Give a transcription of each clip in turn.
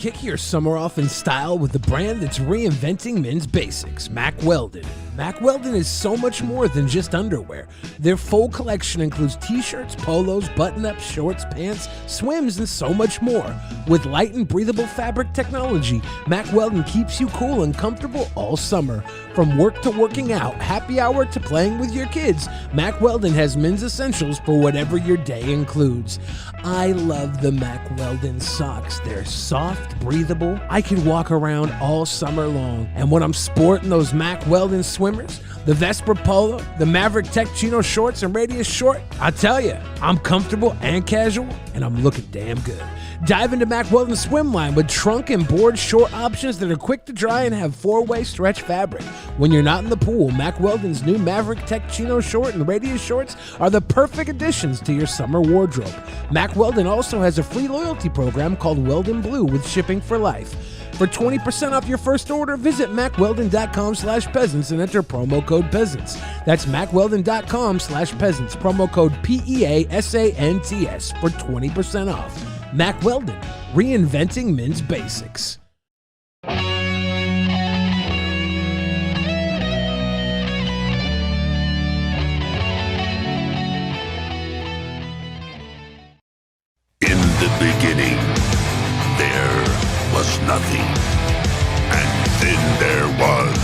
Kick your summer off in style with the brand that's reinventing men's basics, Mack Weldon. Mack Weldon is so much more than just underwear. Their full collection includes t-shirts, polos, button-ups, shorts, pants, swims, and so much more. With light and breathable fabric technology, Mack Weldon keeps you cool and comfortable all summer. From work to working out, happy hour to playing with your kids, Mack Weldon has men's essentials for whatever your day includes. I love the Mack Weldon socks. They're soft, breathable. I can walk around all summer long. And when I'm sporting those Mack Weldon swimmers, the Vesper Polo, the Maverick Tech Chino shorts and Radius short, I tell you, I'm comfortable and casual, and I'm looking damn good. Dive into Mack Weldon's swim line with trunk and board short options that are quick to dry and have four-way stretch fabric. When you're not in the pool, Mack Weldon's new Maverick Tech Chino short and Radius shorts are the perfect additions to your summer wardrobe. Mack Weldon also has a free loyalty program called Weldon Blue with shipping for life. For 20% off your first order, visit MackWeldon.com/peasants and enter promo code peasants. That's MackWeldon.com/peasants, promo code PEASANTS for 20% off. Mack Weldon, reinventing men's basics. In the beginning, there was nothing. And then there was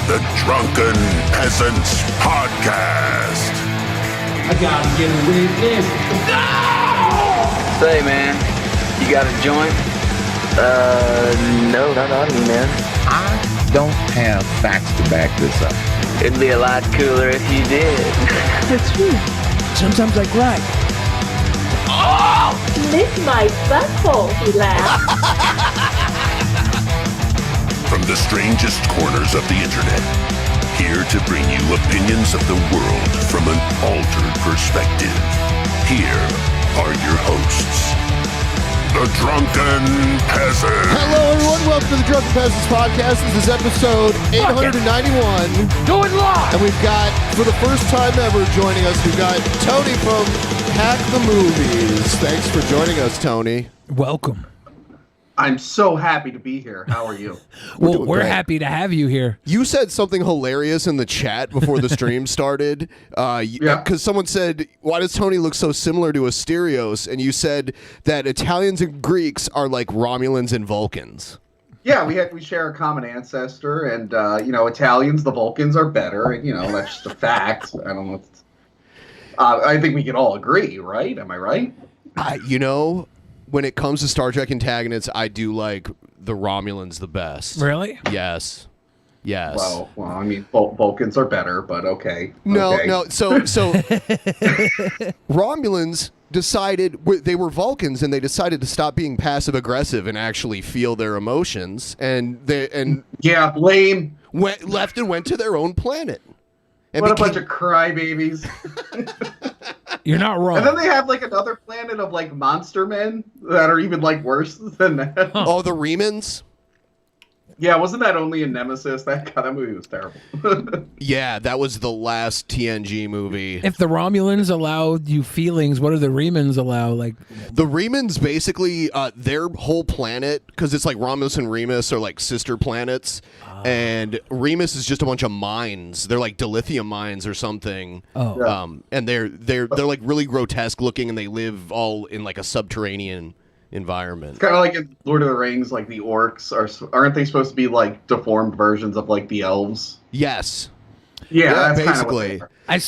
the Drunken Peasants Podcast. I gotta get a witness. No! Say, man, you got a joint? No, not on me, man. I don't have facts to back this up. It'd be a lot cooler if you did. That's true. Sometimes I cry. Oh! Lick my butthole, he laughed. From the strangest corners of the internet, here to bring you opinions of the world from an altered perspective. Here are your hosts, the Drunken Peasants. Hello, everyone. Welcome to the Drunken Peasants Podcast. This is episode 891. Do it live! And we've got, for the first time ever, joining us, we've got Tony from Hack the Movies. Thanks for joining us, Tony. Welcome. I'm so happy to be here. How are you? We're happy to have you here. You said something hilarious in the chat before the stream started. Because someone said, why does Tony look so similar to Asterios? And you said that Italians and Greeks are like Romulans and Vulcans. Yeah, we share a common ancestor, and Italians, the Vulcans are better, and that's just a fact. I don't know. I think we can all agree, right? Am I right? When it comes to Star Trek antagonists, I do like the Romulans the best. Really? Yes. Well, I mean, Vulcans are better, but okay. No. So Romulans decided they were Vulcans, and they decided to stop being passive aggressive and actually feel their emotions. Lame. Left and went to their own planet. And what a bunch of crybabies. You're not wrong. And then they have another planet of monster men that are even worse than that. Oh, the Remans? Yeah, wasn't that only in Nemesis? That movie was terrible. Yeah, that was the last TNG movie. If the Romulans allowed you feelings, what do the Remans allow? The Remans basically, their whole planet, because it's Romulus and Remus are sister planets, and Remus is just a bunch of mines. They're dilithium mines or something. Oh, yeah. And they're really grotesque looking, and they live all in a subterranean environment. It's kind of like in Lord of the Rings, the orcs aren't they supposed to be deformed versions of the elves? Yes. Yeah, that's basically. And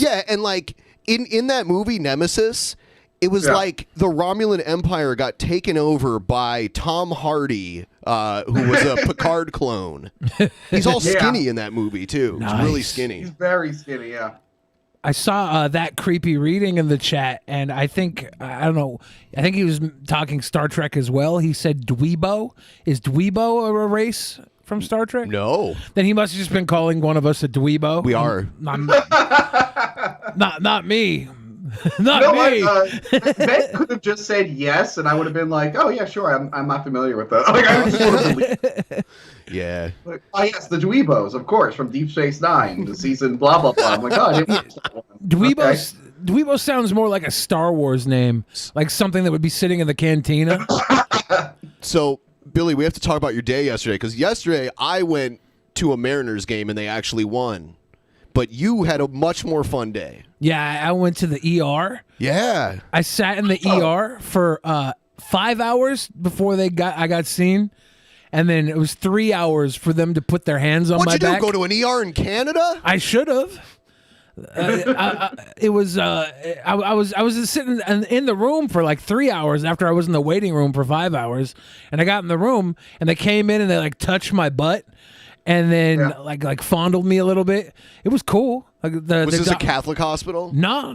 in that movie Nemesis, it was the Romulan Empire got taken over by Tom Hardy, who was a Picard clone. He's all skinny in that movie too. Nice. He's really skinny. He's very skinny, yeah. I saw that creepy reading in the chat, and I think he was talking Star Trek as well. He said Dweebo. Is Dweebo a race from Star Trek? No. Then he must have just been calling one of us a Dweebo. We are. Not me. Not me. Ben could have just said yes, and I would have been oh yeah, sure. I'm not familiar with that. I just would have believed. Yeah. Yes, the Dweebos, of course, from Deep Space Nine, the season blah blah blah. I'm I didn't watch that one. Dweebos. Okay. Dweebo sounds more like a Star Wars name, like something that would be sitting in the cantina. So, Billy, we have to talk about your day yesterday, because yesterday I went to a Mariners game and they actually won. But you had a much more fun day. Yeah, I went to the ER. Yeah. I sat in the ER for 5 hours before I got seen. And then it was 3 hours for them to put their hands on my What'd you back. do, go to an ER in Canada? I should have. I was sitting in the room for like 3 hours after I was in the waiting room for 5 hours, and I got in the room and they came in and they like touched my butt and then like fondled me a little bit. It was cool. Like Was this a Catholic hospital? No.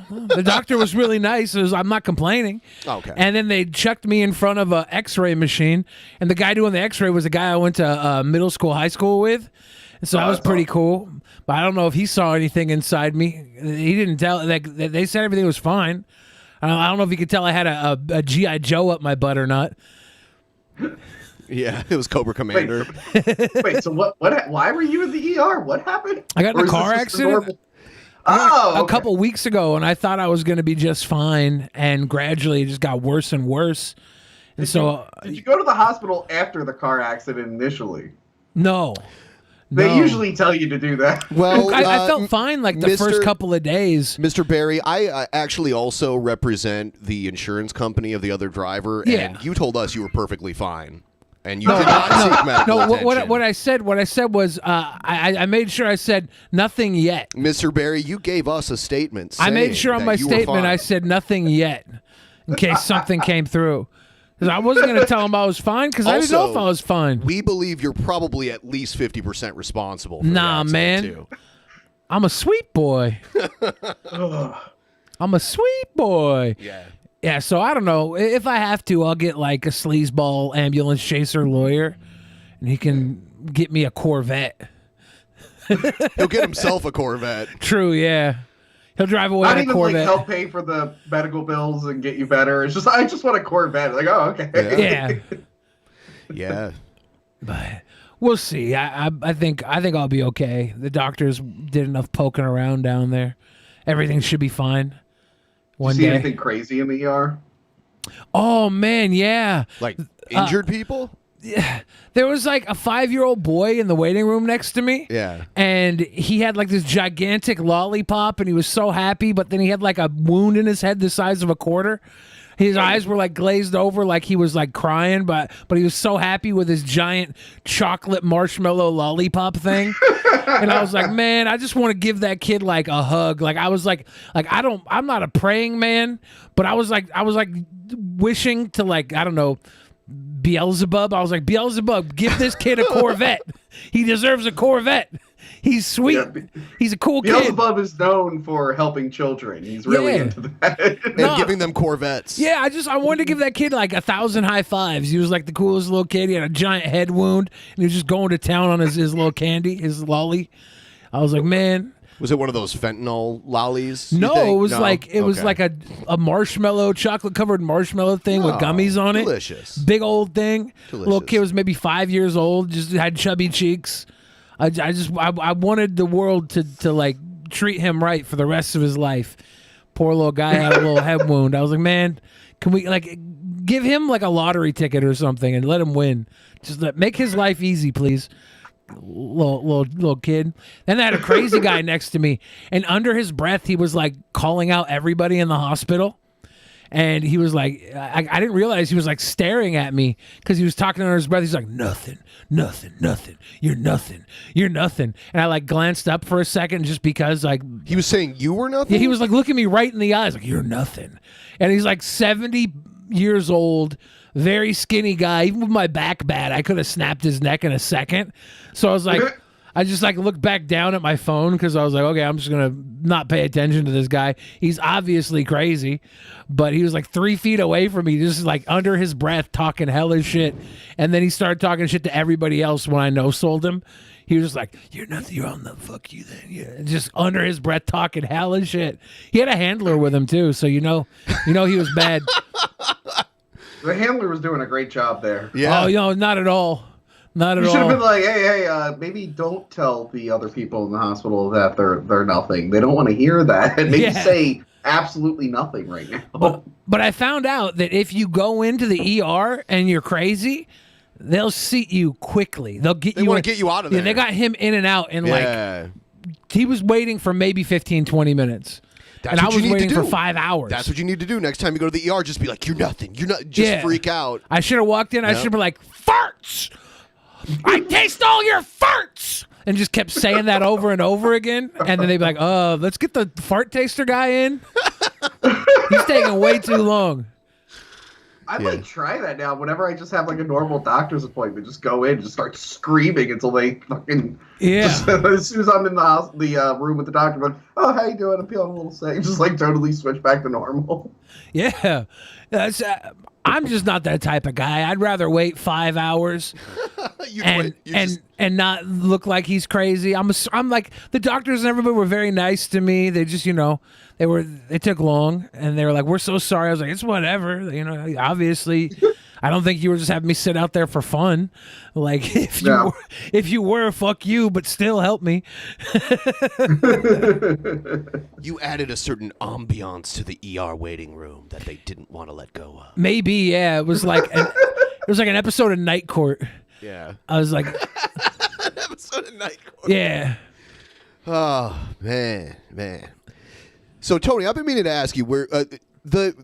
The doctor was really nice. I'm not complaining. Okay. And then they chucked me in front of an X-ray machine, and the guy doing the X-ray was a guy I went to middle school, high school with. And so that was pretty cool. But I don't know if he saw anything inside me. He didn't tell. Like, they said everything was fine. I don't know if he could tell I had a G.I. Joe up my butt or not. Yeah, it was Cobra Commander. Wait, so what? Why were you in the ER? What happened? I got in a car accident. A couple weeks ago, and I thought I was going to be just fine, and gradually it just got worse and worse. And did you go to the hospital after the car accident initially? No. They usually tell you to do that. Well, I felt fine like the first couple of days. Mr. Barry, I actually also represent the insurance company of the other driver, and you told us you were perfectly fine. And you did not seek medical attention. What I said was I made sure I said nothing yet. Mr. Barry, you gave us a statement. I made sure on my statement I said nothing yet, in case something came through. Because I wasn't going to tell him I was fine, because I didn't know if I was fine. We believe you're probably at least 50% responsible for Nah, the man. too. I'm a sweet boy. I'm a sweet boy. Yeah. Yeah, so I don't know. If I have to, I'll get like a sleazeball ambulance chaser lawyer, and he can get me a Corvette. He'll get himself a Corvette. True, yeah. He'll drive away in a Corvette. Like help pay for the medical bills and get you better. It's just I just want a Corvette. Like, oh, okay. Yeah. Yeah. But we'll see. I think I'll be okay. The doctors did enough poking around down there. Everything should be fine. Did you see anything crazy in the ER? Oh man, yeah. Like injured people? Yeah. There was like a 5-year-old boy in the waiting room next to me. Yeah. And he had like this gigantic lollipop and he was so happy, but then he had like a wound in his head the size of a quarter. His eyes were like glazed over like he was like crying, but he was so happy with his giant chocolate marshmallow lollipop thing. And I was like, man, I just want to give that kid like a hug. Like I was like I'm not a praying man, but I was like wishing to like, I don't know, Beelzebub. I was like, Beelzebub, give this kid a Corvette. He deserves a Corvette. He's sweet. Yeah, he's a cool kid. Beelzebub is known for helping children. He's really into that. And giving them Corvettes. Yeah, I wanted to give that kid like 1,000 high fives. He was like the coolest little kid. He had a giant head wound, and he was just going to town on his little candy, his lolly. I was like, man. Was it one of those fentanyl lollies? No, it was like a marshmallow, chocolate covered marshmallow thing with gummies on it. Delicious. Big old thing. Delicious. Little kid was maybe 5 years old, just had chubby cheeks. I wanted the world to like treat him right for the rest of his life. Poor little guy had a little head wound. I was like, man, can we like give him like a lottery ticket or something and let him win? Just make his life easy, please. Little kid. Then I had a crazy guy next to me, and under his breath, he was like calling out everybody in the hospital. And he was like, I didn't realize he was like staring at me because he was talking under his breath. He's like, nothing. You're nothing. And I like glanced up for a second just because like. He was saying you were nothing? Yeah, he was like looking me right in the eyes like, you're nothing. And he's like 70 years old, very skinny guy. Even with my back bad, I could have snapped his neck in a second. So I was like. I just like looked back down at my phone because I was like, okay, I'm just going to not pay attention to this guy. He's obviously crazy, but he was like 3 feet away from me, just like under his breath talking hella shit. And then he started talking shit to everybody else when I no-sold him. He was just like, you're nothing, you're on the fuck you then. Yeah. Just under his breath talking hella shit. He had a handler with him too, so you know he was bad. The handler was doing a great job there. Yeah. Oh, not at all. Not at all. You should have been like, hey, maybe don't tell the other people in the hospital that they're nothing. They don't want to hear that. And maybe say absolutely nothing right now. But I found out that if you go into the ER and you're crazy, they'll seat you quickly. They want to get you out of there. Yeah, they got him in and out in like he was waiting for maybe 15, 20 minutes. That's and what I was you need waiting to do. for 5 hours. That's what you need to do next time you go to the ER. Just be like, you're nothing. You're not. Just freak out. I should have walked in. I should have been like, farts. I taste all your farts. And just kept saying that over and over again. And then they'd be like, let's get the fart taster guy in. He's taking way too long. I'd like try that now. Whenever I just have like a normal doctor's appointment, just go in and just start screaming until they fucking Just, as soon as I'm in the room with the doctor, I'm like, oh, how you doing? I'm feeling a little sick. Just like totally switch back to normal. Yeah, that's. I'm just not that type of guy. I'd rather wait 5 hours and not look like he's crazy. I'm like the doctors and everybody were very nice to me. They just they took long and they were like, we're so sorry. I was like, it's whatever. Obviously, I don't think you were just having me sit out there for fun. Like if you were, fuck you, but still help me. You added a certain ambiance to the ER waiting room that they didn't want to let go of. Maybe, yeah. It was like an episode of Night Court. Yeah. I was like, an episode of Night Court. Yeah. Oh man. So Tony, I've been meaning to ask you where the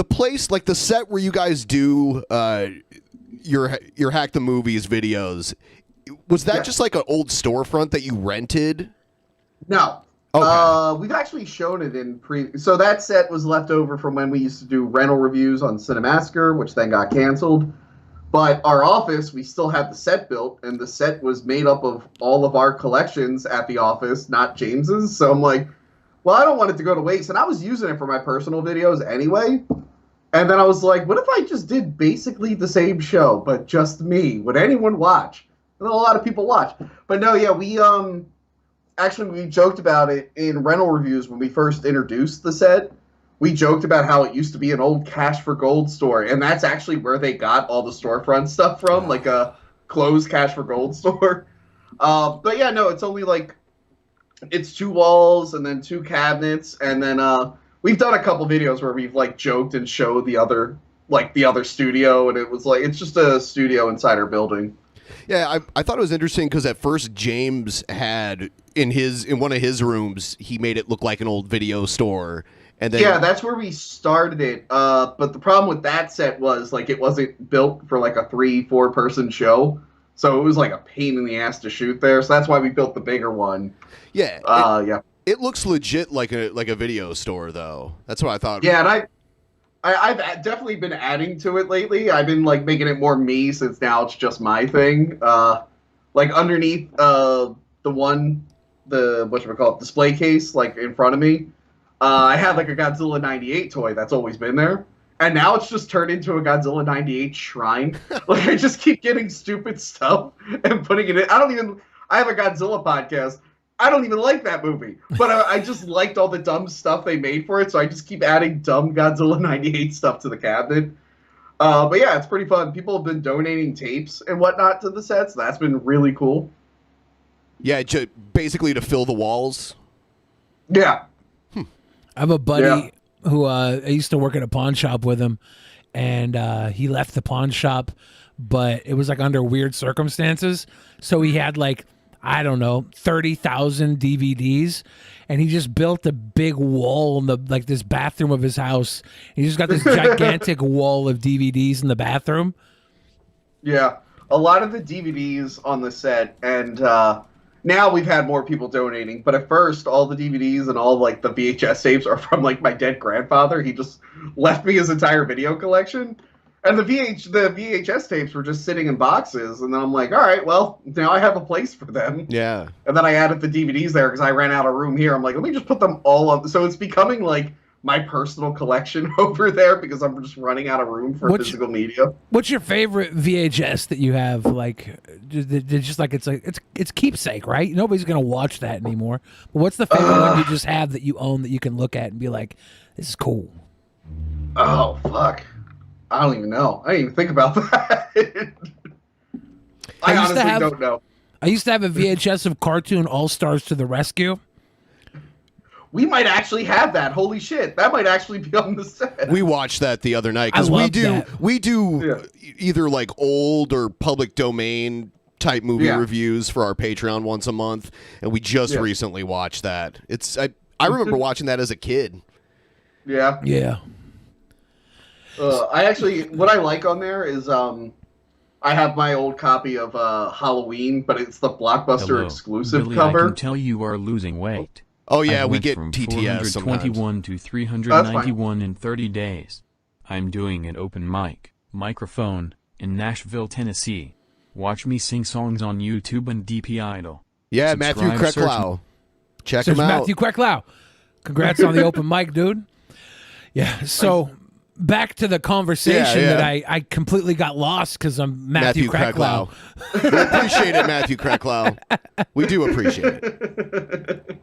place, like the set where you guys do your Hack the Movies videos, was that just like an old storefront that you rented? No. Okay. We've actually shown it in so that set was left over from when we used to do rental reviews on Cinemassacre, which then got canceled. But our office, we still had the set built, and the set was made up of all of our collections at the office, not James's. So I'm like, well, I don't want it to go to waste. And I was using it for my personal videos anyway. And then I was like, what if I just did basically the same show, but just me? Would anyone watch? And a lot of people watch. But no, yeah, we joked about it in rental reviews when we first introduced the set. We joked about how it used to be an old Cash for Gold store, and that's actually where they got all the storefront stuff from, like a closed Cash for Gold store. But yeah, no, it's only like, it's 2 walls and then 2 cabinets, and then we've done a couple videos where we've like joked and showed the other studio, and it was like, it's just a studio inside our building. Yeah, I thought it was interesting because at first James had in one of his rooms, he made it look like an old video store. And then, yeah, that's where we started it. But the problem with that set was like it wasn't built for like a 3-4 person show, so it was like a pain in the ass to shoot there. So that's why we built the bigger one. Yeah, it looks legit like a video store though. That's what I thought. Yeah, and I've definitely been adding to it lately. I've been like making it more me since now it's just my thing. Like underneath whatchamacallit, display case, like in front of me. I had like a Godzilla 98 toy that's always been there. And now it's just turned into a Godzilla 98 shrine. Like I just keep getting stupid stuff and putting it in. I have a Godzilla podcast. I don't even like that movie. But I just liked all the dumb stuff they made for it. So I just keep adding dumb Godzilla 98 stuff to the cabinet. But yeah, it's pretty fun. People have been donating tapes and whatnot to the sets. That's been really cool. Yeah, basically to fill the walls. Yeah. I have a buddy who I used to work at a pawn shop with him, and he left the pawn shop, but it was like under weird circumstances. So he had like, I don't know, 30,000 DVDs, and he just built a big wall in this bathroom of his house. He just got this gigantic wall of DVDs in the bathroom. Yeah, a lot of the DVDs on the set, and now we've had more people donating, but at first, all the DVDs and all like the VHS tapes are from like my dead grandfather. He just left me his entire video collection, and the VHS tapes were just sitting in boxes. And then I'm like, all right, well, now I have a place for them. Yeah. And then I added the DVDs there because I ran out of room here. I'm like, let me just put them all on. So it's becoming like my personal collection over there because I'm just running out of room for physical media. What's your favorite VHS that you have? Like, just like it's keepsake, right? Nobody's gonna watch that anymore. But what's the favorite one you just have that you own that you can look at and be like, this is cool? Oh fuck, I don't even know. I didn't even think about that. I honestly don't know. I used to have a VHS of Cartoon All Stars to the Rescue. we might actually have that. Holy shit, that might actually be on the set. We watched that the other night because we do either like old or public domain type movie reviews for our Patreon once a month, and we just recently watched that. I remember watching that as a kid. Yeah. Yeah. What I like on there is I have my old copy of Halloween, but it's the Blockbuster exclusive Billy, cover. I can tell you are losing weight. Oh yeah, we went get from TTS 421 to 391 in 30 days. I'm doing an open microphone in Nashville, Tennessee. Watch me sing songs on YouTube and DP Idol. Yeah, Subscribe, Matthew Kreklau. Check him out. Matthew Kreklau. Congrats on the open mic, dude. Yeah, so back to the conversation that I completely got lost because I'm Matthew Kreklau. We appreciate it, Matthew Kreklau. We do appreciate it.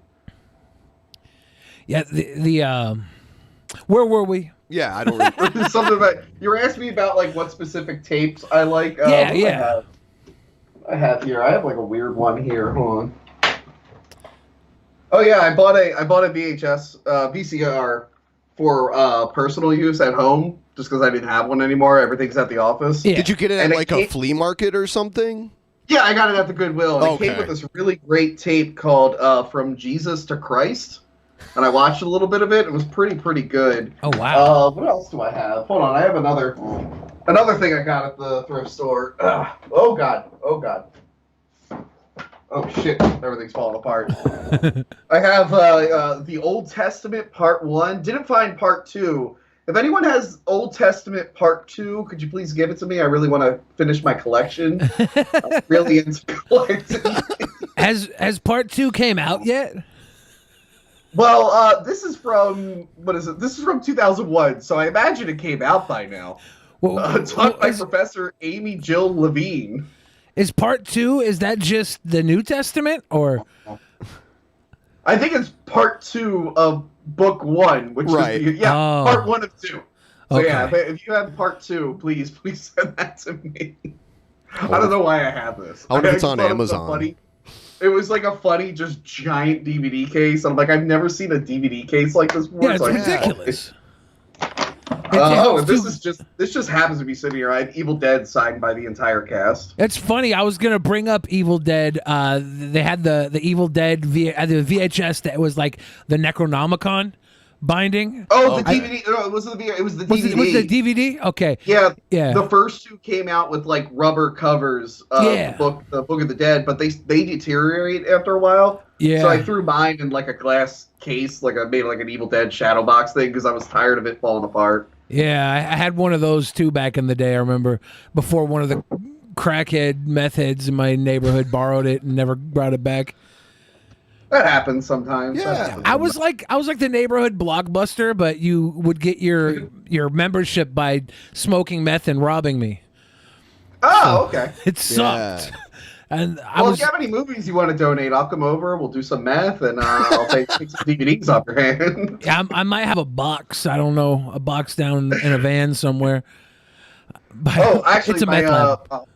Yeah, the where were we? Yeah, I don't remember. Something about you were asking me about like what specific tapes I like. I have here. I have like a weird one here. Hold on. Oh yeah, I bought a VCR for personal use at home just because I didn't have one anymore. Everything's at the office. Yeah. Did you get it at like a flea market or something? Yeah, I got it at the Goodwill. And it came with this really great tape called From Jesus to Christ. And I watched a little bit of it. It was pretty good. Oh, wow. What else do I have? Hold on. I have another thing I got at the thrift store. Oh, God. Oh, shit. Everything's falling apart. I have the Old Testament Part 1. Didn't find Part 2. If anyone has Old Testament Part 2, could you please give it to me? I really want to finish my collection. I'm really into collecting. Has Part 2 came out yet? Well, this is from, what is it? This is from 2001, so I imagine it came out by now. Taught by Professor Amy Jill Levine. Is Part 2, is that just the New Testament, or? I think it's Part 2 of Book 1, which is, Part 1 of 2. So yeah, if you have Part 2, please send that to me. I don't know why I have this. I wonder if it's on Amazon. It was like a funny, just giant DVD case. I'm like, I've never seen a DVD case like this before. Yeah, it's ridiculous. This just happens to be sitting here. I have Evil Dead signed by the entire cast. It's funny. I was gonna bring up Evil Dead. They had the Evil Dead the VHS that was like the Necronomicon binding. Oh, the DVD. No, it wasn't the VHS. It was the DVD. Was the DVD? Okay. Yeah. Yeah. The first two came out with like rubber covers. The Book of the Dead, but they deteriorate after a while. Yeah. So I threw mine in like a glass case, like I made like an Evil Dead shadow box thing because I was tired of it falling apart. Yeah, I had one of those too back in the day. I remember before one of the crackhead meth heads in my neighborhood borrowed it and never brought it back. That happens sometimes. Yeah, I was like the neighborhood Blockbuster, but you would get your membership by smoking meth and robbing me. Oh, okay. It sucked. Yeah. And if you have any movies you want to donate, I'll come over. We'll do some meth, and I'll take some DVDs off your hand. Yeah, I might have a box. I don't know, a box down in a van somewhere. But actually, it's a meth lab.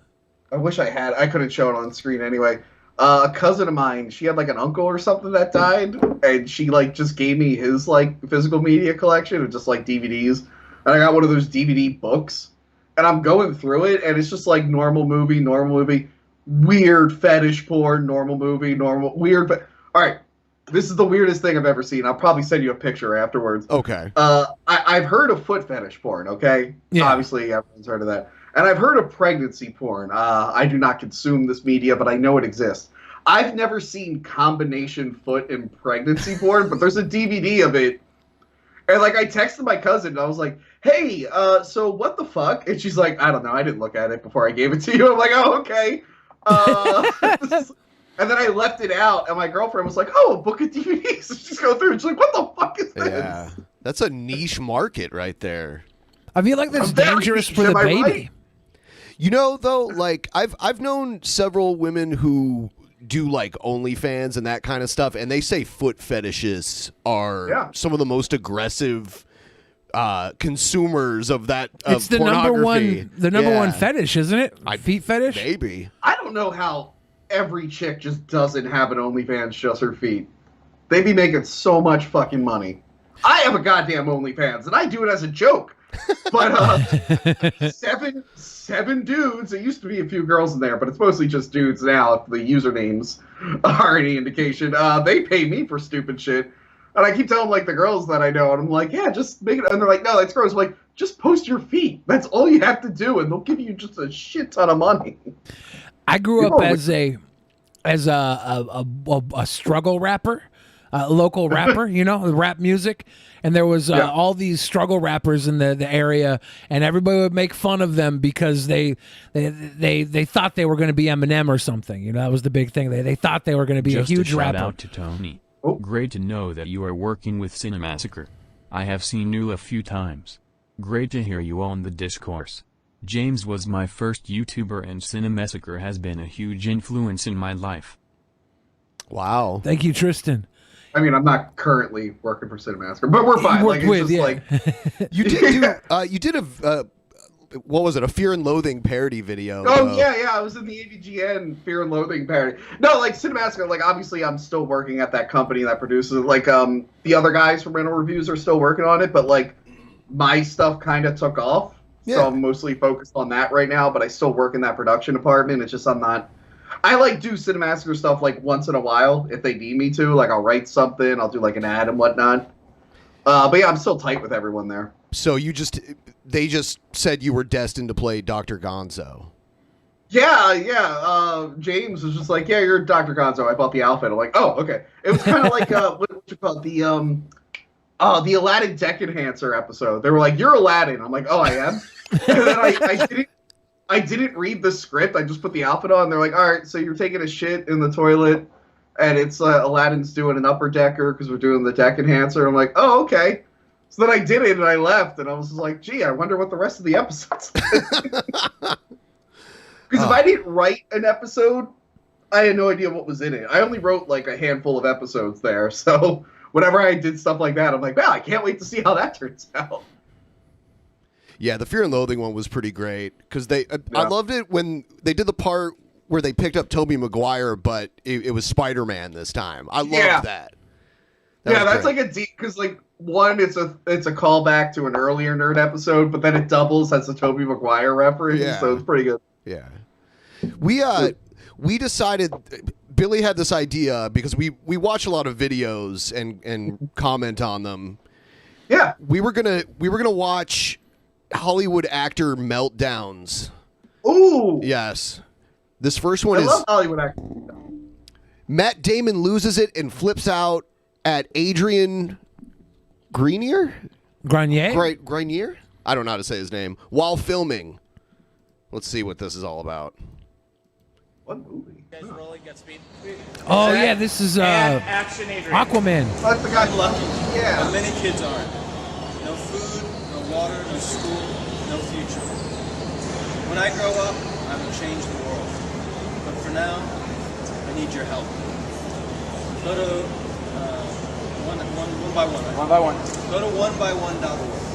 I wish I had. I couldn't show it on screen anyway. A cousin of mine, she had like an uncle or something that died, and she like just gave me his like physical media collection of just like DVDs, and I got one of those DVD books, and I'm going through it, and it's just like normal movie, weird fetish porn, normal movie, weird. All right, this is the weirdest thing I've ever seen. I'll probably send you a picture afterwards. Okay. I've heard of foot fetish porn. Okay. Yeah. Obviously, everyone's heard of that. And I've heard of pregnancy porn. I do not consume this media, but I know it exists. I've never seen combination foot and pregnancy porn, but there's a DVD of it. And like I texted my cousin, and I was like, "Hey, so what the fuck?" And she's like, "I don't know. I didn't look at it before I gave it to you." I'm like, "Oh, okay." And then I left it out, and my girlfriend was like, "Oh, a book of DVDs." So she's going through, and she's like, "What the fuck is this?" Yeah, that's a niche market right there. I feel like that's dangerous for the baby. Right? You know, though, like I've known several women who do like OnlyFans and that kind of stuff, and they say foot fetishes are some of the most aggressive consumers of that. It's the number one fetish, isn't it? Feet fetish? Maybe. I don't know how every chick just doesn't have an OnlyFans, just her feet. They be making so much fucking money. I have a goddamn OnlyFans, and I do it as a joke. But seven dudes. There used to be a few girls in there, but it's mostly just dudes now. If the usernames are any indication, they pay me for stupid shit. And I keep telling like the girls that I know, and I'm like, yeah, just make it. And they're like, no, that's gross. I'm like, just post your feet. That's all you have to do, and they'll give you just a shit ton of money. I grew up as a struggle rapper, local rapper, you know, rap music. And there was all these struggle rappers in the area, and everybody would make fun of them because they thought they were going to be Eminem or something. You know, that was the big thing. They thought they were going to be Just a huge shout rapper. out to Tony. Great to know that you are working with Cinemassacre. I have seen you a few times. Great to hear you on the discourse. James was my first YouTuber, and Cinemassacre has been a huge influence in my life. Wow. Thank you, Tristan. I mean, I'm not currently working for Cinemassacre, but we're fine. Like, it's just like you did a what was it? A Fear and Loathing parody video. Oh yeah, I was in the AVGN Fear and Loathing parody. No, like Cinemassacre. Like obviously, I'm still working at that company that produces it. Like the other guys from Rental Reviews are still working on it, but like my stuff kind of took off, so I'm mostly focused on that right now. But I still work in that production department. It's just I'm not. I like do Cinemassacre stuff like once in a while if they need me to. Like I'll write something, I'll do like an ad and whatnot. But yeah, I'm still tight with everyone there. So they just said you were destined to play Dr. Gonzo. Yeah. James was just like, yeah, you're Dr. Gonzo. I bought the outfit. I'm like, oh, okay. It was kind of like what you call it? The Aladdin Deck Enhancer episode. They were like, you're Aladdin. I'm like, oh, I am. And then I didn't read the script. I just put the outfit on. They're like, all right, so you're taking a shit in the toilet, and it's Aladdin's doing an upper decker because we're doing the deck enhancer. I'm like, oh, okay. So then I did it, and I left, and I was just like, gee, I wonder what the rest of the episode's like. Because if I didn't write an episode, I had no idea what was in it. I only wrote like a handful of episodes there, so whenever I did stuff like that, I'm like, wow, I can't wait to see how that turns out. Yeah, the Fear and Loathing one was pretty great because I loved it when they did the part where they picked up Tobey Maguire, but it was Spider-Man this time. I loved that. That's great. Like a deep because like one, it's a callback to an earlier Nerd episode, but then it doubles as a Tobey Maguire reference, so it's pretty good. Yeah, we decided. Billy had this idea because we watch a lot of videos and comment on them. Yeah, we were gonna watch Hollywood actor meltdowns. Ooh, yes. This first one I love Hollywood actor. Matt Damon loses it and flips out at Adrian Grenier. Grenier? I don't know how to say his name. While filming. Let's see what this is all about. What movie? You guys rolling, got speed? Oh yeah, this is action Adrian. Aquaman. That's the guy lucky. Yeah. But many kids aren't. No food, no water, no school, no future. When I grow up, I will change the world. But for now, I need your help. Go to one by one. Right? One by one. Go to onebyone.org.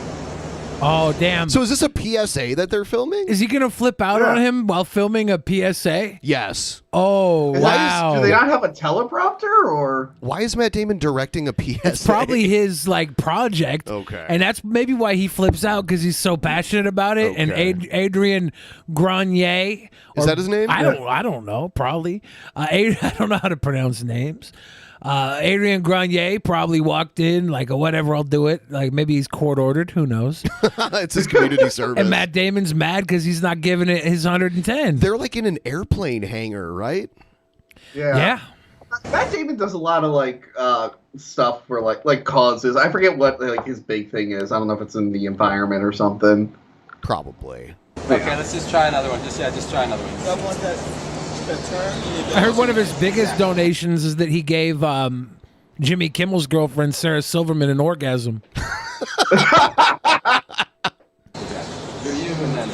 Oh damn! So is this a PSA that they're filming? Is he gonna flip out on him while filming a PSA? Yes. Oh wow! Do they not have a teleprompter or? Why is Matt Damon directing a PSA? It's probably his like project. Okay. And that's maybe why he flips out because he's so passionate about it. Okay. And Adrian Grenier, is that his name? I don't know. Probably. I don't know how to pronounce names. Adrian Grenier probably walked in like, whatever, I'll do it. Like maybe he's court ordered. Who knows? It's his community service. And Matt Damon's mad because he's not giving it his 110. They're like in an airplane hangar, right? Yeah. Matt Damon does a lot of like stuff for like causes. I forget what like his big thing is. I don't know if it's in the environment or something. Probably. Okay, let's just try another one. Just try another one. Someone that I heard one of his biggest donations is that he gave Jimmy Kimmel's girlfriend Sarah Silverman an orgasm. You're you and then,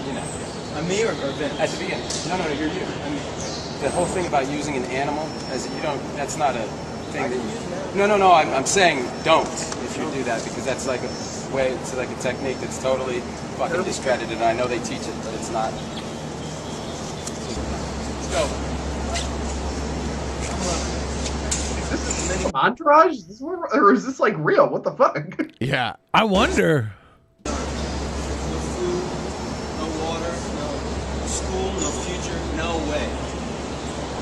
you know. me or Vince? At the beginning. No, you're you. I mean, the whole thing about using an animal, that's not a thing that you... No, I'm saying don't if you do that, because that's like a way, it's like a technique that's totally fucking discredited, and I know they teach it, but it's not. Let's go. Entourage? Is this or is this like real? What the fuck? Yeah, I wonder. No food, no water, no school, no future, no way.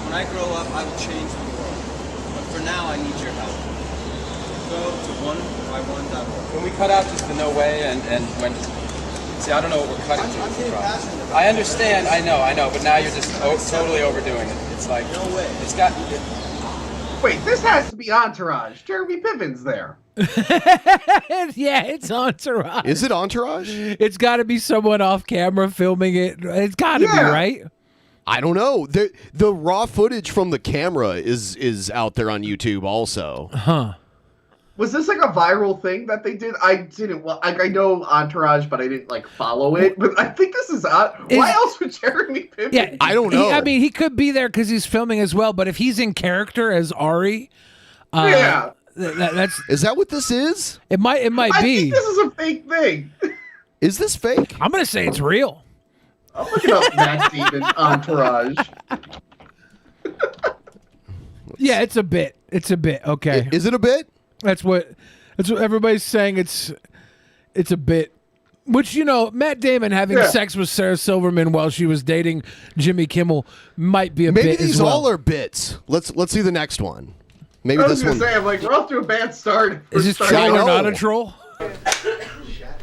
When I grow up, I will change the world. But for now, I need your help. Go to 1by1.org. Can we cut out just the no way and when? See, I don't know what we're cutting to. I'm getting passionate about I understand. I know, but now you're just totally overdoing it. It's like no way. It's got. Wait, this has to be Entourage. Jeremy Piven's there. Yeah, it's Entourage. Is it Entourage? It's got to be someone off camera filming it. It's got to be, right? I don't know. The raw footage from the camera is out there on YouTube also. Huh. Was this like a viral thing that they did? I didn't. Well, I know Entourage, but I didn't like follow it. But I think this is. Why else would Jeremy Piven? Yeah, I don't know. I mean, he could be there because he's filming as well. But if he's in character as Ari, yeah, that's. Is that what this is? It might be. I think this is a fake thing. Is this fake? I'm gonna say it's real. I'm looking up Matt Damon Entourage. Yeah, it's a bit. It's a bit. Okay. Is it a bit? That's what everybody's saying. It's a bit. Which, you know, Matt Damon having sex with Sarah Silverman while she was dating Jimmy Kimmel might be a bit. Maybe as these well. all are bits. Let's see the next one. Maybe I was this gonna one. say, I'm like, we're off to a bad start. Is this troll or not a troll?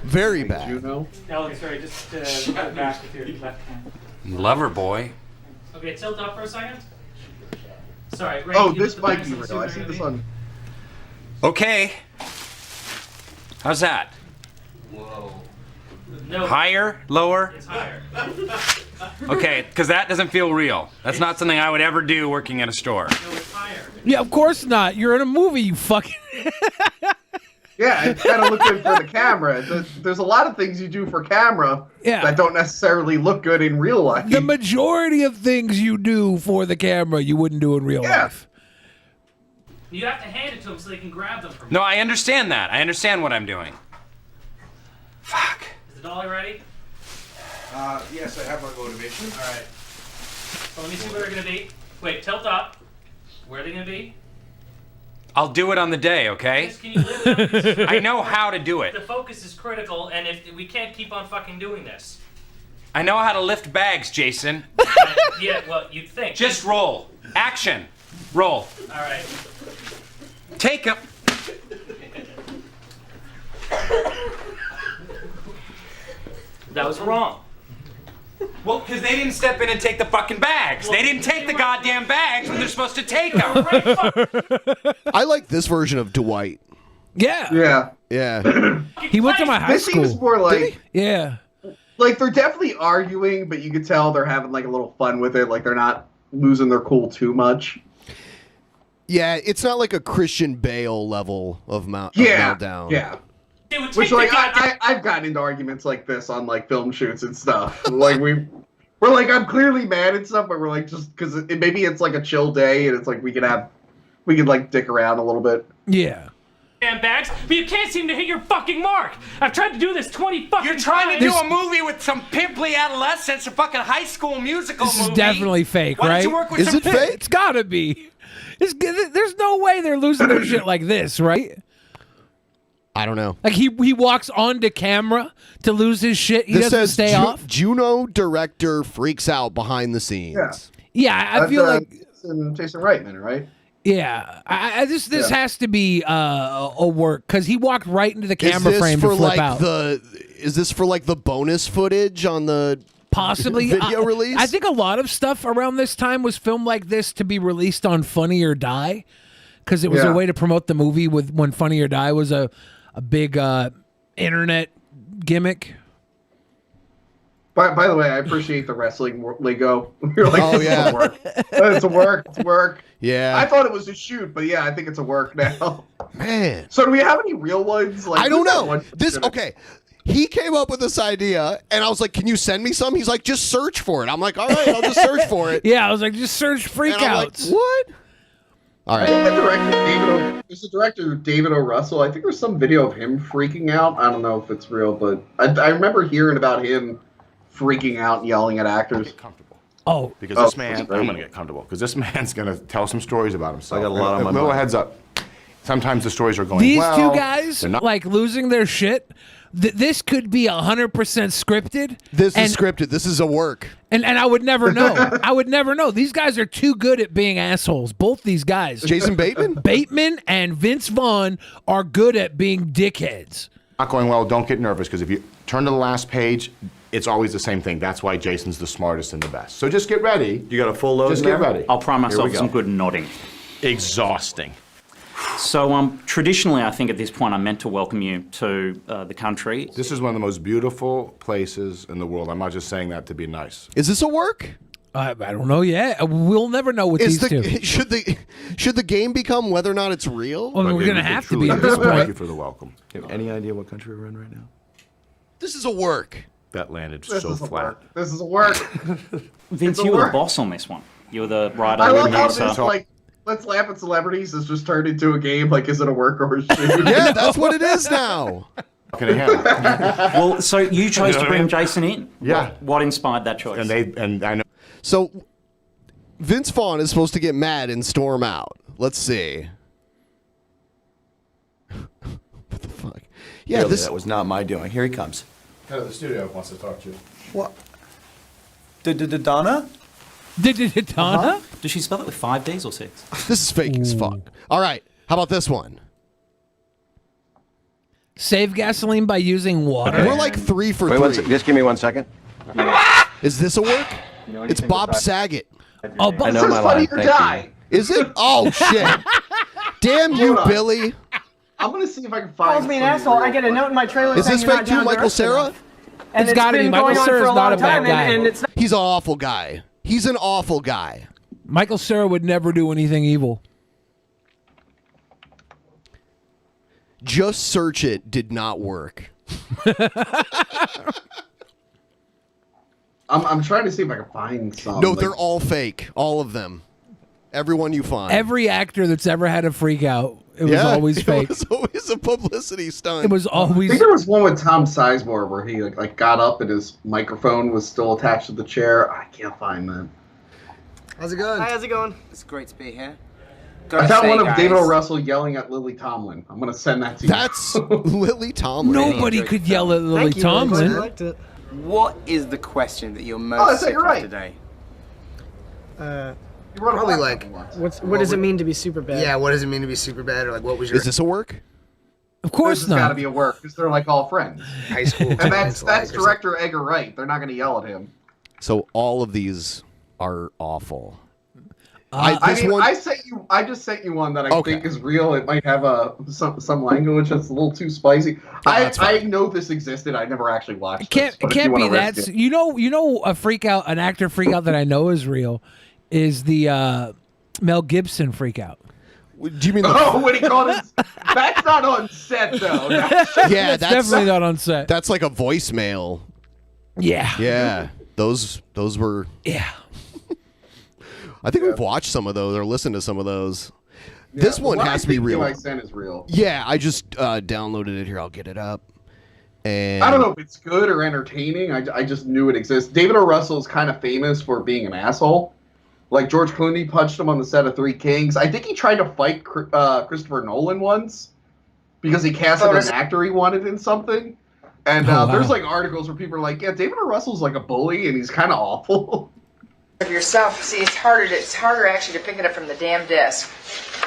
Very bad. Juno. Alex, sorry, just put back with your left hand. Lover boy. Okay, tilt up for a second. Sorry. Ray, Oh, can you this put the might be fingers real. I on see the this on. Okay. How's that? Whoa. No. Higher? Lower? It's higher. Okay, because that doesn't feel real. That's not something I would ever do working at a store. No, it's higher. Yeah, of course not. You're in a movie, you fucking. Yeah, it's kind of look good for the camera. There's a lot of things you do for camera that don't necessarily look good in real life. The majority of things you do for the camera, you wouldn't do in real life. You have to hand it to them so they can grab them from you. No, I understand that. I understand what I'm doing. Fuck. Is the dolly ready? Yes, I have my motivation. All right. So let me see where they're going to be. Wait, tilt up. Where are they going to be? I'll do it on the day, okay? Just, can you live I know how to do it. The focus is critical, and if we can't keep on fucking doing this. I know how to lift bags, Jason. Yeah, well, you'd think. Just roll. Action. Roll. All right. Take him. That was wrong. Well, because they didn't step in and take the fucking bags. They didn't take the goddamn bags when they're supposed to take them. I like this version of Dwight. Yeah. Yeah. Yeah. He went to my high This school. seems more like Yeah. like they're definitely arguing, but you can tell they're having like a little fun with it. Like they're not losing their cool too much. Yeah, it's not like a Christian Bale level of meltdown. Yeah. Which like I've gotten into arguments like this on like film shoots and stuff. Like we're like I'm clearly mad and stuff, but we're like just because maybe it's like a chill day and it's like we could like dick around a little bit. Yeah. Damn bags, but you can't seem to hit your fucking mark. I've tried to do this 20 fucking You're trying to times. do a movie with some pimply adolescents, a fucking high school musical This movie. is definitely fake, Why right? don't you work with some It's gotta be. There's no way they're losing their shit like this, right? I don't know. Like he walks onto camera to lose his shit. He This doesn't says stay off. Juno director freaks out behind the scenes. Yeah, I feel like Jason Reitman, right? Yeah, this has to be a work because he walked right into the camera frame to flip like out. Is this for like the bonus footage on the Possibly video release? I think a lot of stuff around this time was filmed like this to be released on Funny or Die because it was a way to promote the movie with when Funny or Die was a big internet gimmick. By the way, I appreciate the wrestling lingo. You're like, oh yeah, it's a work. It's a work. Yeah, I thought it was a shoot, but yeah, I think it's a work now. Man, so do we have any real ones? Like I don't know. Okay. He came up with this idea, and I was like, "Can you send me some?" He's like, "Just search for it." I'm like, "All right, I'll just search for it." Yeah, I was like, "Just search freakouts." Like, what? All right. There's the director David O. Russell. I think there's some video of him freaking out. I don't know if it's real, but I remember hearing about him freaking out and yelling at actors. Oh, because this man, I'm gonna get comfortable because this man's gonna tell some stories about himself. I got a lot on my Little mind. heads up. Sometimes the stories are going These well. two guys, They're not. like, losing their shit. This could be 100% scripted. This is scripted. This is a work. And I would never know. I would never know. These guys are too good at being assholes. Both these guys. Jason Bateman? Bateman and Vince Vaughn are good at being dickheads. Not going well, don't get nervous, because if you turn to the last page, it's always the same thing. That's why Jason's the smartest and the best. So just get ready. You got a full load Just in get there? ready. I'll prime Here we myself go. some good nodding. Exhausting. So traditionally, I think at this point, I'm meant to welcome you to the country. This is one of the most beautiful places in the world. I'm not just saying that to be nice. Is this a work? I don't know yet. We'll never know with these two. Should the game become whether or not it's real? Well, we're going to have to be at this Thank you point. for the welcome. You have any idea what country we're in right now? This is a work. That landed This so is a flat. work. This is a work. Vince, It's a you were the work. boss on this one. You were the writer, I love how producer. this, like, let's laugh at celebrities has just turned into a game. Like, is it a work or a shoot? Yeah, that's what it is now. Can I handle? Well, so you chose You know to what I bring mean? Jason in. Yeah. What inspired that choice? And I know. So Vince Vaughn is supposed to get mad and storm out. Let's see. What the fuck? Yeah, Really, this that was not my doing. Here he comes. Head of the studio wants to talk to you. What? Donna? Donna? Does she spell it with 5 Ds or 6? This is fake as fuck. All right, how about this one? Save gasoline by using water. We're like 3 for Wait, 3. just give me 1 second. Is this a work? know It's anything Bob about- Saget. Oh, I know my line. Thank you. Is it? Oh shit! Damn you, Hold on. Billy. I'm gonna see if I can find. Calls me an something asshole. real I get a quick. note in my trailer Is saying this you're not fake too, down to Michael earth Cera? enough. And It's gotta be. been Michael going on Cera's for a not long a bad time, guy. and it's not He's an awful guy. He's an awful guy. Michael Cera would never do anything evil. Just search it did not work. I'm trying to see if I can find some. No, like- they're all fake. All of them. Everyone you find. Every actor that's ever had a freak out, it was always fake. It was always a publicity stunt. It was I always. think there was one with Tom Sizemore where he like got up and his microphone was still attached to the chair. I can't find that. How's it going? Hi, how's it going? It's great to be here. I found one of David O. Russell yelling at Lily Tomlin. I'm gonna send that to you. That's Lily Tomlin. Nobody could yell at Lily Thank you. Tomlin. I liked it. What is the question that you're Oh, most that's it, sick you're of right. today? You wrote a Probably black like, one once. what does it mean to be super bad? Yeah, what does it mean to be super bad? Or like, what was your Is this a work? Of course This has got to not. be a work because they're like all friends. high school? And that's director Edgar Wright. They're not gonna yell at him. So all of these are awful. I this mean, one, I just sent you one that I Okay. think is real. It might have some language that's a little too spicy. that's I fine. know this existed. I never actually watched. It can't. This, but It if you can't be wanna risk that. it- You know, a freak out, an actor freak out that I know is real, is the Mel Gibson freak out. do you mean the? Oh, when he called his. That's not on set though. Yeah, That's definitely not on set. That's like a voicemail. Yeah. Yeah, those were. Yeah. I think we've watched some of those or listened to some of those. This one What has I to be think real. I sent is real. Yeah, I just downloaded it here. I'll get it up. And I don't know if it's good or entertaining. I just knew it exists. David O. Russell is kind of famous for being an asshole. Like George Clooney punched him on the set of Three Kings. I think he tried to fight Christopher Nolan once because he casted an actor he wanted in something. And wow. there's like articles where people are like, yeah, David O. Russell's like a bully and he's kind of awful. Of yourself, see, it's harder actually to pick it up from the damn desk.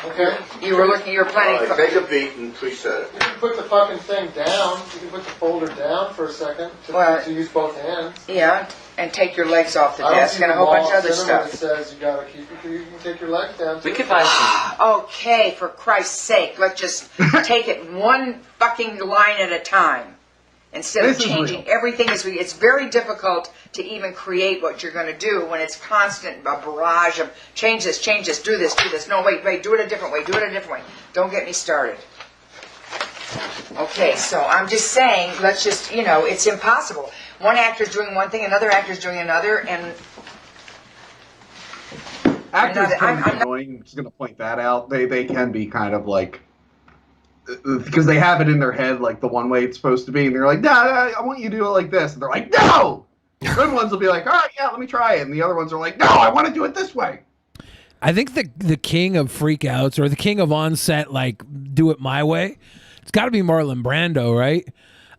Okay. You were planning. Take a beat and preset it. You can put the fucking thing down. You can put the folder down for a second to use both hands. Yeah, and take your legs off the desk and a whole bunch of other stuff. It says you gotta keep it. You can take your legs down. We could find some. Okay, for Christ's sake, let's just take it one fucking line at a time. Instead of This is changing real. everything it's very difficult to even create what you're going to do when it's constant a barrage of change this, do this. No, wait, do it a different way, Don't get me started. Okay, so I'm just saying, let's just, it's impossible. One actor's doing one thing, another actor's doing another, and Actors I'm can be annoying. I'm just going to point that out. They can be kind of like, because they have it in their head like the one way it's supposed to be, and they're like, nah, I want you to do it like this. And they're like, no! Good ones will be like, all right, yeah, let me try it. And the other ones are like, no, I want to do it this way. I think the king of freakouts or the king of on-set, like, do it my way, it's got to be Marlon Brando, right?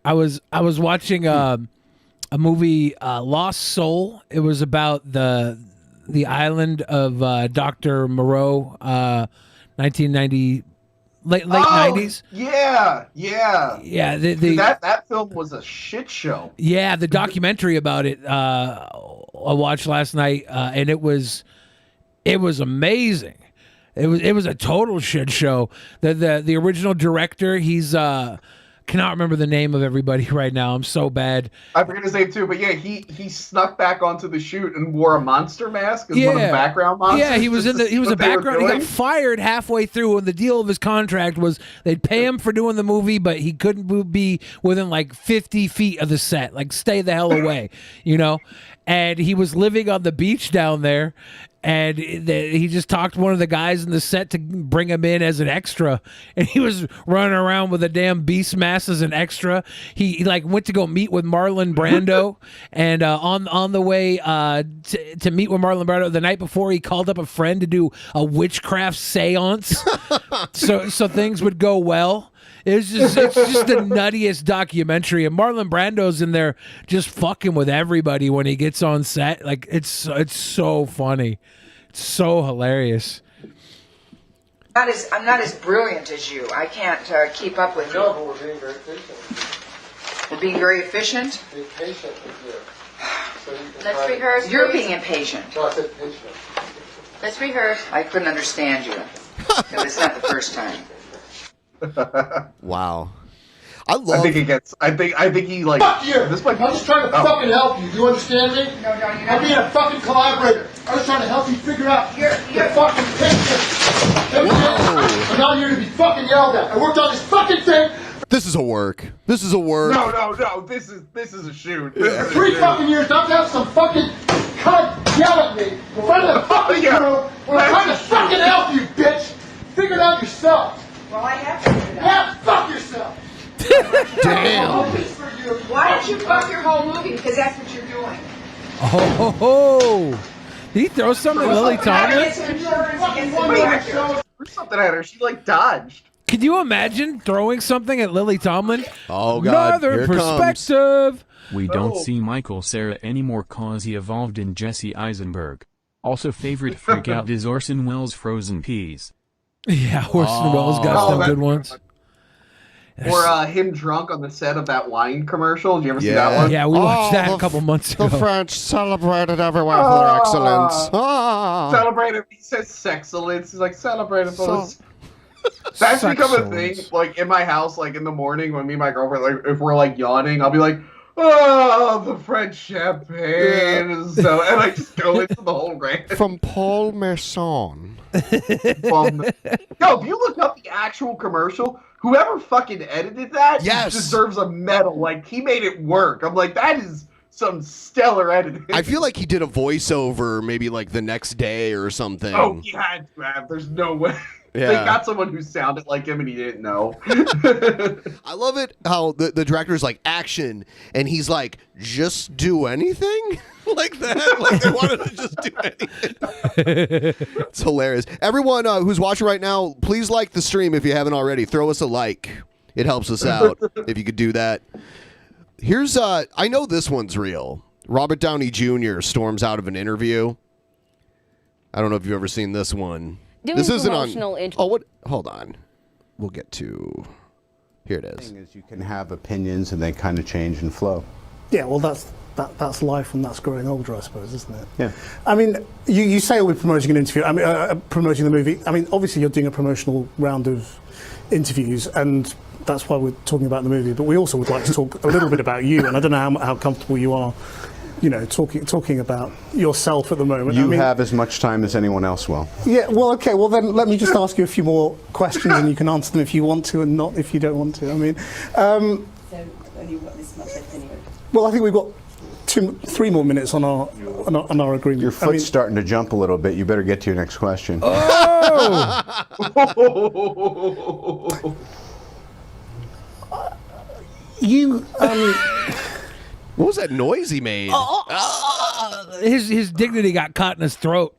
I was watching a movie, Lost Soul. It was about the island of Dr. Moreau, 1990, late 90s. Yeah. Yeah, that film was a shit show. Yeah, the documentary about it I watched last night, and it was amazing. It was a total shit show. The original director, he's cannot remember the name of everybody right now. I'm so bad. I forget his name too, but yeah, he snuck back onto the shoot and wore a monster mask as one of the background monsters. Yeah, he was a background. He got fired halfway through, and the deal of his contract was they'd pay him for doing the movie, but he couldn't be within like 50 feet of the set. Like, stay the hell away, you know? And he was living on the beach down there, and he just talked one of the guys in the set to bring him in as an extra, and he was running around with a damn beast mask as an extra. He like went to go meet with Marlon Brando, and on the way to meet with Marlon Brando the night before, he called up a friend to do a witchcraft seance, so things would go well. It's just the nuttiest documentary, and Marlon Brando's in there just fucking with everybody when he gets on set. Like, it's so funny, it's so hilarious. I'm not as brilliant as you. I can't keep up with you. No, but we're being very patient. We're being very efficient. Be patient with you. So you can Let's rehearse. You're being impatient. No, I said patient. Let's rehearse. I couldn't understand you. It's not the first time. Wow. I think he gets. I think he like. Fuck you! I'm just trying to fucking help you. Do you understand me? No, you're not. I'm being a fucking collaborator. I'm just trying to help you figure out your fucking picture. I'm not here to be fucking yelled at. I worked on this fucking thing. This is a work. No. This is a shoot. Yeah. 3 fucking years not to have some fucking cunt yell at me in front of the fucking crew when I'm trying to fucking help you, bitch. Figure it out yourself. Well, I have to figure it out. Yeah, fuck yourself. Damn. Why don't you fuck your whole movie? Because that's what you're doing. Oh, did he throw something at Lily Tomlin? Threw something at her. She like dodged. Could you imagine throwing something at Lily Tomlin? Oh God! Northern Here it comes. perspective. We don't see Michael Cera anymore cause he evolved in Jesse Eisenberg. Also favorite freakout is Orson Welles' Frozen Peas. Yeah, Orson Welles got some good ones. Or him drunk on the set of that wine commercial. Did you ever see that one? Yeah, we watched that a couple months ago. The French celebrated everywhere for their excellence. Celebrated. He says sexcellence. He's like celebrated for this. That's become a thing. Like in my house, like in the morning when me and my girlfriend, like if we're like yawning, I'll be like, "Oh, the French champagne," and I just go into the whole rant. From Paul Masson. No, if you look up the actual commercial, whoever fucking edited that deserves a medal. Like, he made it work. I'm like, that is some stellar editing. I feel like he did a voiceover maybe like the next day or something. Oh, he had to have. There's no way. Yeah. They got someone who sounded like him and he didn't know. I love it how the director's like, action, and he's like, just do anything? Like that? Like they wanted to just do anything. It's hilarious. Everyone who's watching right now, please like the stream if you haven't already. Throw us a like. It helps us out if you could do that. Here's, I know this one's real. Robert Downey Jr. storms out of an interview. I don't know if you've ever seen this one. This isn't on. Oh, what? Hold on. We'll get to. Here it is. You can have opinions and they kind of change and flow. Yeah, well, that's life and that's growing older, I suppose, isn't it? Yeah. I mean, you say we're promoting an interview. I mean, promoting the movie. I mean, obviously you're doing a promotional round of interviews, and that's why we're talking about the movie. But we also would like to talk a little bit about you, and I don't know how comfortable you are, you know, talking about yourself at the moment. You have as much time as anyone else will. Yeah, well, okay, well then let me just ask you a few more questions and you can answer them if you want to and not if you don't want to. I mean, so only got this much left anyway. Well, I think we've got 3 more minutes on our agreement. Your foot's starting to jump a little bit. You better get to your next question. Oh! You what was that noise he made? His dignity got caught in his throat.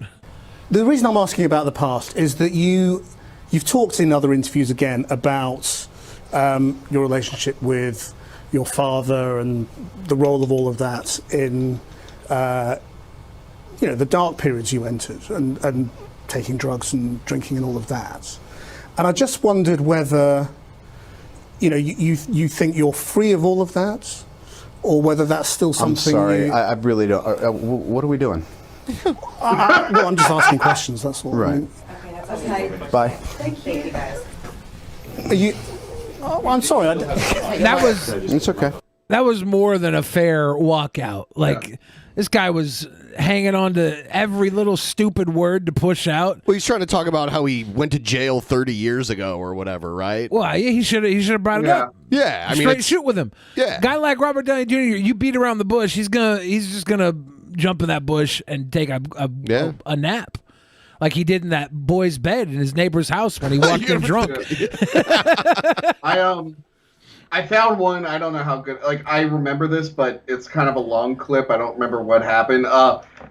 The reason I'm asking about the past is that you've talked in other interviews again about your relationship with your father and the role of all of that in the dark periods you entered and taking drugs and drinking and all of that. And I just wondered whether you think you're free of all of that, or whether that's still something. I'm sorry, I really don't. What are we doing? Well, I'm just asking questions. That's all. Right. Okay. Bye. Thank you, guys. Are you? Oh, I'm sorry. That was. It's okay. That was more than a fair walkout. Like, this guy was hanging on to every little stupid word to push out. Well, he's trying to talk about how he went to jail 30 years ago or whatever, right? Well, yeah, he should have brought it up. Yeah, I mean, straight shoot with him. Yeah. Guy like Robert Downey Jr., you beat around the bush, he's just gonna jump in that bush and take a nap. Like he did in that boy's bed in his neighbor's house when he walked in drunk. I found one. I don't know how good. Like, I remember this, but it's kind of a long clip. I don't remember what happened.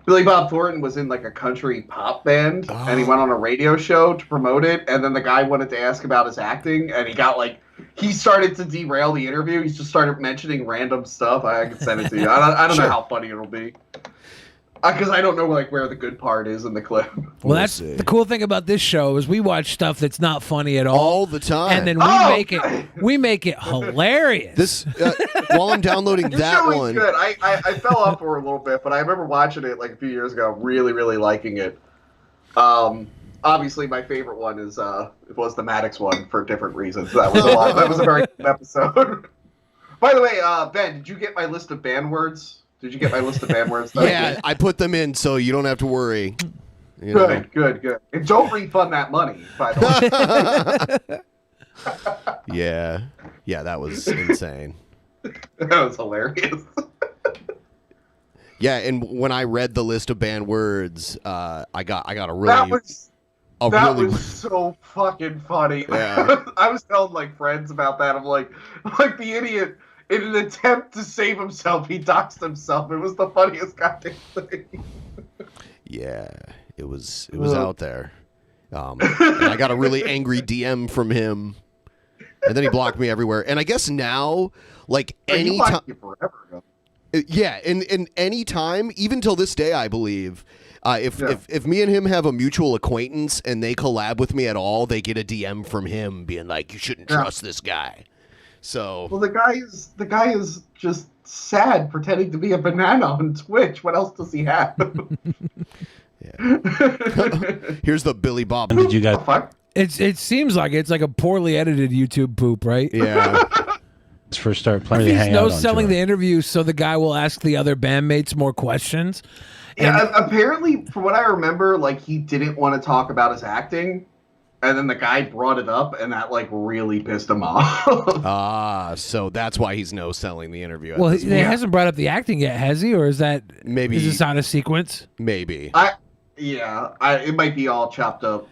Billy Bob Thornton was in like a country pop band, and he went on a radio show to promote it. And then the guy wanted to ask about his acting, and he started to derail the interview. He just started mentioning random stuff. I can send it to you. I don't know how funny it'll be. Because I don't know where the good part is in the clip. Well, that's the cool thing about this show is we watch stuff that's not funny at all the time, and then we make it hilarious. This while I'm downloading that show is one, good. I fell off for a little bit, but I remember watching it like a few years ago, really, really liking it. Obviously, my favorite one is it was the Maddox one for different reasons. That was a very good episode. By the way, Ben, did you get my list of banned words? Did you get my list of banned words? Yeah, I put them in so you don't have to worry. You know? Good. And don't refund that money, by the way. Yeah, that was insane. That was hilarious. Yeah, and when I read the list of banned words, I got a really that was so fucking funny. Yeah. I was telling like friends about that. I'm like the idiot. In an attempt to save himself, he doxed himself. It was the funniest goddamn thing. Yeah, it was out there. And I got a really angry DM from him, and then he blocked me everywhere. And I guess now, like any time, yeah, in any time, even till this day, I believe, if me and him have a mutual acquaintance and they collab with me at all, they get a DM from him being like, "You shouldn't trust this guy." So well, the guy is just sad pretending to be a banana on Twitch. What else does he have? Here's the Billy Bob. Did you guys? It seems like it's like a poorly edited YouTube poop, right? Yeah. For start playing. He's no selling the interview, so the guy will ask the other bandmates more questions. Yeah, apparently, from what I remember, like he didn't want to talk about his acting. And then the guy brought it up, and that like really pissed him off. So that's why he's no selling the interview. Well, he hasn't brought up the acting yet, has he? Or is that maybe? Is this out of sequence? Maybe. It might be all chopped up.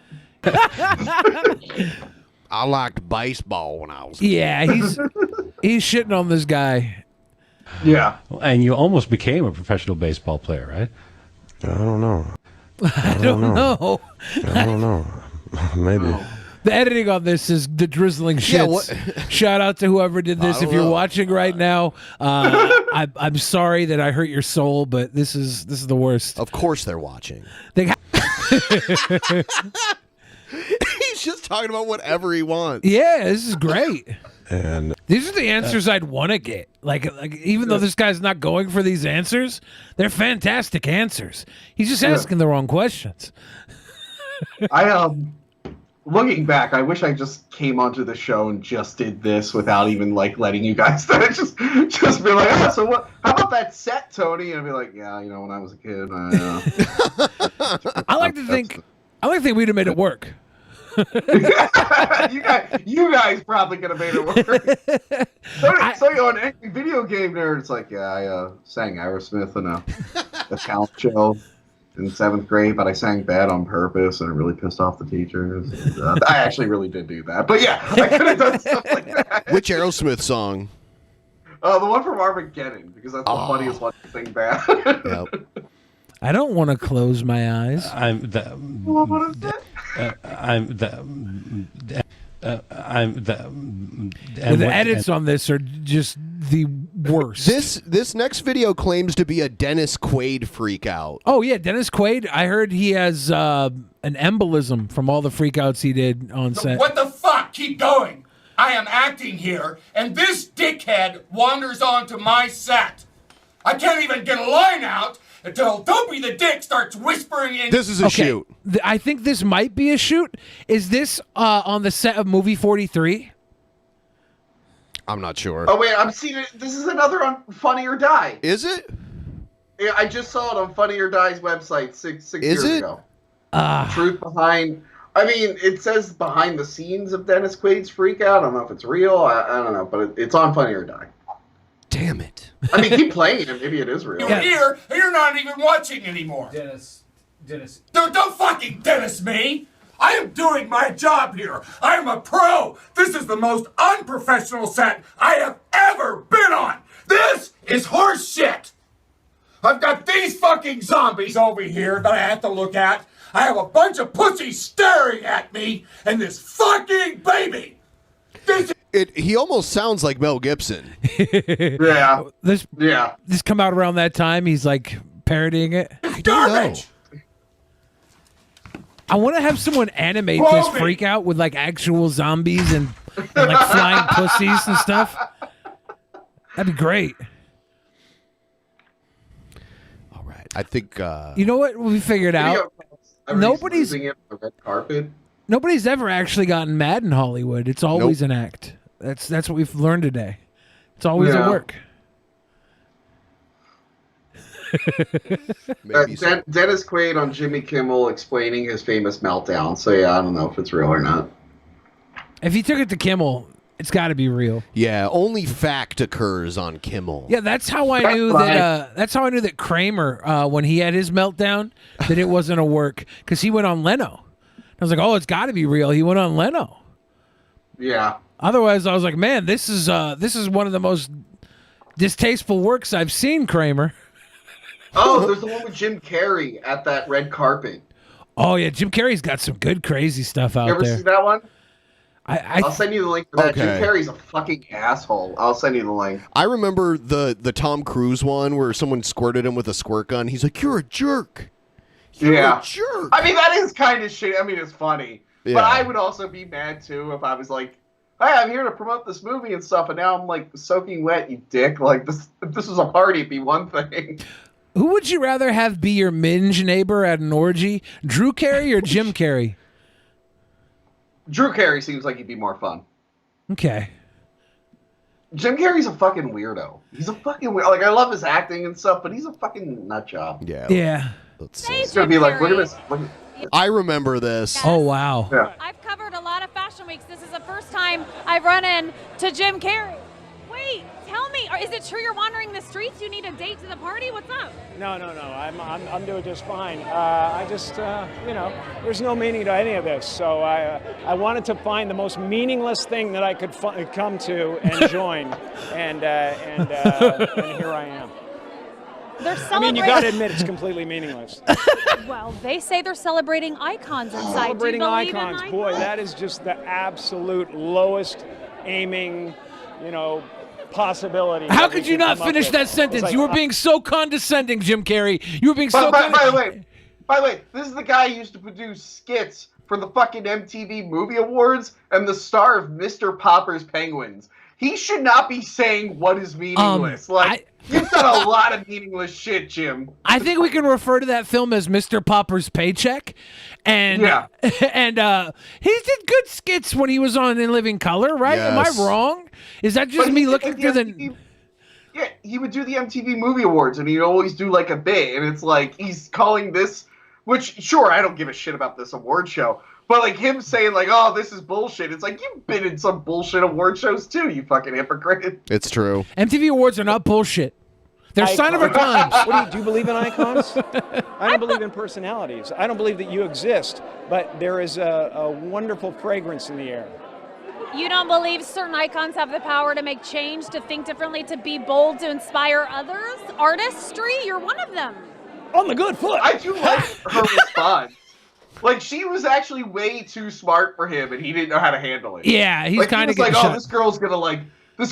I liked baseball when I was. Yeah, he's shitting on this guy. Yeah, and you almost became a professional baseball player, right? I don't know. I don't know. I don't know. Maybe. The editing on this is the drizzling shits. Shout out to whoever did this. If you're watching right now, I'm sorry that I hurt your soul, but this is the worst. Of course they're watching. He's just talking about whatever he wants. Yeah, this is great. And these are the answers I'd want to get. Like even though this guy's not going for these answers, they're fantastic answers. He's just asking the wrong questions. Looking back, I wish I just came onto the show and just did this without even like letting you guys just be like, so what? How about that set, Tony? And I'd be like, yeah, when I was a kid, I like to think we'd have made it work. you guys probably could have made it work. So you're an angry video game nerd. It's like, I sang Aerosmith in a talent show in 7th grade, but I sang bad on purpose, and it really pissed off the teachers. I actually really did do that, but yeah, I could have done stuff like that. Which Aerosmith song? The one from Armageddon, because that's the funniest one to sing bad. Yep. I don't want to close my eyes. The edits on this are just the worst. This next video claims to be a Dennis Quaid freak out. Oh yeah, Dennis Quaid. I heard he has an embolism from all the freakouts he did on set. What the fuck? Keep going. I am acting here, and this dickhead wanders onto my set. I can't even get a line out until Dopey the Dick starts whispering in. This is a shoot. I think this might be a shoot. Is this on the set of movie 43? I'm not sure. Oh wait, I'm seeing it. This is another on Funny or Die. Is it? Yeah, I just saw it on Funny or Die's website six Is years it? ago. Truth behind. I mean, it says behind the scenes of Dennis Quaid's freak out. I don't know if it's real. I don't know, but it's on Funny or Die. Damn it. I mean, keep playing it. Maybe it is real. You're here, and you're not even watching anymore. Dennis. Don't fucking Dennis me. I am doing my job here. I am a pro. This is the most unprofessional set I have ever been on. This is horse shit. I've got these fucking zombies over here that I have to look at. I have a bunch of pussies staring at me, and this fucking baby. He almost sounds like Mel Gibson. Yeah. This come out around that time. He's like parodying it. I don't know. I want to have someone animate this freak out with like actual zombies and like flying pussies and stuff. That'd be great. All right. I think You know what? We figured out. Nobody's losing it on the red carpet. Nobody's ever actually gotten mad in Hollywood. It's always an act. That's what we've learned today. It's always a work. Dennis Quaid on Jimmy Kimmel explaining his famous meltdown. So yeah, I don't know if it's real or not. If he took it to Kimmel, it's got to be real. Yeah, only fact occurs on Kimmel. Yeah, that's how I knew that. That's how I knew that Kramer, when he had his meltdown, that it wasn't a work because he went on Leno. I was like, oh, it's got to be real. He went on Leno. Yeah. Otherwise, I was like, man, this is one of the most distasteful works I've seen, Kramer. Oh, there's the one with Jim Carrey at that red carpet. Oh yeah, Jim Carrey's got some good crazy stuff out You ever there. see that one? I'll send you the link for that. Okay. Jim Carrey's a fucking asshole. I'll send you the link. I remember the Tom Cruise one where someone squirted him with a squirt gun. He's like, "You're a jerk." You're a jerk. I mean, that is kind of shit. I mean, it's funny. Yeah. But I would also be mad, too, if I was like, hey, I'm here to promote this movie and stuff, and now I'm, like, soaking wet, you dick. Like, if this was a party, it'd be one thing. Who would you rather have be your minge neighbor at an orgy, Drew Carey or Jim Carrey? Drew Carey seems like he'd be more fun. Okay. Jim Carrey's a fucking weirdo. He's a fucking weirdo. Like, I love his acting and stuff, but he's a fucking nut job. Yeah. Yeah. It's gonna be like, look at this. I remember this. Oh wow. Yeah. I've covered a lot of fashion weeks. This is the first time I've run into Jim Carrey. Wait, tell me, is it true you're wandering the streets? You need a date to the party? What's up? No. I'm doing just fine. I just, there's no meaning to any of this. So I wanted to find the most meaningless thing that I could come to and join, and here I am. They're I celebrating. mean, you got to admit it's completely meaningless. Well, they say they're celebrating icons inside. Celebrating Do you believe in icons, boy, that is just the absolute lowest aiming, possibility. How that we could you can not come up finish with. that It's sentence? like, You were being so condescending, Jim Carrey. You were being so By the way, this is the guy who used to produce skits for the fucking MTV Movie Awards and the star of Mr. Popper's Penguins. He should not be saying what is meaningless. You've done a lot of meaningless shit, Jim. I think we can refer to that film as Mr. Popper's Paycheck. And and he did good skits when he was on In Living Color, right? Yes. Am I wrong? Is that just me looking through the... Yeah, he would do the MTV Movie Awards, and he'd always do like a bit, and it's like he's calling this, which, sure, I don't give a shit about this award show, but like him saying like, oh, this is bullshit, it's like, you've been in some bullshit award shows too, you fucking hypocrite. It's true. MTV Awards are not bullshit. They're a sign of our times. Do you believe in icons? I don't believe in personalities. I don't believe that you exist, but there is a wonderful fragrance in the air. You don't believe certain icons have the power to make change, to think differently, to be bold, to inspire others? Artistry? You're one of them. On the good foot. I do like her response. Like, she was actually way too smart for him, and he didn't know how to handle it. Yeah, he's like, kind of like, getting shot. this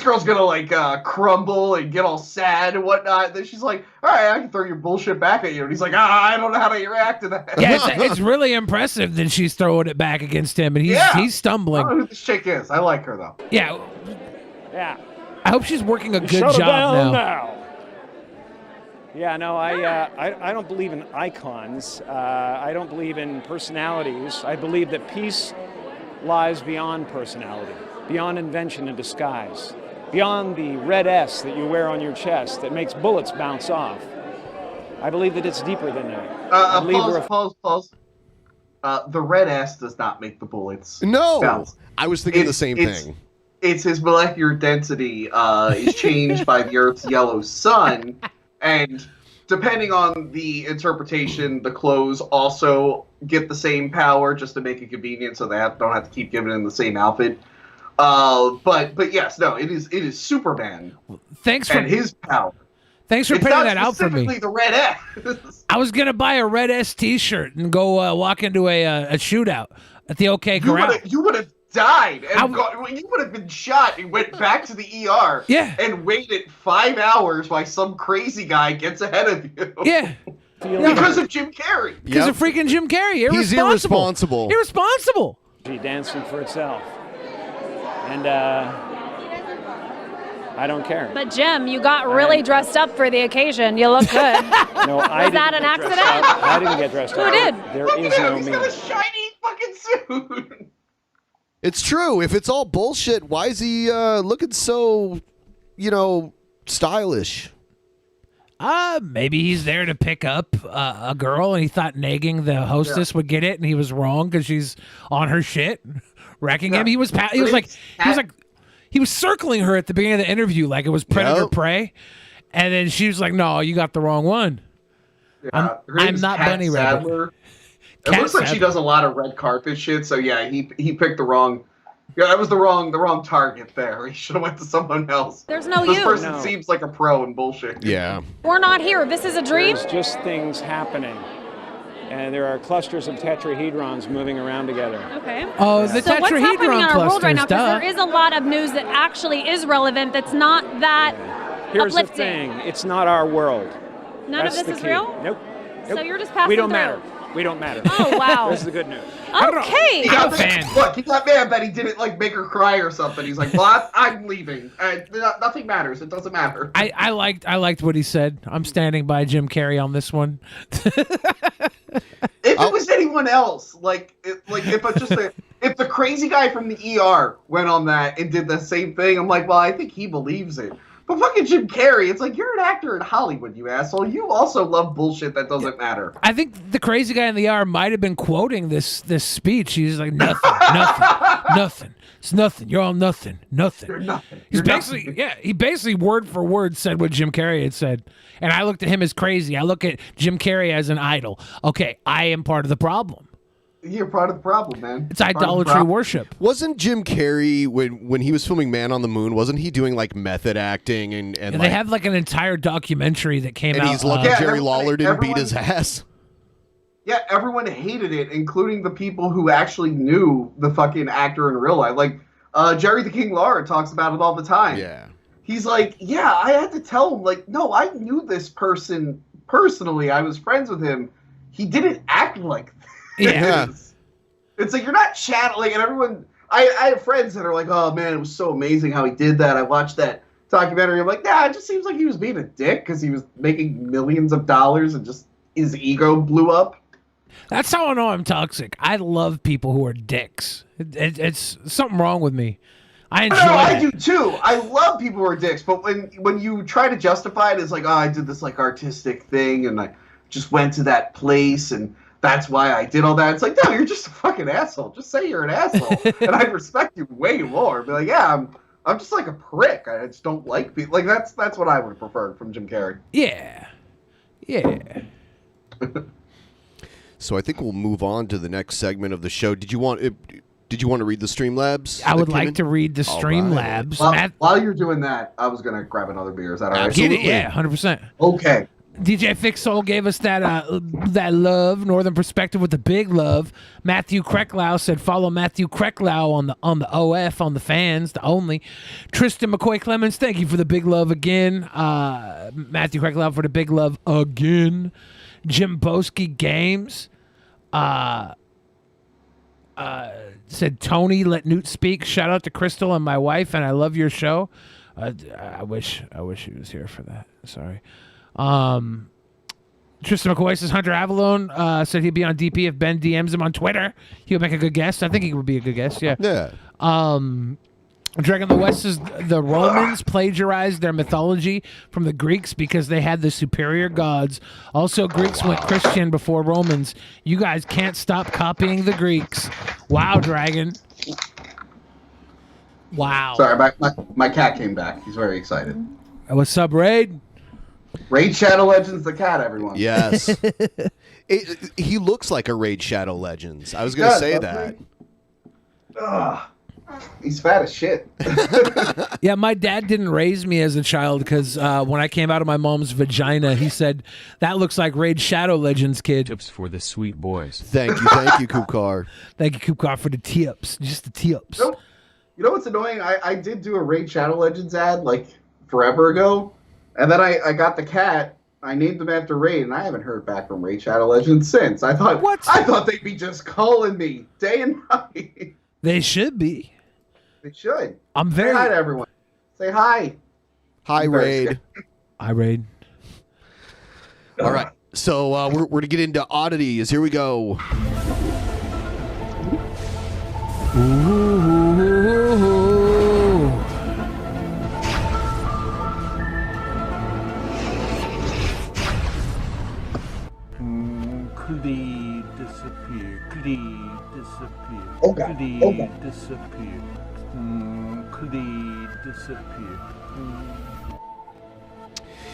girl's gonna crumble and get all sad and whatnot. Then she's like, all right, I can throw your bullshit back at you. And he's like, I don't know how to react to that. Yeah, it's really impressive that she's throwing it back against him, and he's stumbling. I don't know who this chick is. I like her, though. Yeah. Yeah. I hope she's working a good Shut her job down now. Yeah, no, I don't believe in icons. I don't believe in personalities. I believe that peace lies beyond personality, beyond invention and disguise, beyond the red S that you wear on your chest that makes bullets bounce off. I believe that it's deeper than that. Pause. The red S does not make the bullets. No, bounce. I was thinking the same thing. It's his molecular density is changed by the Earth's yellow sun, and depending on the interpretation, the clothes also get the same power just to make it convenient, so they don't have to keep giving him the same outfit. But yes, no, it is Superman. And his power. Thanks for pointing that out for me. Specifically the red S. I was gonna buy a red S T-shirt and go walk into a shootout at the OK Corral. You would have died. And you would have been shot and went back to the ER. Yeah. And waited 5 hours while some crazy guy gets ahead of you. Yeah. Because of Jim Carrey. Because of freaking Jim Carrey. He's irresponsible. Irresponsible. Be dancing for itself. And I don't care. But Jim, you got really dressed up for the occasion. You look good. No, I Was that didn't an get dressed accident? up. I didn't get dressed Who up. did? There is no He's me. got a shiny fucking suit. It's true. If it's all bullshit, why is he looking so, stylish? Maybe he's there to pick up a girl, and he thought nagging the hostess would get it, and he was wrong because she's on her shit, wrecking him. He was circling her at the beginning of the interview like it was predator prey, and then she was like, "No, you got the wrong one. Yeah, I'm not Kat Bunny Rabbit." Sadler. It looks like she does a lot of red carpet shit. So yeah, he picked the wrong. Yeah, that was the wrong target there. He should have went to someone else. There's no this you. person No. seems like a pro in bullshit. Yeah. We're not here. This is a dream. There's just things happening. And there are clusters of tetrahedrons moving around together. Okay. Oh, the So what's happening tetrahedron in our world right now? clusters, Because there is a lot of news that actually is relevant. That's not that Here's the uplifting. thing. It's not our world. None That's of this the is key. real. Nope. So you're just passing We don't through. matter. We don't matter. Oh wow. This is the good news. Okay. He got look, he got mad that he didn't make her cry or something. He's like, "Well, I'm leaving. Nothing matters. It doesn't matter." I liked what he said. I'm standing by Jim Carrey on this one. If it was anyone else, if the crazy guy from the ER went on that and did the same thing, I'm like, well, I think he believes it. But fucking Jim Carrey, it's like, you're an actor in Hollywood, you asshole. You also love bullshit that doesn't matter. I think the crazy guy in the ER might have been quoting this speech. He's like, nothing, nothing. It's nothing. You're all nothing. You're nothing. He basically word for word said what Jim Carrey had said. And I looked at him as crazy. I look at Jim Carrey as an idol. Okay, I am part of the problem. You're part of the problem, man. It's idolatry worship. Wasn't Jim Carrey when he was filming Man on the Moon? Wasn't he doing method acting and they have an entire documentary that came out. And he's lucky Jerry Lawler didn't beat his ass. Yeah, everyone hated it, including the people who actually knew the fucking actor in real life. Like Jerry the King Lawler talks about it all the time. Yeah. He's like, yeah, I had to tell him, no, I knew this person personally. I was friends with him. He didn't act like this. Yeah. It's like, you're not chatting, and everyone, I have friends that are like, oh man, it was so amazing how he did that. I watched that documentary. I'm like, nah, it just seems like he was being a dick because he was making millions of dollars and just his ego blew up. That's how I know I'm toxic. I love people who are dicks. It's something wrong with me. I enjoy it. I do too. I love people who are dicks, but when you try to justify it as like, oh, I did this artistic thing and I just went to that place and that's why I did all that. It's like, no, you're just a fucking asshole. Just say you're an asshole, and I'd respect you way more. Be like, yeah, I'm just like a prick. I just don't like people. Like that's what I would have preferred from Jim Carrey. Yeah. So I think we'll move on to the next segment of the show. Did you want to read the Streamlabs? I would like to read the Streamlabs. While you're doing that, I was gonna grab another beer. Is that all right? Get it? Yeah, 100%. Okay. DJ Fix Soul gave us that love, Northern Perspective with the big love. Matthew Krecklau said, follow Matthew Krecklau on the OF, on the fans, the only. Tristan McCoy Clemens, thank you for the big love again. Matthew Krecklau for the big love again. Jim Boski Games said, Tony, let Newt speak. Shout out to Crystal and my wife, and I love your show. I wish he was here for that. Sorry. Tristan McCoy says Hunter Avalone said he'd be on DP if Ben DMs him on Twitter. He would make a good guest. I think he would be a good guest. Yeah. Yeah. Dragon the West says the Romans plagiarized their mythology from the Greeks because they had the superior gods. Also, Greeks went Christian before Romans. You guys can't stop copying the Greeks. Wow, Dragon. Wow. Sorry, my cat came back. He's very excited. What's up, Raid? Raid Shadow Legends the cat, everyone. Yes. He looks like a Raid Shadow Legends. I was going to say that. Ugh. He's fat as shit. Yeah, my dad didn't raise me as a child because when I came out of my mom's vagina, he said, that looks like Raid Shadow Legends, kid. Tips for the sweet boys. Thank you, Koopcar. Thank you, Koopcar, for the tips. Just the tips. You know what's annoying? I did do a Raid Shadow Legends ad like forever ago, and then I got the cat. I named him after Raid, and I haven't heard back from Raid Shadow Legends since. I thought they'd be just calling me day and night. They should be. They should. I'm very. Say hi to everyone. Say hi. Hi, Raid. Hi, Raid. All right. So we're going to get into oddities. Here we go. Could he disappear? Could he disappear? Oh, God. Could he Oh, God. disappear? Could he disappear?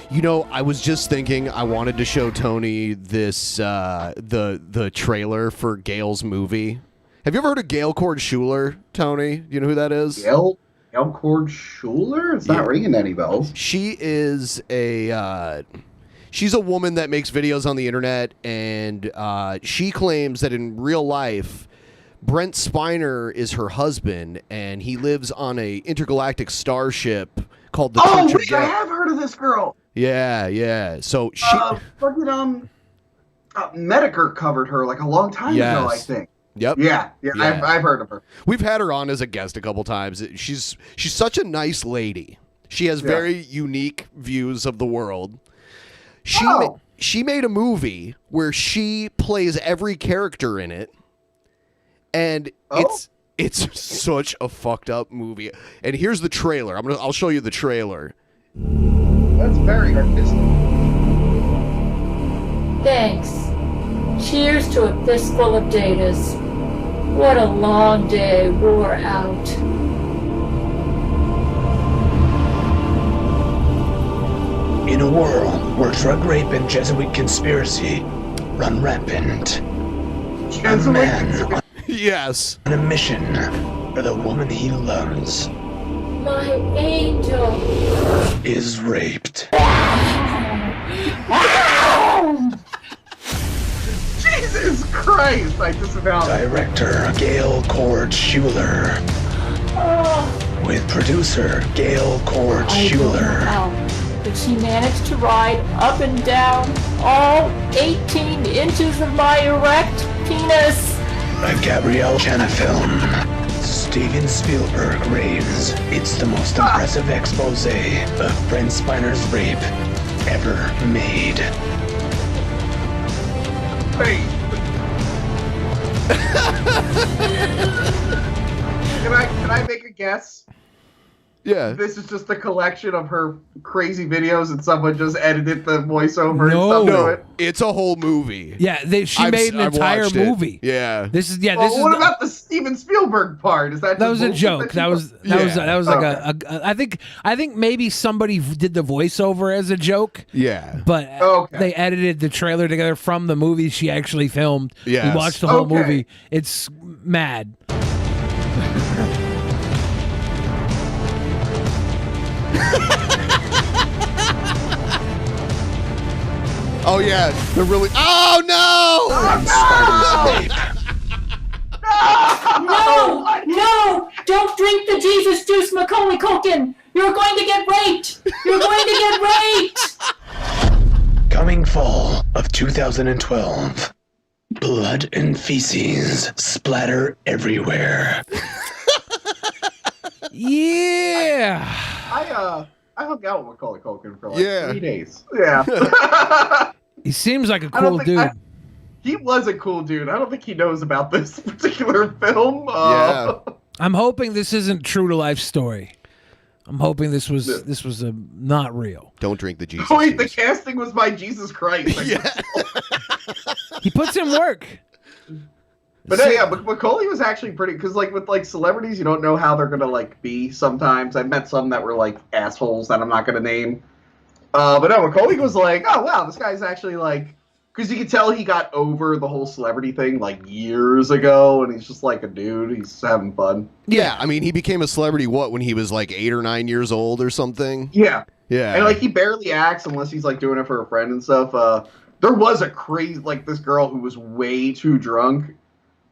You know, I was just thinking I wanted to show Tony this the trailer for Gail's movie. Have you ever heard of Gail Cord Schuler, Tony? You know who that is? Gail Cord Schuler? It's not ringing any bells. She is she's a woman that makes videos on the internet, and she claims that in real life, Brent Spiner is her husband, and he lives on a intergalactic starship called the Church of Wait, Death. I have heard of this girl. Yeah. So she Fucking Medicare covered her like a long time ago, I think. Yep. Yeah. I've heard of her. We've had her on as a guest a couple times. She's such a nice lady. She has very unique views of the world. She made a movie where she plays every character in it, and it's such a fucked up movie. And here's the trailer. I'll show you the trailer. That's very artistic. Thanks. Cheers to a fistful of datas. What a long day wore out. In a world where drug rape and Jesuit conspiracy run rampant, a man yes on a mission for the woman he loves My angel. is raped. Jesus Christ! I disavow. Director Gail Cord Schuler with producer Gail Cord I don't know Schuler. how, but she managed to ride up and down all 18 inches of my erect penis. A Gabrielle Channa film. Steven Spielberg raves it's the most impressive expose of Brent Spiner's rape ever made. Wait. Can I make a guess? Yeah. This is just a collection of her crazy videos and someone just edited the voiceover and stuff to it. It's a whole movie. Yeah, she made an entire movie. Yeah. This is What about the Steven Spielberg part? Is that was a joke. That was like okay. I think maybe somebody did the voiceover as a joke. Yeah. But they edited the trailer together from the movie she actually filmed. Yes. We watched the whole Okay. movie. It's mad. Oh yeah, they're really. Oh no! No! Don't drink the Jesus juice, Macaulay Culkin! You're going to get raped! You're going to get raped! Coming fall of 2012. Blood and feces splatter everywhere. Yeah. I hung out with Macaulay Culkin for like 3 days. Yeah. He seems like a cool dude. He was a cool dude. I don't think he knows about this particular film. I'm hoping this isn't true to life story. I'm hoping this was a not real. Don't drink the Jesus. Oh, wait, the casting was by Jesus Christ. He puts in work. But yeah, Macaulay was actually pretty, because like with like celebrities, you don't know how they're gonna like be sometimes. I've met some that were like assholes that I'm not gonna name. But no, Macaulay was like, oh wow, this guy's actually like, because you could tell he got over the whole celebrity thing like years ago, and he's just like a dude. He's having fun. Yeah, I mean, he became a celebrity when he was like 8 or 9 years old or something. Yeah. Yeah. And like he barely acts unless he's like doing it for a friend and stuff. There was a crazy, like this girl who was way too drunk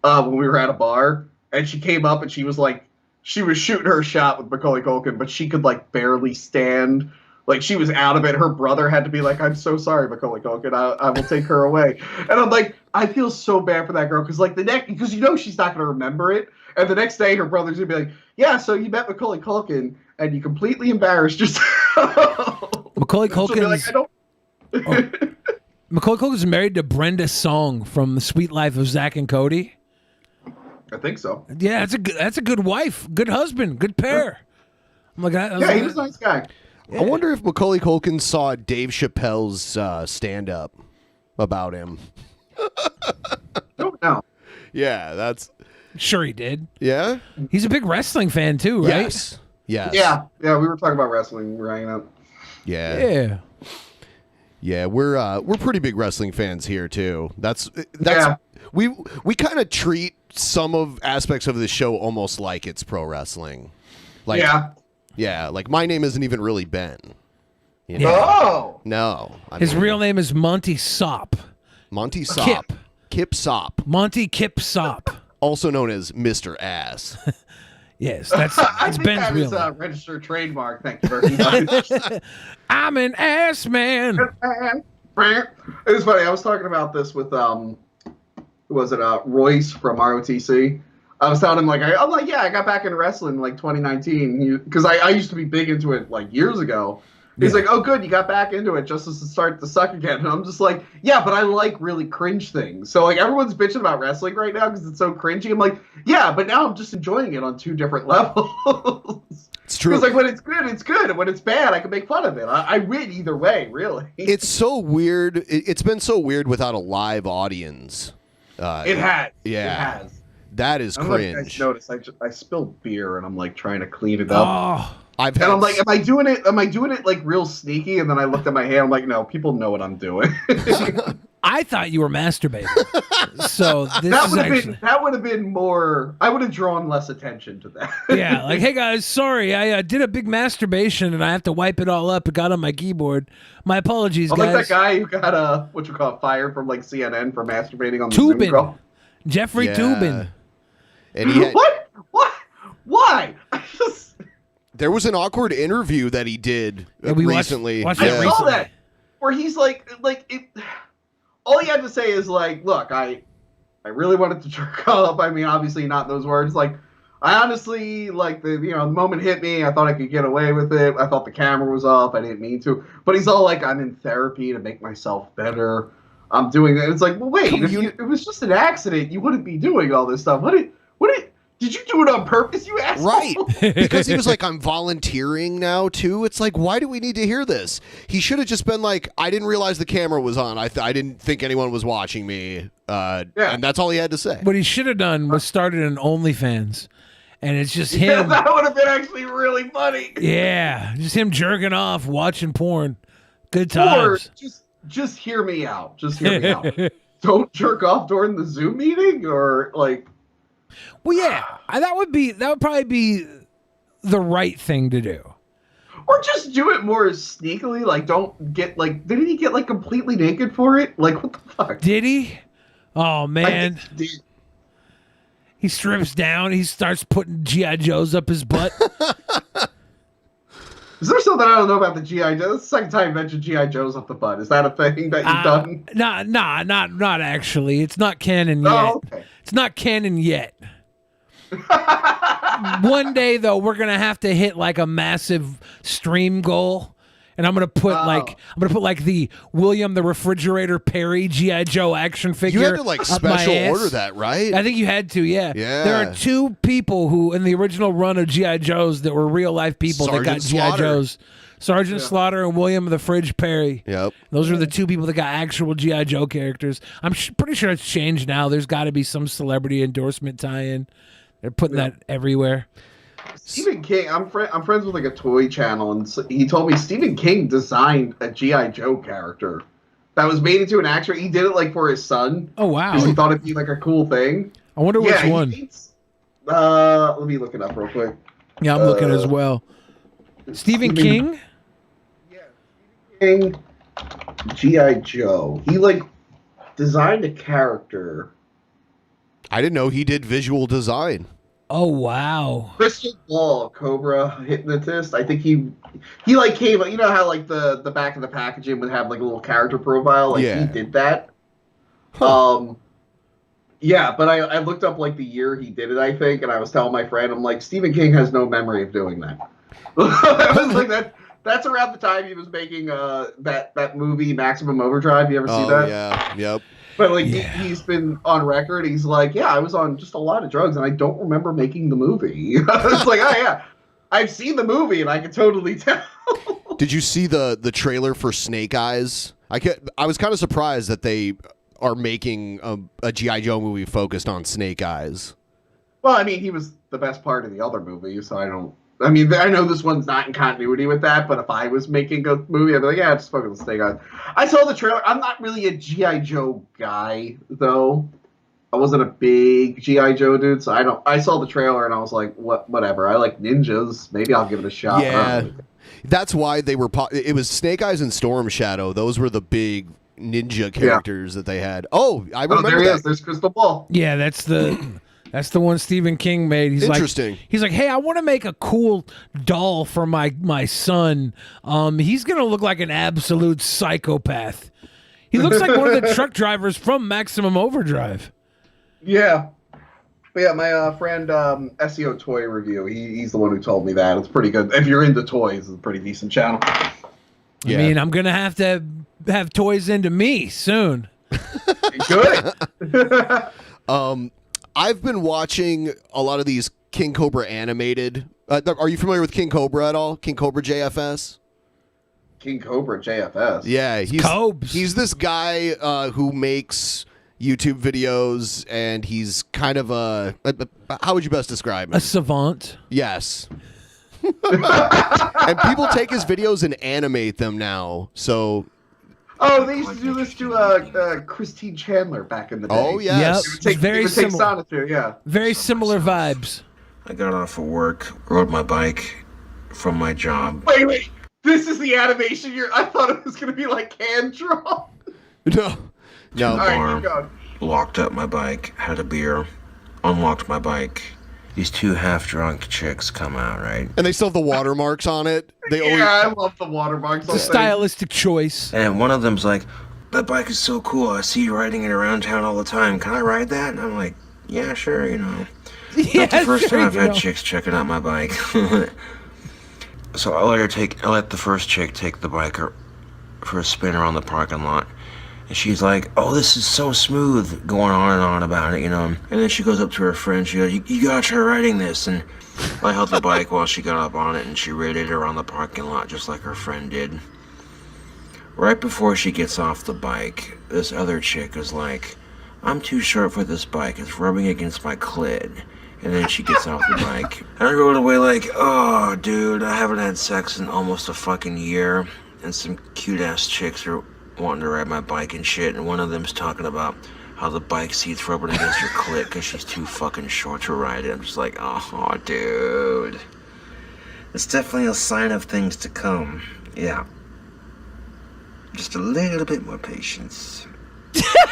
when we were at a bar, and she came up and she was like, she was shooting her shot with Macaulay Culkin, but she could like barely stand. Like she was out of it. Her brother had to be like, I'm so sorry, Macaulay Culkin. I will take her away. And I'm like, I feel so bad for that girl, because like because you know she's not gonna remember it. And the next day her brother's gonna be like, yeah, so you met Macaulay Culkin and you completely embarrassed yourself. Macaulay Culkin's Macaulay Culkin's married to Brenda Song from The Sweet Life of Zack and Cody. I think so. Yeah, that's a good wife, good husband, good pair. I'm like, he was a nice guy. I wonder if Macaulay Culkin saw Dave Chappelle's stand-up about him. Don't know. Yeah, that's... Sure he did. Yeah? He's a big wrestling fan too, right? Yes. Yes. Yeah, we were talking about wrestling. We were hanging out. Yeah. Yeah. Yeah, we're pretty big wrestling fans here too. That's we kind of treat some of aspects of the show almost like it's pro wrestling. Like yeah, like my name isn't even really Ben. You know? Oh no, His real name is Monty Sop. Monty Sop. Kip Sop. Monty Kip Sop. Also known as Mr. Ass. Yes, that's Ben's that real is name. a registered trademark. Thank you very much. I'm an ass man. It was funny. I was talking about this with who was it? Royce from ROTC. I was telling him I'm like, yeah, I got back into wrestling in like 2019 because I used to be big into it like years ago. He's like, oh, good, you got back into it just as it started to suck again. And I'm just like, yeah, but I like really cringe things. So like everyone's bitching about wrestling right now because it's so cringy. I'm like, yeah, but now I'm just enjoying it on 2 different levels. It's true. Because like when it's good, it's good. And when it's bad, I can make fun of it. I win either way, really. It's so weird. It's been so weird without a live audience. It has. Yeah. It has. That is I'm cringe. like, I noticed I spilled beer and I'm like trying to clean it up. Oh. I'm like, am I doing it like real sneaky? And then I looked at my hand. I'm like, no, people know what I'm doing. I thought you were masturbating. So that would have been more. I would have drawn less attention to that. Yeah, like, hey guys, sorry, I did a big masturbation and I have to wipe it all up. It got on my keyboard. My apologies, I'm guys. like that guy who got fired from like CNN for masturbating on the Zoom call. Jeffrey Toobin. And he had, What? Why? there was an awkward interview that he did we recently. watched I saw that where he's like it. All he had to say is like, look, I really wanted to jerk up. I mean, obviously not those words. Like, I honestly, like, the moment hit me. I thought I could get away with it. I thought the camera was off. I didn't mean to. But he's all like, I'm in therapy to make myself better. I'm doing it. It's like, well, wait, if it was just an accident, you wouldn't be doing all this stuff. Did you do it on purpose, you asshole? Right. Because he was like, I'm volunteering now, too. It's like, why do we need to hear this? He should have just been like, I didn't realize the camera was on. I didn't think anyone was watching me. And that's all he had to say. What he should have done was started an OnlyFans. And it's just him. Yeah, that would have been actually really funny. Yeah. Just him jerking off, watching porn. Good times. Or just hear me out. Just hear me out. Don't jerk off during the Zoom meeting or like. Well, yeah, that would probably be the right thing to do. Or just do it more sneakily. Like, don't get like. Didn't he get like completely naked for it? Like, what the fuck? Did he? Oh man. He did. He strips down. He starts putting GI Joes up his butt. Is there something I don't know about the GI Joe? This is the second time you mentioned GI Joes up the butt. Is that a thing that you've done? Not actually. It's not canon yet. Oh, okay. It's not canon yet. One day though, we're gonna have to hit like a massive stream goal, and I'm gonna put like the William the Refrigerator Perry GI Joe action figure. You had to like up my special ass. order that, right? I think you had to, yeah. Yeah. There are two people who, in the original run of GI Joes, that were real life people that got Sergeant GI Slaughter. Joes. Sergeant Slaughter and William the Fridge Perry. Yep. Those are the two people that got actual GI Joe characters. I'm pretty sure it's changed now. There's got to be some celebrity endorsement tie-in. They're putting that everywhere. Stephen King, I'm friends with like a toy channel, and he told me Stephen King designed a G.I. Joe character that was made into an action. He did it like for his son. Oh wow! Because he thought it'd be like a cool thing. I wonder which one. Let me look it up real quick. Yeah, I'm looking as well. Stephen King? King, G.I. Joe. He like designed a character. I didn't know he did visual design. Oh wow! Crystal Ball, Cobra hypnotist. I think he like came. You know how like the back of the packaging would have like a little character profile. Like he did that. Yeah, but I looked up like the year he did it. I think, and I was telling my friend, I'm like, Stephen King has no memory of doing that. I was like that. That's around the time he was making that movie Maximum Overdrive. You ever see that? Yeah. Yep. But like he's been on record. He's like, yeah, I was on just a lot of drugs, and I don't remember making the movie. It's like, oh yeah, I've seen the movie, and I can totally tell. Did you see the trailer for Snake Eyes? I was kind of surprised that they are making a G.I. Joe movie focused on Snake Eyes. Well, I mean, he was the best part of the other movie, so I don't. I mean, I know this one's not in continuity with that, but if I was making a movie, I'd be like, yeah, just focus on Snake Eyes. I saw the trailer. I'm not really a G.I. Joe guy, though. I wasn't a big G.I. Joe dude, so I saw the trailer and I was like, whatever. I like ninjas. Maybe I'll give it a shot. Yeah. That's why they were. It was Snake Eyes and Storm Shadow. Those were the big ninja characters that they had. Oh, I remember there he that. is. There's Crystal Ball. Yeah, that's the one Stephen King made. He's Interesting. He's like, hey, I want to make a cool doll for my son. He's gonna look like an absolute psychopath. He looks like one of the truck drivers from Maximum Overdrive. Yeah. But yeah, my friend SEO Toy Review, he's the one who told me that. It's pretty good. If you're into toys, it's a pretty decent channel. I mean, I'm gonna have to have toys into me soon. Good. I've been watching a lot of these King Cobra animated. Are you familiar with King Cobra at all? King Cobra JFS? King Cobra JFS? Yeah, he's this guy who makes YouTube videos, and he's kind of how would you best describe him? A savant. Yes. And people take his videos and animate them now, so... Oh, they used to do this to Christine Chandler back in the day. Oh, yes. Yep. Very similar. Sonatu, yeah. Very similar vibes. I got off of work, rode my bike from my job. Wait. This is the animation I thought it was going to be like hand drawn. No. All right, keep going. Locked up my bike, had a beer, unlocked my bike. These two half-drunk chicks come out, right? And they still have the watermarks on it. I love the watermarks. It's a stylistic choice. And one of them's like, that bike is so cool. I see you riding it around town all the time. Can I ride that? And I'm like, yeah, sure, you know. Yeah, Not the first sure, time I've you had know. chicks checking out my bike. So I let the first chick take the bike for a spin around the parking lot. And she's like, oh, this is so smooth, going on and on about it, you know. And then she goes up to her friend, she goes, you gotta try riding this. And I held the bike while she got up on it, and she raided it around the parking lot just like her friend did. Right before she gets off the bike, this other chick is like, I'm too short for this bike, it's rubbing against my clit. And then she gets off the bike. And I rode away like, oh, dude, I haven't had sex in almost a fucking year. And some cute-ass chicks are wanting to ride my bike and shit, and one of them's talking about how the bike seat's rubbing against her clit because she's too fucking short to ride it. I'm just like, oh, dude. It's definitely a sign of things to come. Yeah. Just a little bit more patience.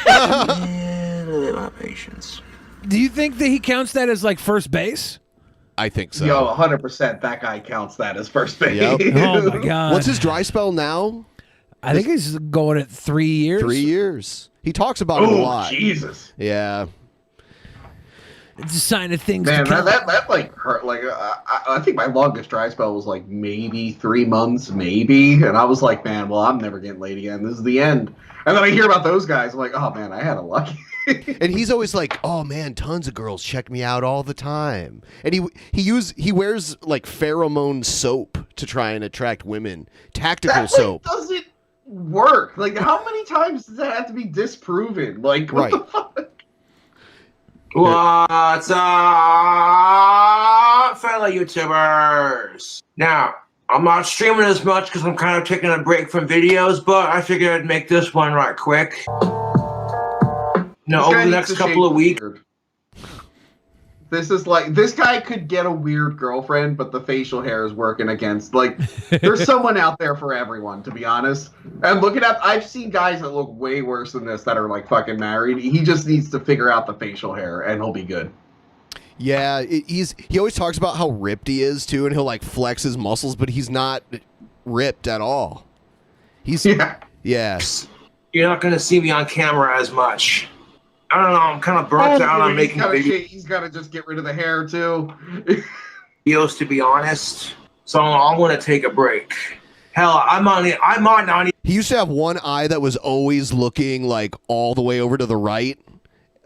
A little bit more patience. Do you think that he counts that as like first base? I think so. Yo, 100%. That guy counts that as first base. Yep. Oh my god. What's his dry spell now? I think he's going at 3 years. 3 years. He talks about it a lot. Jesus. Yeah. It's a sign of things Man, to come. that like hurt. Like I think my longest dry spell was like maybe 3 months, maybe, and I was like, man, well, I'm never getting laid again. This is the end. And then I hear about those guys. I'm like, oh man, I had a lucky. And he's always like, "Oh man, tons of girls check me out all the time." And he wears like pheromone soap to try and attract women. Tactical soap. Doesn't work. Like, how many times does that have to be disproven? Like, what the fuck? What's up, fellow YouTubers? Now, I'm not streaming as much because I'm kind of taking a break from videos, but I figured I'd make this one right quick. No, over the next couple of weeks. This is like, this guy could get a weird girlfriend, but the facial hair is working against. Like, there's someone out there for everyone, to be honest. And looking at, I've seen guys that look way worse than this that are like fucking married. He just needs to figure out the facial hair, and he'll be good. Yeah, he always talks about how ripped he is too, and he'll like flex his muscles, but he's not ripped at all. He's yeah. You're not going to see me on camera as much. I don't know, I'm kind of burnt out on making videos. He's got to just get rid of the hair too. Videos, to be honest. So I'm going to take a break. Hell, I might not. He used to have one eye that was always looking like all the way over to the right,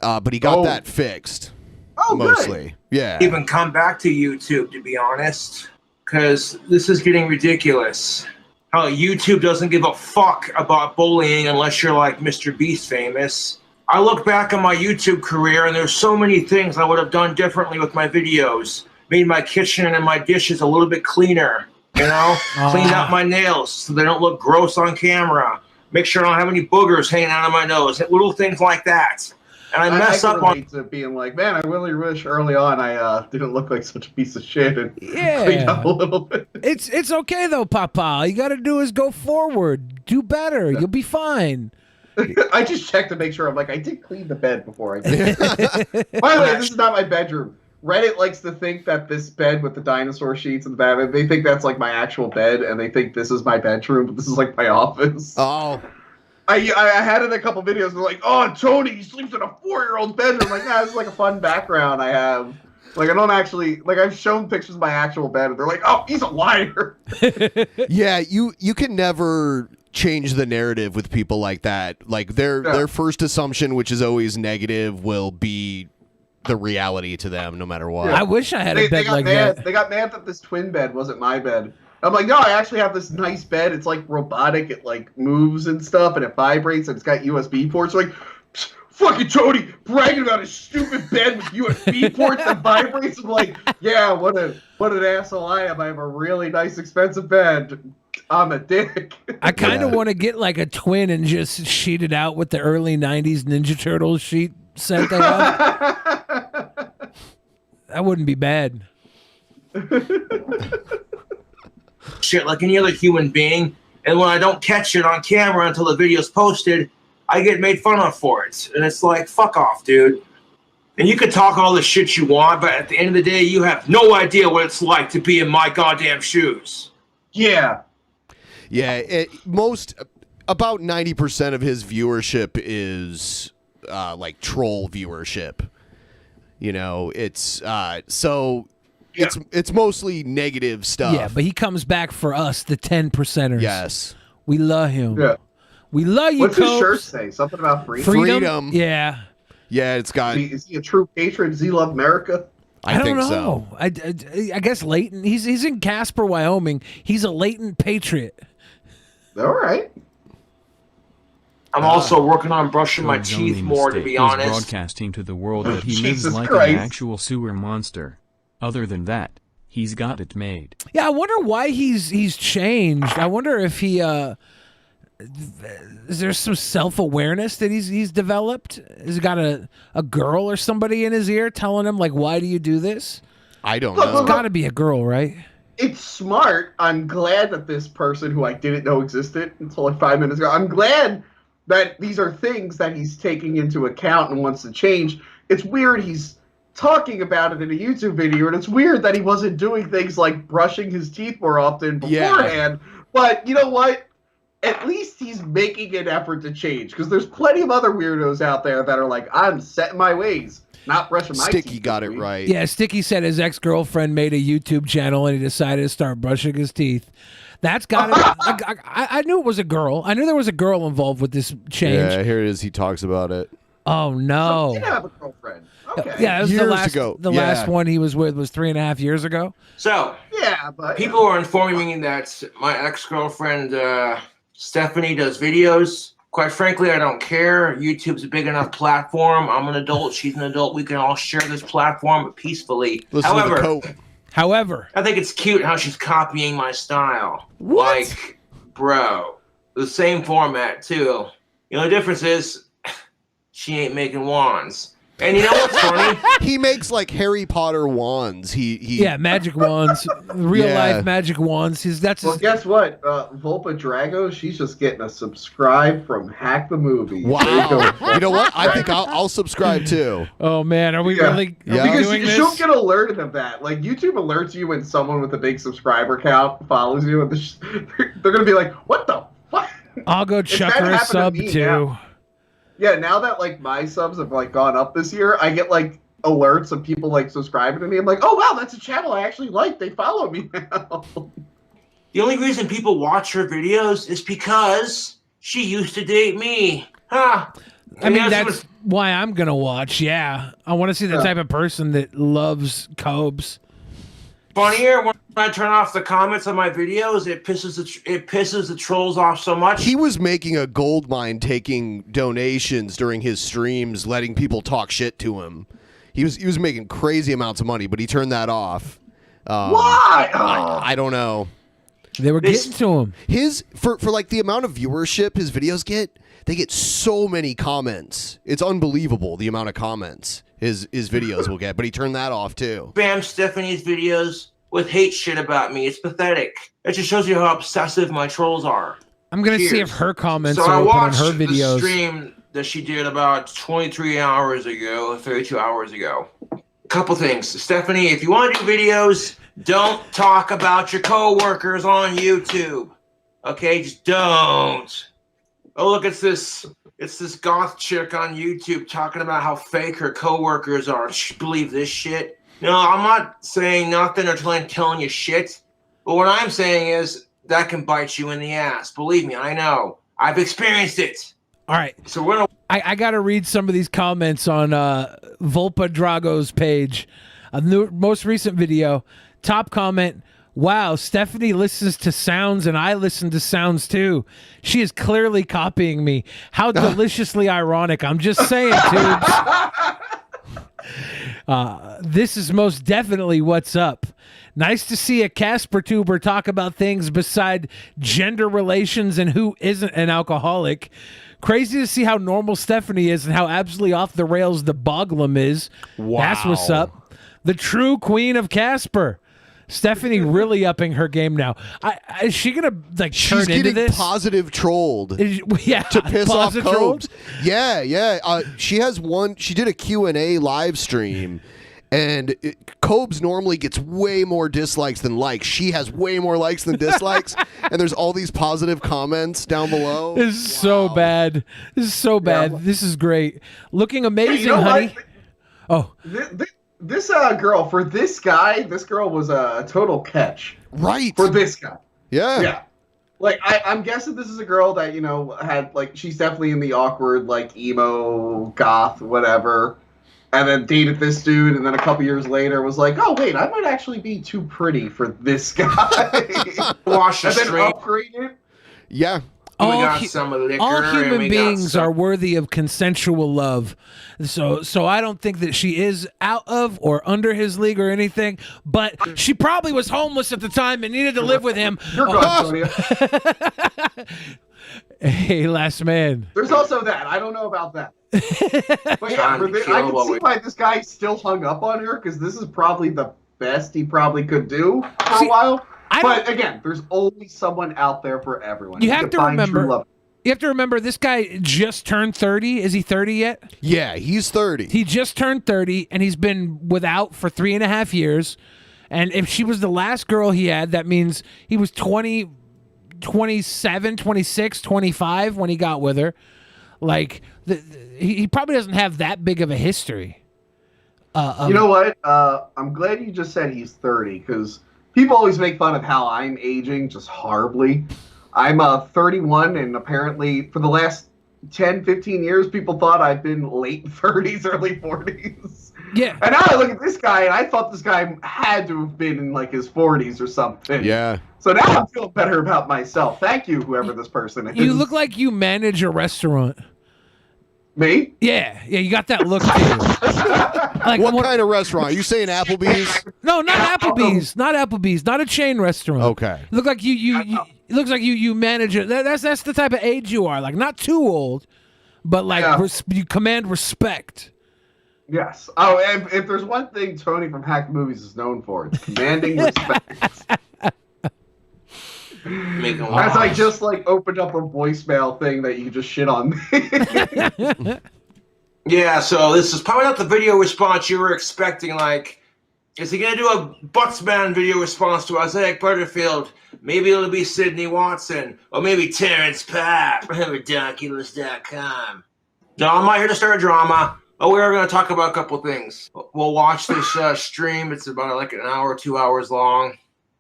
but he got that fixed. Oh, mostly. Good. Yeah. Even come back to YouTube, to be honest, because this is getting ridiculous. How YouTube doesn't give a fuck about bullying unless you're like Mr. Beast famous. I look back on my YouTube career and there's so many things I would have done differently with my videos. Made my kitchen and my dishes a little bit cleaner, you know? Cleaned out my nails so they don't look gross on camera. Make sure I don't have any boogers hanging out of my nose. Little things like that. And I mess up on to being like, man, I really wish early on I didn't look like such a piece of shit and Yeah. cleaned up a little bit. It's okay though, Papa. All you got to do is go forward. Do better. You'll be fine. I just checked to make sure. I'm like, I did clean the bed before I did. By the way, this is not my bedroom. Reddit likes to think that this bed with the dinosaur sheets and the bed, they think that's like my actual bed, and they think this is my bedroom, but this is like my office. Oh. I had it in a couple videos, and they're like, oh, Tony, he sleeps in a 4-year-old's bedroom. I'm like, nah, this is like a fun background I have. Like, I don't actually, like, I've shown pictures of my actual bed, and they're like, oh, he's a liar. Yeah, you can never change the narrative with people like that. Like their first assumption, which is always negative, will be the reality to them no matter what. I wish I had a bed like that. They got mad that this twin bed wasn't my bed. I'm like, no, I actually have this nice bed. It's like robotic. It like moves and stuff, and it vibrates, and it's got USB ports. Like, fucking Tony bragging about his stupid bed with USB ports that vibrates. I'm like, yeah, what an asshole I am. I have a really nice, expensive bed. I'm a dick. I kind of want to get like a twin and just sheet it out with the early 90s Ninja Turtles sheet set they have. That wouldn't be bad. shit like any other human being, and when I don't catch it on camera until the video's posted, I get made fun of for it. And it's like, fuck off, dude. And you can talk all the shit you want, but at the end of the day, you have no idea what it's like to be in my goddamn shoes. Yeah. Yeah, about 90% of his viewership is like troll viewership. You know, it's it's mostly negative stuff. Yeah, but he comes back for us, the 10%ers. Yes. We love him. Yeah. We love you, What's his Cobes. shirt say? Something about freedom? Freedom? Yeah. Yeah, it's got... Is he a true patriot? Does he love America? I don't know. I guess latent. He's in Casper, Wyoming. He's a latent patriot. All right. I'm also working on brushing my Cobes' teeth only more, to mistake be was honest. broadcasting to the world that he Jesus lives like Christ. an actual sewer monster. Other than that, he's got it made. Yeah, I wonder why he's changed. I wonder if he is there some self-awareness that he's developed? Has he got a girl or somebody in his ear telling him like, why do you do this? I don't know. It's got to be a girl, right? it's smart. I'm glad that this person who I didn't know existed until like 5 minutes ago, I'm glad that these are things that he's taking into account and wants to change. It's weird he's talking about it in a YouTube video, and it's weird that he wasn't doing things like brushing his teeth more often beforehand. But you know what? At least he's making an effort to change, because there's plenty of other weirdos out there that are like, I'm set in my ways, not brushing my teeth. Sticky got it right. Yeah, Sticky said his ex-girlfriend made a YouTube channel and he decided to start brushing his teeth. That's got it. I knew it was a girl. I knew there was a girl involved with this change. Yeah, here it is. He talks about it. Oh no! So he did have a girlfriend. Okay. Yeah, it was Years the last. ago. The last one he was with was 3.5 years ago. So, yeah, but people are informing me that my ex-girlfriend Stephanie does videos. Quite frankly, I don't care. YouTube's a big enough platform. I'm an adult. She's an adult. We can all share this platform peacefully. However, I think it's cute how she's copying my style. What? Like, bro, the same format too. The only difference is she ain't making wands. And you know what's funny? He makes like Harry Potter wands. Yeah, magic wands, real life magic wands. Well, guess what? Volpa Drago, she's just getting a subscribe from Hack the Movie. Wow. You know what? I think I'll subscribe too. Oh man, are we really because doing this? she'll get alerted of that. Like YouTube alerts you when someone with a big subscriber count follows you, and they're gonna be like, "What the fuck?" I'll go chuck her a sub too. Now. Yeah, now that like my subs have like gone up this year, I get like alerts of people like subscribing to me. I'm like, oh wow, that's a channel I actually like. They follow me now. The only reason people watch her videos is because she used to date me. Huh. I mean, that's why I'm gonna watch. Yeah, I want to see the Yeah. type of person that loves Cobes. Funnier when I turn off the comments on my videos, it pisses the trolls off so much. He was making a gold mine taking donations during his streams, letting people talk shit to him. He was making crazy amounts of money, but he turned that off. Why? I don't know. They were getting to him. His for like the amount of viewership his videos get, they get so many comments. It's unbelievable the amount of comments his videos will get. But he turned that off too. Spam Stephanie's videos with hate shit about me. It's pathetic. It just shows you how obsessive my trolls are. I'm gonna see Cheers. if her comments So are I open on watched her the videos. stream that she did about 23 hours ago, 32 hours ago. Couple things. Stephanie, if you want to do videos, don't talk about your coworkers on YouTube. Okay, just don't. Oh, look, it's this goth chick on YouTube talking about how fake her coworkers are. Believe this shit? No, I'm not saying nothing or telling you shit. But what I'm saying is that can bite you in the ass. Believe me, I know. I've experienced it. All right. So we're gonna. I got to read some of these comments on Volpa Drago's page. A most recent video. Top comment. Wow, Stephanie listens to sounds and I listen to sounds too. She is clearly copying me. How deliciously ironic. I'm just saying, tubes. This is most definitely what's up. Nice to see a Casper tuber talk about things beside gender relations and who isn't an alcoholic. Crazy to see how normal Stephanie is and how absolutely off the rails the Boglum is. Wow. That's what's up. The true queen of Casper. Stephanie really upping her game now. Is she gonna like She's turn into getting this? positive trolled. Yeah, to piss off positive trolled? Cobes. Yeah. She has one. She did a Q&A live stream, and Cobes normally gets way more dislikes than likes. She has way more likes than dislikes, and there's all these positive comments down below. This is so bad. This is so bad. Yeah. This is great. Looking amazing, you know honey. what? Oh. This girl, for this guy, this girl was a total catch. Right. For this guy. Yeah. Yeah. Like, I'm guessing this is a girl that, you know, had, like, she's definitely in the awkward, like, emo, goth, whatever, and then dated this dude, and then a couple years later was like, oh, wait, I might actually be too pretty for this guy. Wash the and then street. upgraded. Yeah. We got some liquor. All and human we got beings some- are worthy of consensual love. So I don't think that she is out of or under his league or anything, but she probably was homeless at the time and needed to live with him. You're gone, Sonia. Hey, last man. There's also that. I don't know about that. But yeah, Trying to I kill can what see we- why this guy still hung up on her, because this is probably the best he probably could do for a while. But again, there's always someone out there for everyone. You You have can to find true remember. love. You have to remember this guy just turned 30. Is he 30 yet? Yeah, he's 30. He just turned 30, and he's been without for 3.5 years. And if she was the last girl he had, that means he was 20, 27, 26, 25 when he got with her. Like, he probably doesn't have that big of a history. You know what? I'm glad you just said he's 30, because people always make fun of how I'm aging just horribly. I'm 31, and apparently for the last 10, 15 years, people thought I'd been late 30s, early 40s. Yeah. And now I look at this guy, and I thought this guy had to have been in like his 40s or something. Yeah. So now I'm feeling better about myself. Thank you, whoever this person is. You look like you manage a restaurant. Me? Yeah, you got that look to you. Like, what kind of restaurant? Are you saying Applebee's? No, not Applebee's. Not Applebee's. Not a chain restaurant. Okay. Look like you it looks like you manage it. That's the type of age you are. Like, not too old, but like you command respect. Yes. Oh, and if there's one thing Tony from Hack Movies is known for, it's commanding respect. As I just like opened up a voicemail thing that you just shit on me. Yeah, so this is probably not the video response you were expecting. Like, is he gonna do a Buttsman video response to Isaiah Butterfield? Maybe it'll be Sidney Watson, or maybe Terrence Papp, Ridiculous.com. No, I'm not here to start a drama. Oh, we are going to talk about a couple things. We'll watch this stream. It's about like an hour, 2 hours long.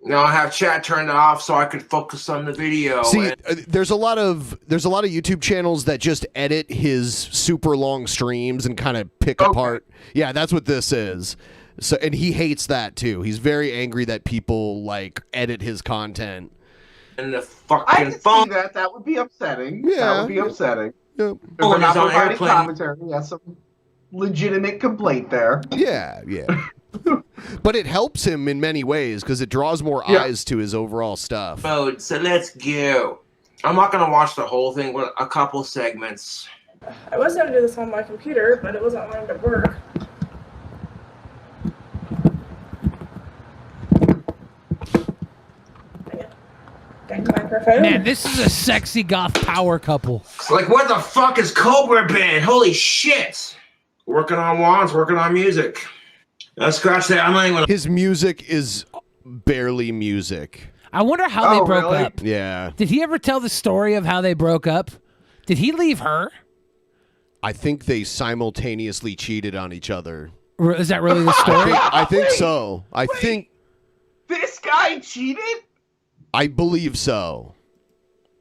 Now I have chat turned off so I can focus on the video. See, there's a lot of YouTube channels that just edit his super long streams and kind of pick apart. Yeah, that's what this is. So, and he hates that too. He's very angry that people like edit his content. And the I fucking can phone. see that. That would be upsetting. Yeah. That would be upsetting. Yep. If we're not Phone is on providing airplane. commentary, that's some legitimate complaint there. Yeah. But it helps him in many ways because it draws more eyes to his overall stuff. Mode, so let's go. I'm not going to watch the whole thing, but a couple segments. I was going to do this on my computer, but it wasn't wanting to work. Microphone. Man, this is a sexy goth power couple. Like, where the fuck is Cobra been? Holy shit. Working on wands, working on music. Let's scratch that. I'm not even... His music is barely music. I wonder how they broke up. Yeah. Did he ever tell the story of how they broke up? Did he leave her? I think they simultaneously cheated on each other. Is that really the story? I think so. I think This guy cheated? I believe so.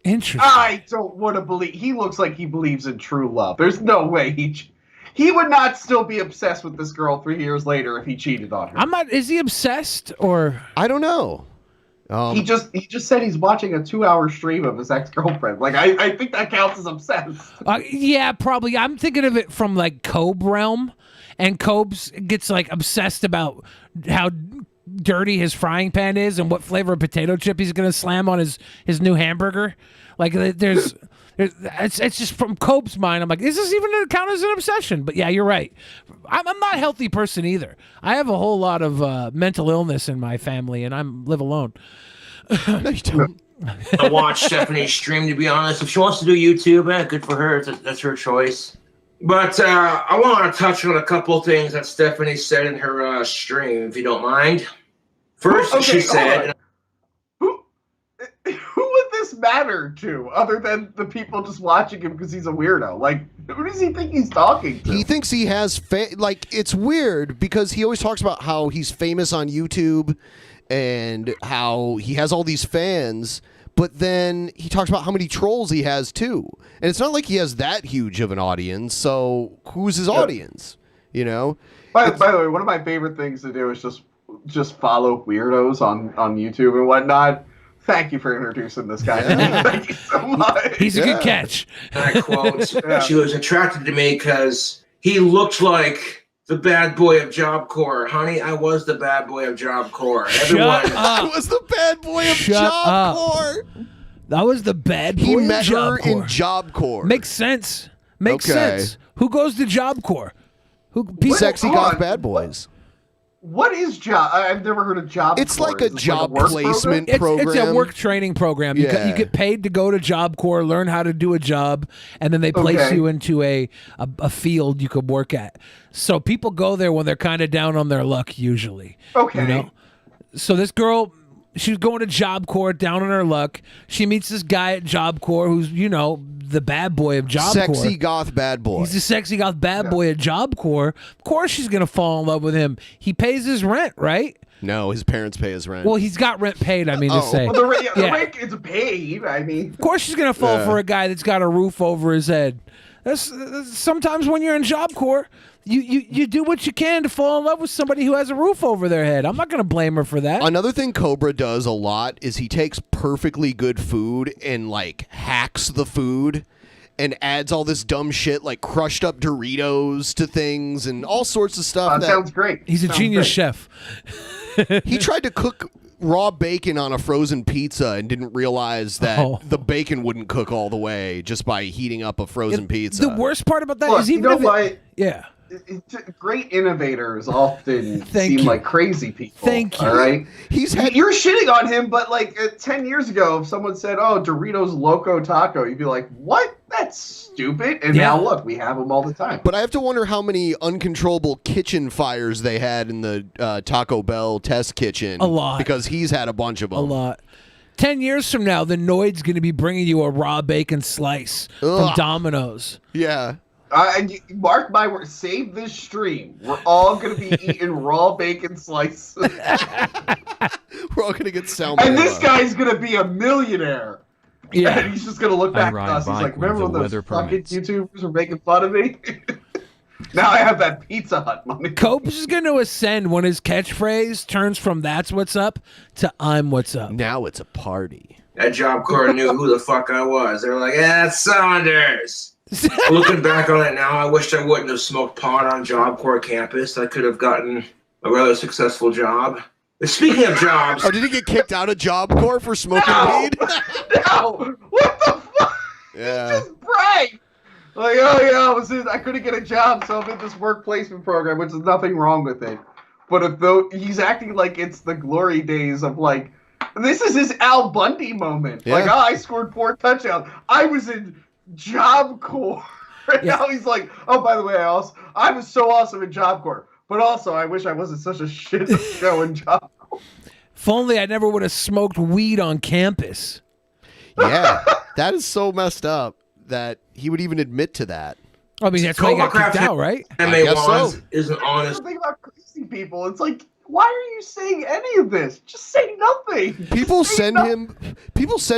Interesting. I don't want to believe. He looks like he believes in true love. There's no way he would not still be obsessed with this girl 3 years later if he cheated on her. I'm not. Is he obsessed or? I don't know. He just said he's watching a 2-hour stream of his ex-girlfriend. Like I think that counts as obsessed. Yeah, probably. I'm thinking of it from like Cobes realm, and Cobes gets like obsessed about how dirty his frying pan is and what flavor of potato chip he's gonna slam on his new hamburger. Like it's just from Cobes' mind. I'm like, is this even gonna count as an obsession? But yeah, you're right. I'm not a healthy person either. I have a whole lot of mental illness in my family, and I live alone. No, you don't. I watch Stephanie's stream, to be honest. If she wants to do YouTube, good for her. That's her choice. But I want to touch on a couple things that Stephanie said in her stream, if you don't mind. First, she said... Who would this matter to, other than the people just watching him because he's a weirdo? Like, who does he think he's talking to? He thinks he has like, it's weird because he always talks about how he's famous on YouTube and how he has all these fans, but then he talks about how many trolls he has too. And it's not like he has that huge of an audience, so who's his audience? You know? By the way, one of my favorite things to do is just follow weirdos on YouTube and whatnot. Thank you for introducing this guy. Thank you so much. He's a good catch. And I quote, she was attracted to me because he looked like the bad boy of Job Corps. Honey, I was the bad boy of Job Corps. I was the bad boy of Job Corps. That was the bad boy He of met Job her Corps. in Job Corps. Makes sense. Makes Okay. sense. Who goes to Job Corps? Sexy goth bad boys. What is job? I've never heard of Job It's Corps. like a Is this job work placement program? It's a work training program. You Yeah. get paid to go to Job Corps, learn how to do a job, and then they place Okay. you into a field you could work at. So people go there when they're kind of down on their luck, usually. Okay. You know? So this girl, she's going to Job Corps, down on her luck. She meets this guy at Job Corps who's, the bad boy of Job Corps. Sexy goth bad boy. He's a sexy goth bad boy at Job Corps. Of course she's going to fall in love with him. He pays his rent, right? No, his parents pay his rent. Well, he's got rent paid, I mean to say. Well, the rent is paid. I mean, Of course she's going to fall Yeah. for a guy that's got a roof over his head. That's sometimes when you're in Job Corps, you do what you can to fall in love with somebody who has a roof over their head. I'm not going to blame her for that. Another thing Cobra does a lot is he takes perfectly good food and like hacks the food and adds all this dumb shit like crushed up Doritos to things and all sorts of stuff. that sounds great. He's a Sounds genius great. chef. He tried to cook raw bacon on a frozen pizza and didn't realize that the bacon wouldn't cook all the way just by heating up a frozen pizza. The worst part about that Look, is you even know if what? yeah. Great innovators often Thank seem you. like crazy people. Thank you. All right, you're shitting on him, but like 10 years ago, if someone said, "Oh, Doritos Loco Taco," you'd be like, "What? That's stupid." And now look, we have them all the time. But I have to wonder how many uncontrollable kitchen fires they had in the Taco Bell test kitchen. A lot. Because he's had a bunch of them. A lot. 10 years from now, the Noid's going to be bringing you a raw bacon slice from Ugh. Domino's. Yeah. Mark my word, save this stream. We're all going to be eating raw bacon slices. We're all going to get salmonella. And this guy's going to be a millionaire. Yeah. And he's just going to look I back at ride us. He's bike like, when remember the when those weather fucking permits." YouTubers were making fun of me? Now I have that Pizza Hut money. Cobes is going to ascend when his catchphrase turns from "that's what's up" to "I'm what's up." Now it's a party. That Job Corps knew who the fuck I was. They were like, "That's Saunders." Looking back on it now, I wish I wouldn't have smoked pot on Job Corps campus. I could have gotten a rather successful job. Speaking of jobs, Oh, did he get kicked out of Job Corps for smoking weed? No! What the fuck? Yeah. Just brag! Like, oh yeah, I couldn't get a job, so I'm in this work placement program, which is nothing wrong with it. But he's acting like it's the glory days of like, this is his Al Bundy moment. Yeah. Like, I scored 4 touchdowns. I was in Job Corps. And now he's like, oh, by the way, I was so awesome in Job Corps. But also, I wish I wasn't such a shit show in Job Corps. If only I never would have smoked weed on campus. Yeah. That is so messed up that he would even admit to that. I mean, that's why he got kicked out, right? I M.A. guess Wands so. isn't honest. The thing about crazy people, it's like, why are you saying any of this? Just say nothing. People send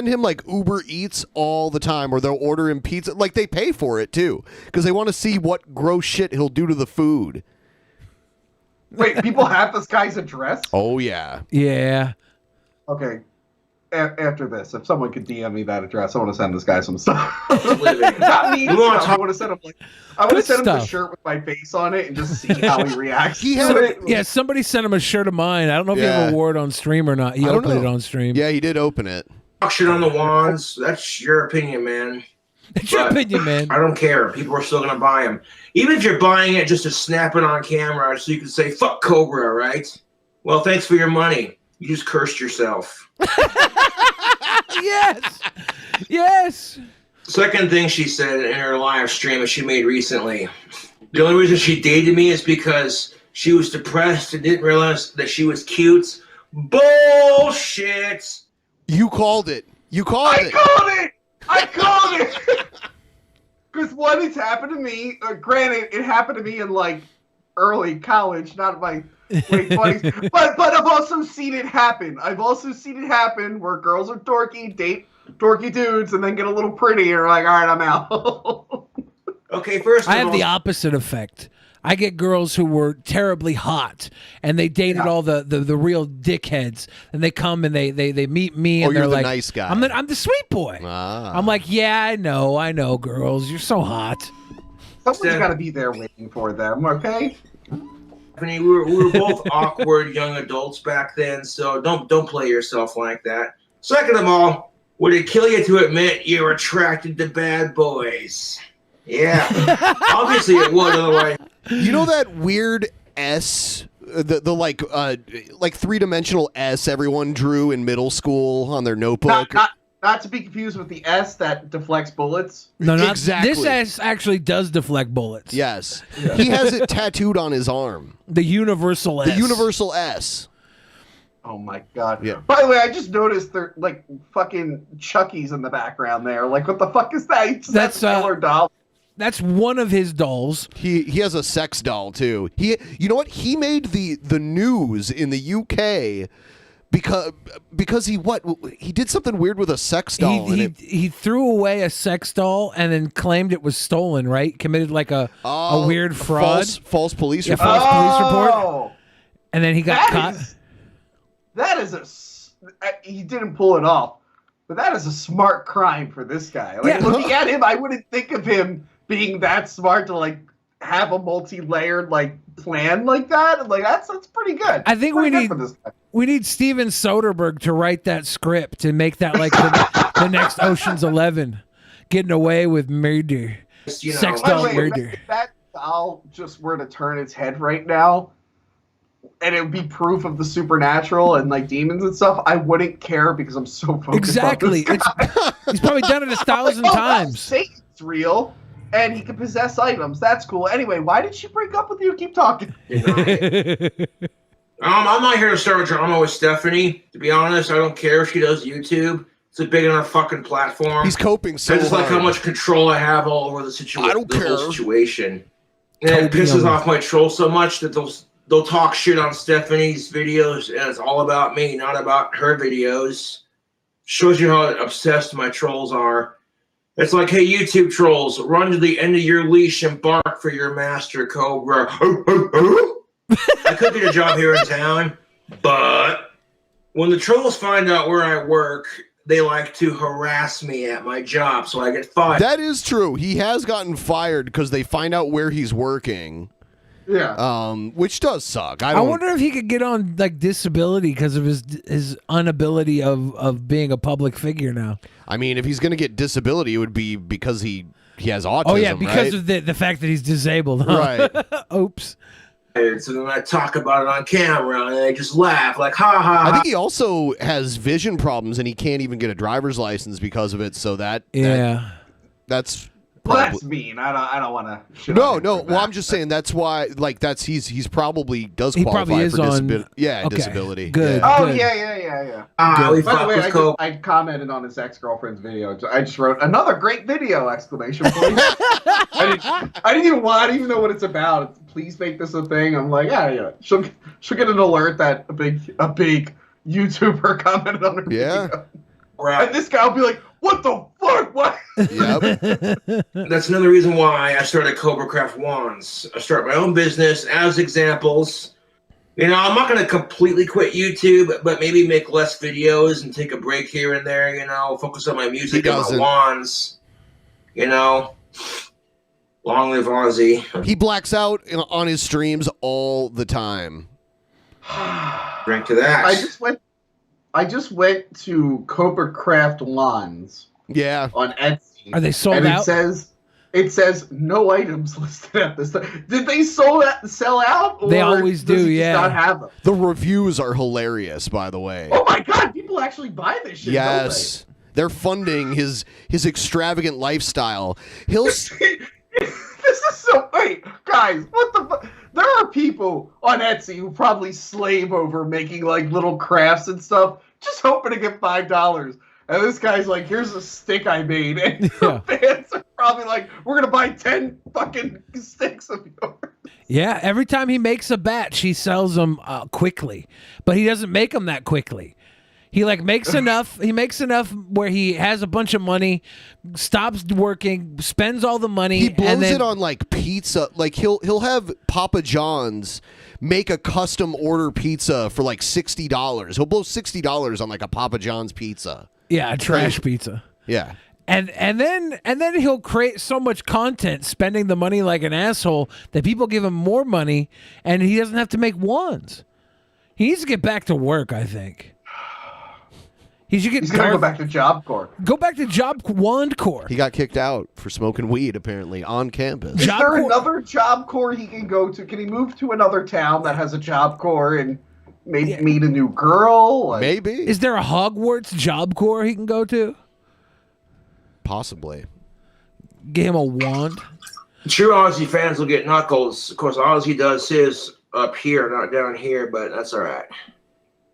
him like Uber Eats all the time, or they'll order him pizza. Like they pay for it too, because they want to see what gross shit he'll do to the food. Wait, people have this guy's address? Oh yeah. Yeah. Okay. After this, if someone could DM me that address, I want to send this guy some stuff. Living. Not me. You wanna stuff. I want to send him Good a stuff. shirt with my face on it and just see how he reacts. Somebody sent him a shirt of mine. I don't know if he Yeah. ever wore it on stream or not. He I don't opened it know. on stream. Yeah, he did open it. Talk shit on the wands. That's your opinion, man. It's your But opinion, man. I don't care. People are still gonna buy them, even if you're buying it just to snap it on camera, so you can say "fuck Cobra," right? Well, thanks for your money. You just cursed yourself. Yes. Yes. Second thing she said in her live stream that she made recently. The only reason she dated me is because she was depressed and didn't realize that she was cute. Bullshit. You called it. You called it. I called it. Because one, it's happened to me. Granted, it happened to me in like early college, not my late 20s. But I've also seen it happen. I've also seen it happen where girls are dorky, date dorky dudes, and then get a little prettier. Like, all right, I'm out. Okay, first of I have all, the opposite effect. I get girls who were terribly hot, and they dated all the real dickheads, and they come and they meet me, and Oh, they're you're the like, nice guy. I'm the sweet boy. Ah. I'm like, yeah, I know, girls, you're so hot. Someone's got to be there waiting for them, okay? Stephanie, we were both awkward young adults back then, so don't play yourself like that. Second of all, would it kill you to admit you're attracted to bad boys? Yeah, obviously it would. Otherwise, You know that weird S the like 3-dimensional S everyone drew in middle school on their notebook. Not to be confused with the S that deflects bullets. No, not Exactly. This S actually does deflect bullets. Yes. He has it tattooed on his arm. The universal S. The universal S. Oh my god. Yeah. By the way, I just noticed there like fucking Chucky's in the background there. Like, what the fuck is that? That's a killer doll. That's one of his dolls. He has a sex doll too. You know what? He made the news in the UK because he did something weird with a sex doll. He threw away a sex doll and then claimed it was stolen. Right? Committed like a weird fraud, false police report. report. False police report. And then he got caught. That is he didn't pull it off, but that is a smart crime for this guy. Like, looking at him, I wouldn't think of him being that smart to like have a multi-layered like plan like that. Like that's pretty good. I think we need Steven Soderbergh to write that script and make that like the next Ocean's 11, getting away with murder, sex doll murder. If that doll just were to turn its head right now, and it would be proof of the supernatural and like demons and stuff, I wouldn't care because I'm so focused Exactly. on this guy. He's probably done it 1,000 times. Satan's real, and he can possess items. That's cool. Anyway, why did she break up with you? Keep talking. I'm not here to start drama with Stephanie. To be honest, I don't care if she does YouTube. It's a big enough fucking platform. He's coping so I just like hard. how much control I have all over the situation. I don't the whole care. situation. And it pisses off my trolls so much that they'll talk shit on Stephanie's videos, and it's all about me, not about her videos. Shows you how obsessed my trolls are. It's like, hey, YouTube trolls, run to the end of your leash and bark for your master, Cobra. I could get a job here in town, but when the trolls find out where I work, they like to harass me at my job, so I get fired. That is true. He has gotten fired because they find out where he's working. Yeah. Which does suck. I wonder if he could get on like disability because of his inability of being a public figure now. I mean, if he's going to get disability, it would be because he has autism. Oh yeah, because right? of the fact that he's disabled. Huh? Right. Oops. So then I talk about it on camera, and they just laugh like, ha ha. I ha. think he also has vision problems, and he can't even get a driver's license because of it. So that's. Well, that's mean. I don't want to. No. Well, I'm just saying that's why. Like he's probably does qualify for disability. Yeah, okay. Disability. Good. Yeah. Oh yeah. We By the fuck way, with I commented on his ex-girlfriend's video. I just wrote another great video! Exclamation point. I didn't even know what it's about. Please make this a thing. I'm like, yeah. She'll get an alert that a big YouTuber commented on her video. Right. And this guy will be like, what the fuck? What? Yep. That's another reason why I started Cobra Craft Wands. I start my own business as examples. You know, I'm not going to completely quit YouTube, but maybe make less videos and take a break here and there, you know, focus on my music and my wands. You know, long live Ozzy. He blacks out on his streams all the time. Drink to that. I just went to Cobra Craft Wands. Yeah. On Etsy. Are they sold and out? It says no items listed at this time. Did they sell out? Or They always does do, he yeah. just not have them? The reviews are hilarious, by the way. Oh my god, people actually buy this shit. Yes. They're funding his extravagant lifestyle. This is so. Wait, guys, what the fuck? There are people on Etsy who probably slave over making like little crafts and stuff, just hoping to get $5. And this guy's like, here's a stick I made. And your fans are probably like, we're going to buy 10 fucking sticks of yours. Yeah, every time he makes a batch, he sells them quickly. But he doesn't make them that quickly. He like makes enough. He makes enough where he has a bunch of money, stops working, spends all the money. He blows and then, it on like pizza. Like he'll have Papa John's make a custom order pizza for like $60. He'll blow $60 on like a Papa John's pizza. Yeah, a trash pizza. Yeah. And then he'll create so much content, spending the money like an asshole, that people give him more money, and he doesn't have to make wands. He needs to get back to work, I think. He should get. He's gonna go back to Job Corps. Go back to Job Wand Corps. He got kicked out for smoking weed apparently on campus. Is there another Job Corps he can go to? Can he move to another town that has a Job Corps and maybe meet a new girl? Like, Maybe. Is there a Hogwarts Job Corps he can go to? Possibly. Get him a wand. True Ozzy fans will get knuckles. Of course, Ozzy does his up here, not down here, but that's all right.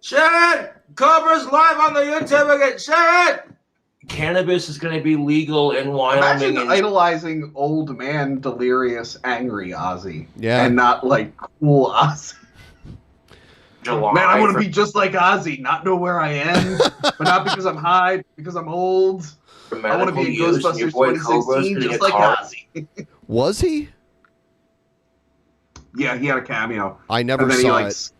Shit! Cobra's live on the YouTube again. Shit! Cannabis is going to be legal in Wyoming. Imagine idolizing old man, delirious, angry Ozzy. Yeah. And not like cool Ozzy. July. Man, I want to be just like Ozzy, not know where I am, but not because I'm high, because I'm old. I want to be in Ghostbusters 2016 just like Ozzy. Was he? Yeah, he had a cameo. I never And then saw he, it.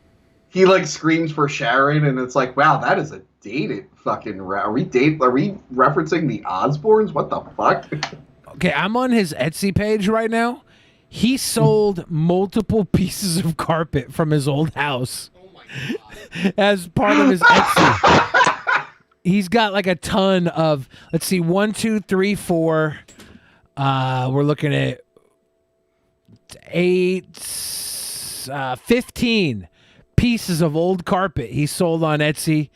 He like screams for Sharon, and it's like, wow, that is a dated fucking. Are we referencing the Osbournes? What the fuck? Okay, I'm on his Etsy page right now. He sold multiple pieces of carpet from his old house as part of his Etsy. He's got like a ton of, let's see, 1, 2, 3, 4. We're looking at 15 pieces of old carpet he sold on Etsy.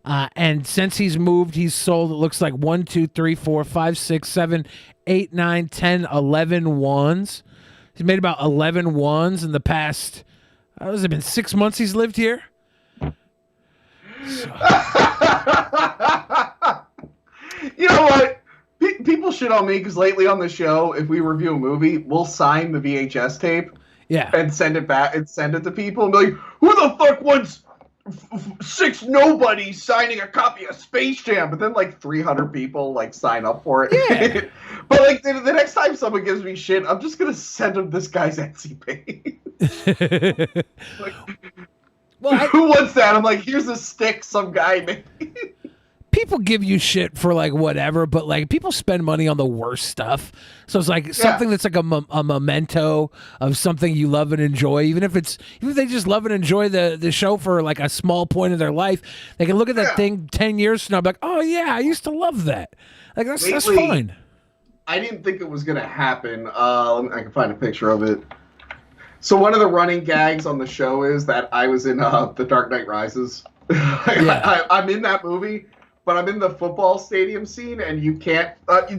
And since he's moved, he's sold, it looks like 1, 2, 3, 4, 5, 6, 7, 8, 9, 10, 11 wands. He's made about 11 wands in the past, has it been 6 months he's lived here? You know what? People shit on me because lately on the show, if we review a movie, we'll sign the VHS tape. Yeah. And send it back and send it to people and be like, who the fuck wants 6 nobodies signing a copy of Space Jam? But then like 300 people like sign up for it. Yeah. But like the next time someone gives me shit, I'm just gonna send them this guy's Etsy page. Like, who wants that? I'm like, here's a stick some guy made. People give you shit for like whatever, but like people spend money on the worst stuff. So it's like something that's like a memento of something you love and enjoy. Even if they just love and enjoy the show for like a small point of their life, they can look at that thing 10 years from now and be like, oh yeah, I used to love that. Like that's fine. I didn't think it was gonna happen. I can find a picture of it. So one of the running gags on the show is that I was in The Dark Knight Rises. I'm in that movie, but I'm in the football stadium scene, and you can't.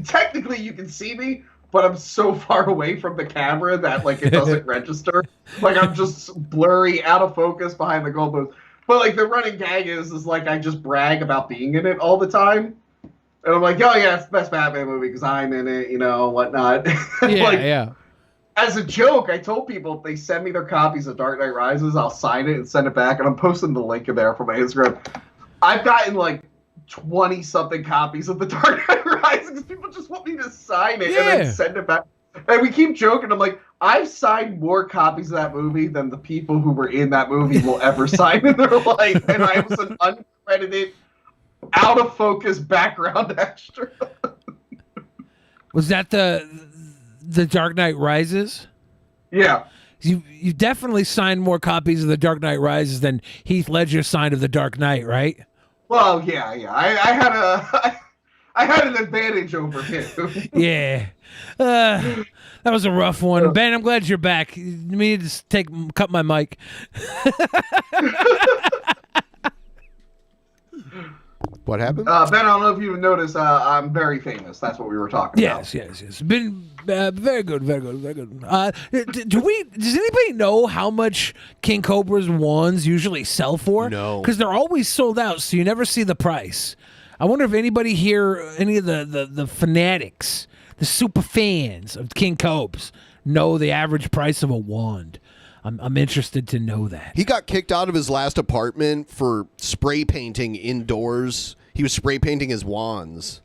Technically, you can see me, but I'm so far away from the camera that like it doesn't register. Like I'm just blurry, out of focus behind the goalpost. But like the running gag is like I just brag about being in it all the time, and I'm like, oh yeah, it's the best Batman movie because I'm in it, whatnot. Yeah. As a joke, I told people if they send me their copies of Dark Knight Rises, I'll sign it and send it back, and I'm posting the link in there for my Instagram. I've gotten like 20-something copies of the Dark Knight Rises because people just want me to sign it and then send it back. And we keep joking. I'm like, I've signed more copies of that movie than the people who were in that movie will ever sign in their life, and I was an uncredited, out-of-focus background extra. Was that the Dark Knight Rises? Yeah. You definitely signed more copies of The Dark Knight Rises than Heath Ledger signed of The Dark Knight, right? Well, yeah. I had an advantage over him. Yeah. That was a rough one. Ben, I'm glad you're back. You need to cut my mic. What happened? Ben, I don't know if you've noticed, I'm very famous. That's what we were talking about. Yes. Been very good. Does anybody know how much King Cobra's wands usually sell for? No. Because they're always sold out, so you never see the price. I wonder if anybody here, any of the fanatics, the super fans of King Cobes, know the average price of a wand. I'm interested to know that. He got kicked out of his last apartment for spray painting indoors. He was spray painting his wands.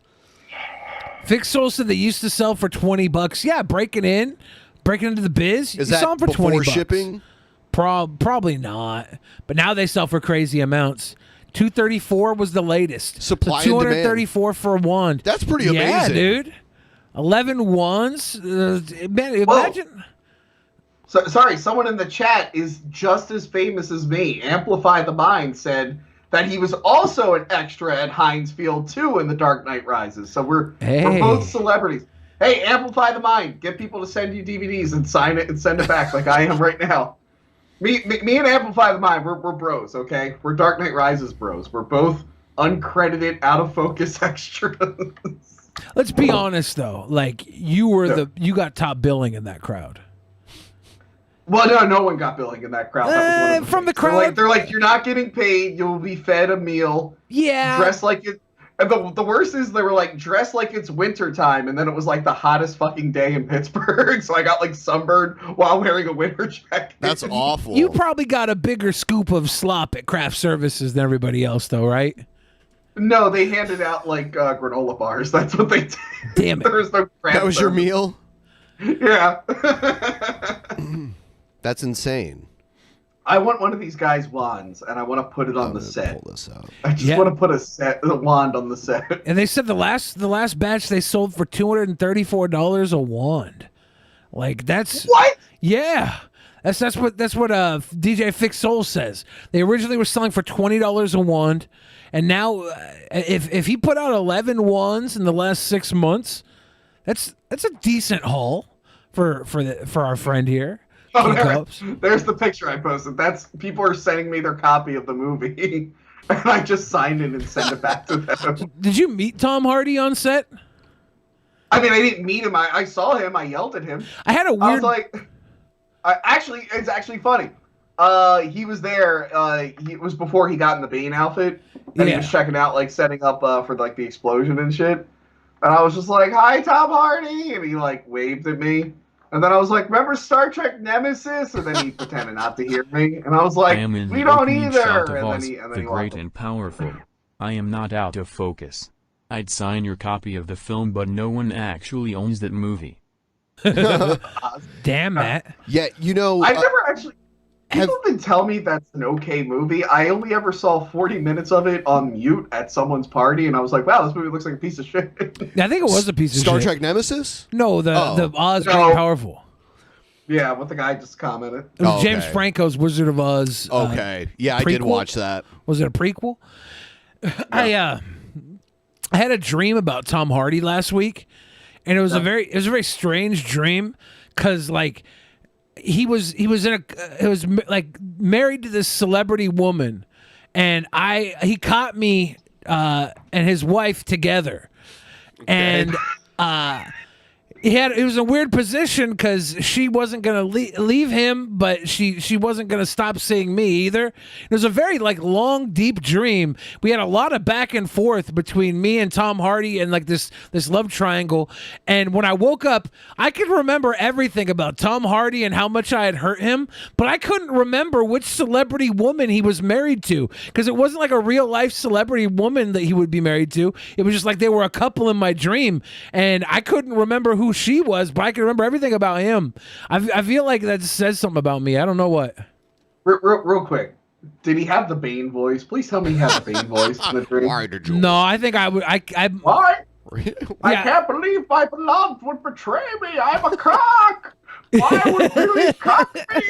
Vic Soul said they used to sell for $20. Yeah, breaking into the biz. Is you that saw them for before $20. shipping? Probably not. But now they sell for crazy amounts. $234 was the latest. Supply so and demand. $234 for a wand. That's pretty amazing. Yeah, dude. 11 wands. Man, imagine. So, sorry, someone in the chat is just as famous as me. Amplify the Mind said that he was also an extra at Heinz Field 2 in The Dark Knight Rises. So we're both celebrities. Hey, amplify the mind. Get people to send you DVDs and sign it and send it back like I am right now. Me and Amplify the Mind, we're bros, okay? We're Dark Knight Rises bros. We're both uncredited, out of focus extras. Let's be honest though. Like you got top billing in that crowd. Well, no one got billing in that crowd. That was from the crowd. They're like, you're not getting paid. You'll be fed a meal. Yeah. Dress like it. And the worst is they were like, dress like it's winter time, and then it was like the hottest fucking day in Pittsburgh. So I got like sunburned while wearing a winter jacket. That's awful. You probably got a bigger scoop of slop at craft services than everybody else, though, right? No, they handed out like granola bars. That's what they did. Damn it! There was no craft That was your service. meal? Yeah. That's insane. I want one of these guys' wands, and I want to put it on the set. Pull this out. I just want to put a wand on the set. And they said the last batch they sold for $234 a wand. Like that's what? Yeah. That's what DJ Fix Soul says. They originally were selling for $20 a wand, and now if he put out 11 wands in the last 6 months, that's a decent haul for our friend here. Oh, there's the picture I posted. That's people are sending me their copy of the movie, and I just signed it and sent it back to them. Did you meet Tom Hardy on set? I mean, I didn't meet him. I saw him. I yelled at him. I had a weird. I was like, it's actually funny. He was there. It was before he got in the Bane outfit, and he was checking out, like setting up for like the explosion and shit. And I was just like, "Hi, Tom Hardy," and he like waved at me. And then I was like, "Remember Star Trek Nemesis?" And then he pretended not to hear me. And I was like, I am in "We the don't opening either." shot of And Oz, then he the Great and Powerful. I am not out of focus. I'd sign your copy of the film, but no one actually owns that movie. Damn it. Yeah, you know, I've never actually. People have been telling me that's an okay movie. I only ever saw 40 minutes of it on mute at someone's party, and I was like, "Wow, this movie looks like a piece of shit." I think it was a piece of Star shit. Trek Nemesis? No, the Oz Great and Powerful. Yeah, what the guy just commented. It was James Franco's Wizard of Oz. Okay. Yeah, I did prequel. watch that. Was it a prequel? I had a dream about Tom Hardy last week, and it was a very strange dream because like he was married to this celebrity woman, and he caught me and his wife together, and it was a weird position because she wasn't gonna leave him, but she wasn't gonna stop seeing me either. It was a very like long, deep dream. We had a lot of back and forth between me and Tom Hardy and like this love triangle. And when I woke up, I could remember everything about Tom Hardy and how much I had hurt him, but I couldn't remember which celebrity woman he was married to because it wasn't like a real life celebrity woman that he would be married to. It was just like they were a couple in my dream, and I couldn't remember who she was, but I can remember everything about him. I feel like that says something about me. I don't know what. Real quick, did he have the Bane voice? Please tell me he had the Bane voice in the dream. No, I think I would. Why? I can't believe my beloved would betray me. I'm a cock. Why would you cock me?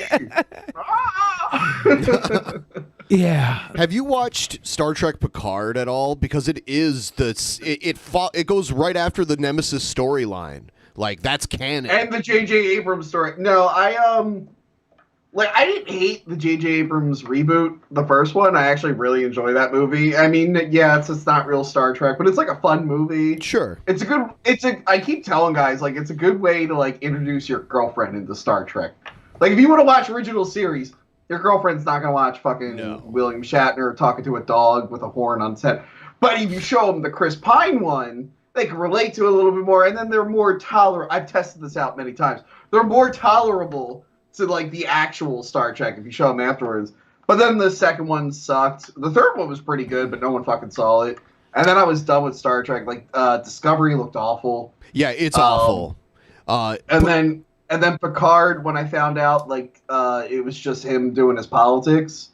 Yeah. Have you watched Star Trek Picard at all? Because it is it goes right after the Nemesis storyline. Like that's canon. And the J.J. Abrams story. No, I didn't hate the J.J. Abrams reboot, the first one. I actually really enjoy that movie. I mean, yeah, it's not real Star Trek, but it's like a fun movie. Sure. I keep telling guys, like, it's a good way to like introduce your girlfriend into Star Trek. Like, if you want to watch original series, your girlfriend's not gonna watch fucking William Shatner talking to a dog with a horn on set. But if you show them the Chris Pine one, they can relate to it a little bit more, and then they're more tolerable. I've tested this out many times. They're more tolerable to like the actual Star Trek if you show them afterwards. But then the second one sucked. The third one was pretty good, but no one fucking saw it. And then I was done with Star Trek. Like Discovery looked awful. Yeah, it's awful. And then Picard, when I found out like it was just him doing his politics,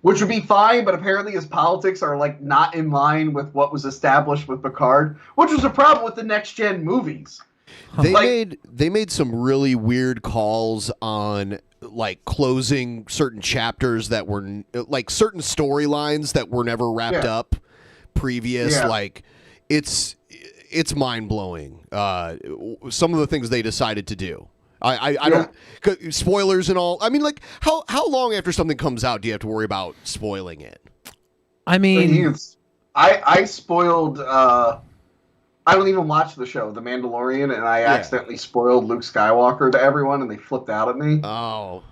which would be fine, but apparently his politics are like not in line with what was established with Picard, which was a problem with the next gen movies. They made some really weird calls on like closing certain chapters that were like certain storylines that were never wrapped up previous. Yeah. Like it's mind blowing. Some of the things they decided to do. I don't spoilers and all. I mean, like how long after something comes out do you have to worry about spoiling it? I mean, I spoiled. I don't even watch the show, The Mandalorian, and I accidentally spoiled Luke Skywalker to everyone, and they flipped out at me. Oh,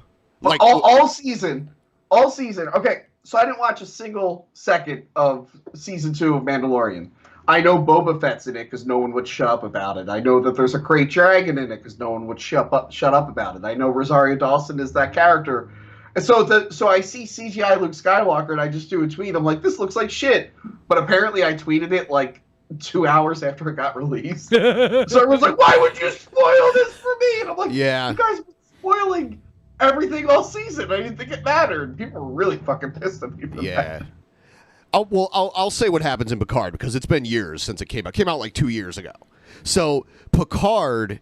but like all season. Okay, so I didn't watch a single second of season 2 of Mandalorian. I know Boba Fett's in it because no one would shut up about it. I know that there's a Great Dragon in it because no one would shut up about it. I know Rosario Dawson is that character. And so I see CGI Luke Skywalker, and I just do a tweet. I'm like, this looks like shit. But apparently I tweeted it like 2 hours after it got released. So everyone's like, why would you spoil this for me? And I'm like, you guys were spoiling everything all season. I didn't think it mattered. People were really fucking pissed at me for that. I'll say what happens in Picard because it's been years since it came out. It came out like 2 years ago. So Picard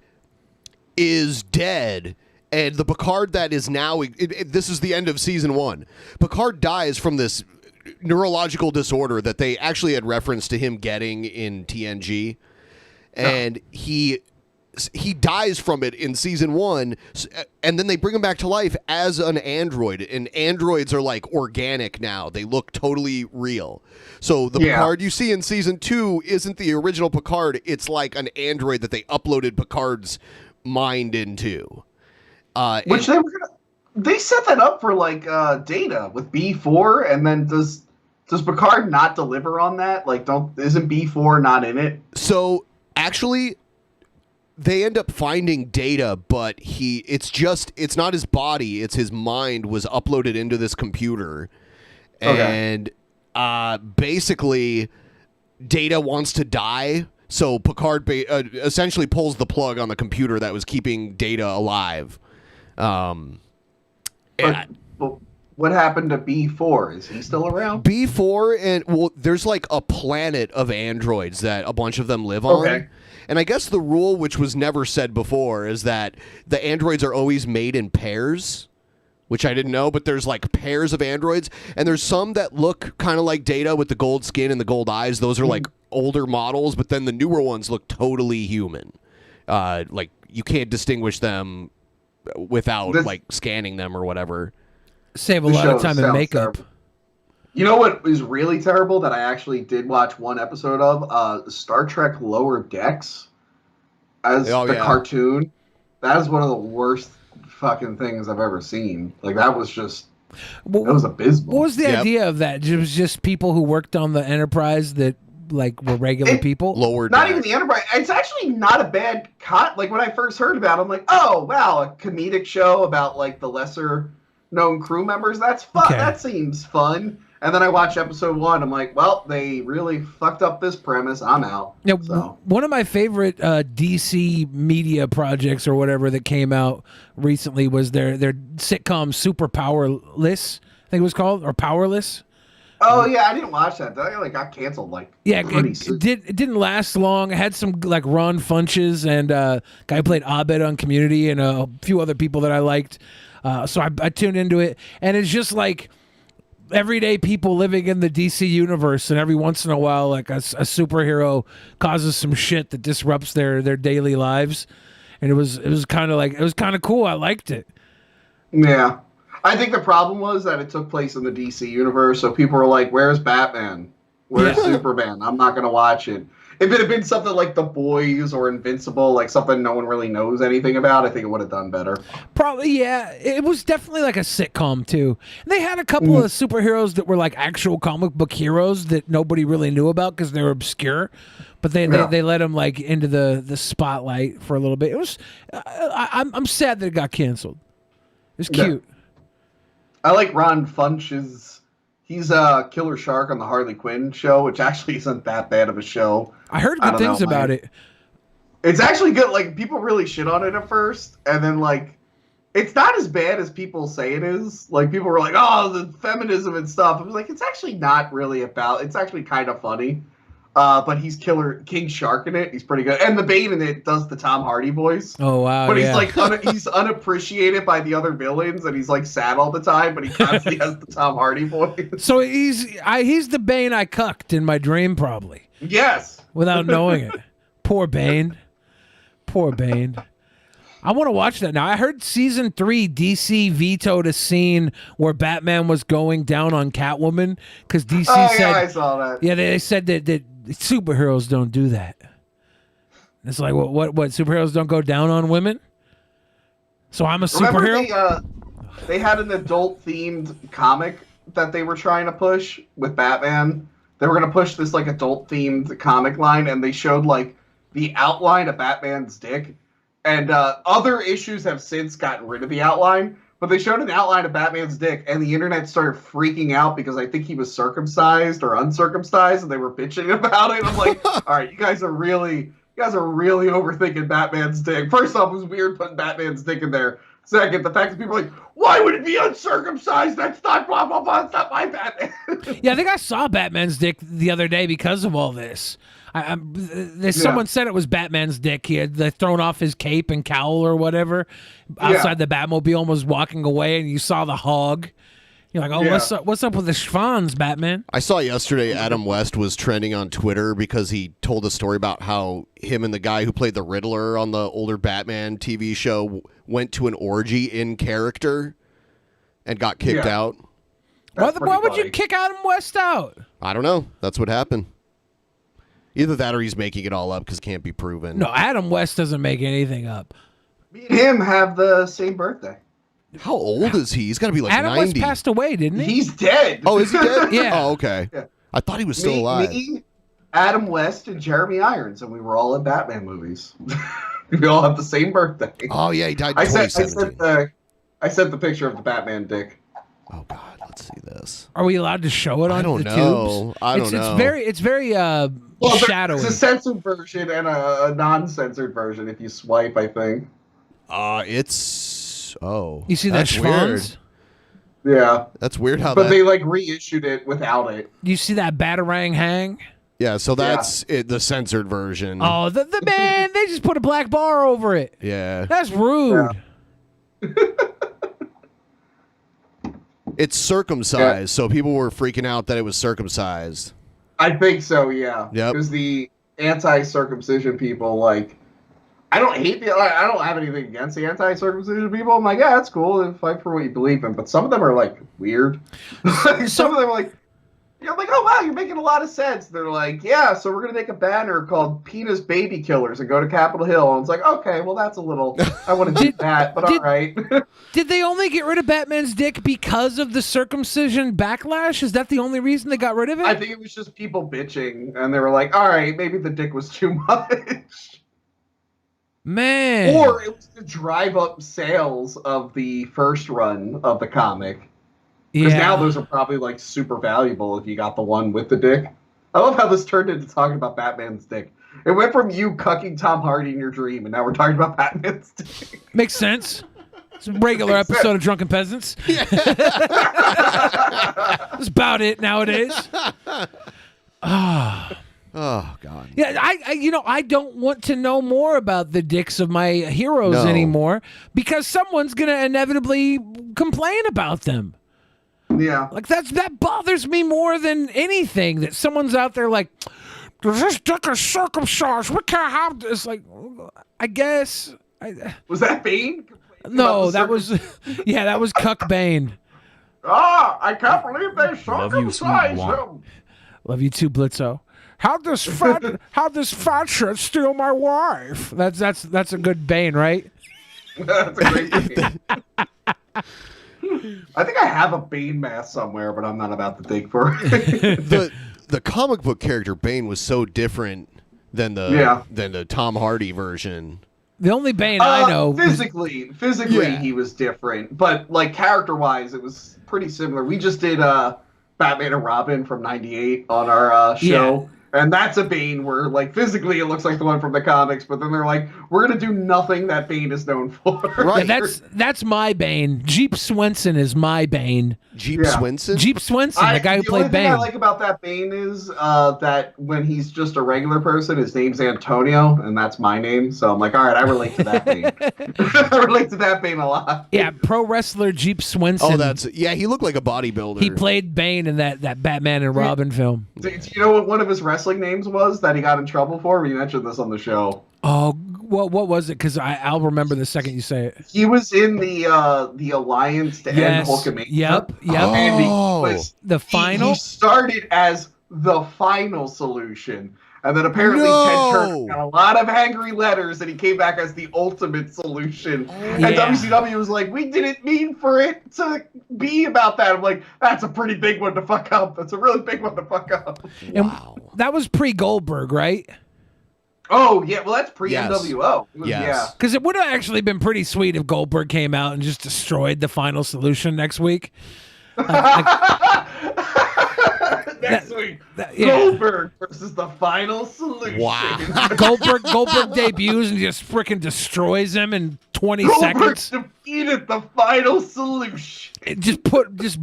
is dead, and the Picard that is now, this is the end of season 1. Picard dies from this neurological disorder that they actually had reference to him getting in TNG, and he dies from it in season 1, and then they bring him back to life as an android, and androids are like organic now. They look totally real. So the Picard you see in season 2 isn't the original Picard. It's like an android that they uploaded Picard's mind into. Which they set that up for like Data with B4, and then does Picard not deliver on that? Like, isn't B4 not in it? So actually, they end up finding Data, but it's not his body, it's his mind was uploaded into this computer. And basically Data wants to die, so Picard essentially pulls the plug on the computer that was keeping Data alive. What happened to B4? Is he still around? B4, there's like a planet of androids that a bunch of them live on. Okay. And I guess the rule, which was never said before, is that the androids are always made in pairs, which I didn't know, but there's like pairs of androids, and there's some that look kind of like Data with the gold skin and the gold eyes. Those are like older models, but then the newer ones look totally human. Like you can't distinguish them without like scanning them or whatever. Save a lot of time in makeup. Terrible. You know what is really terrible that I actually did watch one episode of? Star Trek Lower Decks as the cartoon. That is one of the worst fucking things I've ever seen. Like, that was just... It was abysmal. What was the idea of that? It was just people who worked on the Enterprise that like were regular people? Not even the Enterprise. It's actually not a bad like when I first heard about it, I'm like, oh wow, a comedic show about like the lesser known crew members. That's fun. Okay. That seems fun. And then I watched episode 1. I'm like, well, they really fucked up this premise. I'm out. Yeah, one of my favorite DC media projects or whatever that came out recently was their sitcom Super Powerless, I think it was called, or Powerless. Oh yeah, I didn't watch that. That got canceled it didn't last long. It had some like Ron Funches and guy who played Abed on Community and a few other people that I liked. So I tuned into it, and it's just like everyday people living in the DC universe, and every once in a while, like a superhero causes some shit that disrupts their daily lives, and it was kind of cool. I liked it. Yeah, I think the problem was that it took place in the DC universe, so people were like, "Where's Batman? Where's Superman? I'm not gonna watch it." If it had been something like The Boys or Invincible, like something no one really knows anything about, I think it would have done better. Probably, yeah. It was definitely like a sitcom, too. And they had a couple of superheroes that were like actual comic book heroes that nobody really knew about because they were obscure. But they let them like into the spotlight for a little bit. It was, I'm sad that it got canceled. It was cute. I like Ron Funches. He's a Killer Shark on the Harley Quinn show, which actually isn't that bad of a show. I heard good things about it. It's actually good. Like, people really shit on it at first, and then, like, it's not as bad as people say it is. Like, people were like, oh, the feminism and stuff. I was like, it's actually not really about... It's actually kind of funny. But he's Killer King Shark in it. He's pretty good. And the Bane in it does the Tom Hardy voice. Oh wow! But he's yeah. like he's unappreciated by the other villains, and he's like sad all the time. But he constantly has the Tom Hardy voice. So he's the Bane I cucked in my dream, probably. Yes. Without knowing it. Poor Bane. Poor Bane. I want to watch that now. I heard season 3 DC vetoed a scene where Batman was going down on Catwoman because DC said, yeah, I saw that. Yeah, they said that superheroes don't do that. It's like what superheroes don't go down on women? So I'm a superhero. Remember they had an adult themed comic that they were trying to push with Batman. They were going to push this like adult themed comic line, and they showed like the outline of Batman's dick. And other issues have since gotten rid of the outline, but they showed an outline of Batman's dick, and the internet started freaking out because I think he was circumcised or uncircumcised, and they were bitching about it. I'm like, all right, you guys are really overthinking Batman's dick. First off, it was weird putting Batman's dick in there. Second, the fact that people are like, why would it be uncircumcised? That's not blah, blah, blah. It's not my Batman. Yeah, I think I saw Batman's dick the other day because of all this. Someone said it was Batman's dick. He had thrown off his cape and cowl or whatever outside the Batmobile and was walking away, and you saw the hog. You're like, oh, what's up with the schwans, Batman? I saw yesterday Adam West was trending on Twitter because he told a story about how him and the guy who played the Riddler on the older Batman TV show went to an orgy in character and got kicked out. Why would you kick Adam West out? I don't know. That's what happened. Either that or he's making it all up because it can't be proven. No, Adam West doesn't make anything up. Me and him have the same birthday. How old is he? He's got to be like Adam 90. West passed away, didn't he? He's dead. Oh, is he dead? Yeah. Oh, okay. Yeah. I thought he was still alive. Me, Adam West, and Jeremy Irons, and we were all in Batman movies. We all have the same birthday. Oh, yeah, he died in 2017. I sent the picture of the Batman dick. Oh, God, let's see this. Are we allowed to show it on the tubes? I don't know. It's very shadowy. It's a censored version and a non-censored version if you swipe, I think. You see that schwanz? Yeah. That's weird how But they like reissued it without it. You see that Batarang hang? Yeah, so that's the censored version. Oh, the man, they just put a black bar over it. Yeah. That's rude. Yeah. It's circumcised, so people were freaking out that it was circumcised. I think so, yeah. Yep. Because the anti-circumcision people, like, I don't have anything against the anti-circumcision people. I'm like, yeah, that's cool. Fight for what you believe in. But some of them are like weird. Some of them are like, you're like, oh wow, you're making a lot of sense. They're like, yeah, so we're gonna make a banner called Penis Baby Killers and go to Capitol Hill. And it's like, okay, well that's a little. I want to do that, but all right. Did they only get rid of Batman's dick because of the circumcision backlash? Is that the only reason they got rid of it? I think it was just people bitching, and they were like, all right, maybe the dick was too much. Man. Or it was to drive up sales of the first run of the comic. Because now those are probably like super valuable if you got the one with the dick. I love how this turned into talking about Batman's dick. It went from you cucking Tom Hardy in your dream, and now we're talking about Batman's dick. Makes sense. It's a regular episode of Drunken Peasants. That's about it nowadays. Oh, God. Yeah, I don't want to know more about the dicks of my heroes anymore because someone's going to inevitably complain about them. Yeah. Like, that bothers me more than anything, that someone's out there like, this dick is circumcised. We can't have this. Like, I guess. Was that Bane? No, that was Cuck Bane. I can't believe they circumcised him. Love you too, Blitzo. How'd this fat shit steal my wife? That's a good Bane, right? That's a great Bane. I think I have a Bane mask somewhere, but I'm not about to dig for it. the comic book character Bane was so different than the Tom Hardy version. The only Bane I know physically he was different, but like character-wise, it was pretty similar. We just did Batman and Robin from '98 on our show, And that's a Bane where, like, physically it looks like the one from the comics, but then they're like, we're going to do nothing that Bane is known for. Right. Yeah, that's my Bane. Jeep Swenson is my Bane. Jeep Swenson? Jeep Swenson, the guy who played The only Bane. thing I like about that Bane is that when he's just a regular person, his name's Antonio, and that's my name. So I'm like, all right, I relate to that Bane. I relate to that Bane a lot. Yeah, pro wrestler Jeep Swenson. Oh, he looked like a bodybuilder. He played Bane in that Batman and Robin film. Do you know what one of his wrestling names was that he got in trouble for? We mentioned this on the show. Oh, what was it? Because I'll remember the second you say it. He was in the Alliance to End Hulkamania. Yep. And he was the final. He started as the final solution. And then apparently Ted Turner got a lot of angry letters, and he came back as the ultimate solution. And WCW was like, we didn't mean for it to be about that. I'm like, that's a pretty big one to fuck up. That's a really big one to fuck up. And that was pre-Goldberg, right? Oh, yeah. Well, that's pre-NWO. Yeah. Because it would have actually been pretty sweet if Goldberg came out and just destroyed the final solution next week. Next week, Goldberg versus the final solution. Wow. Goldberg debuts and just freaking destroys him in 20 Goldberg seconds. defeated the final solution. It just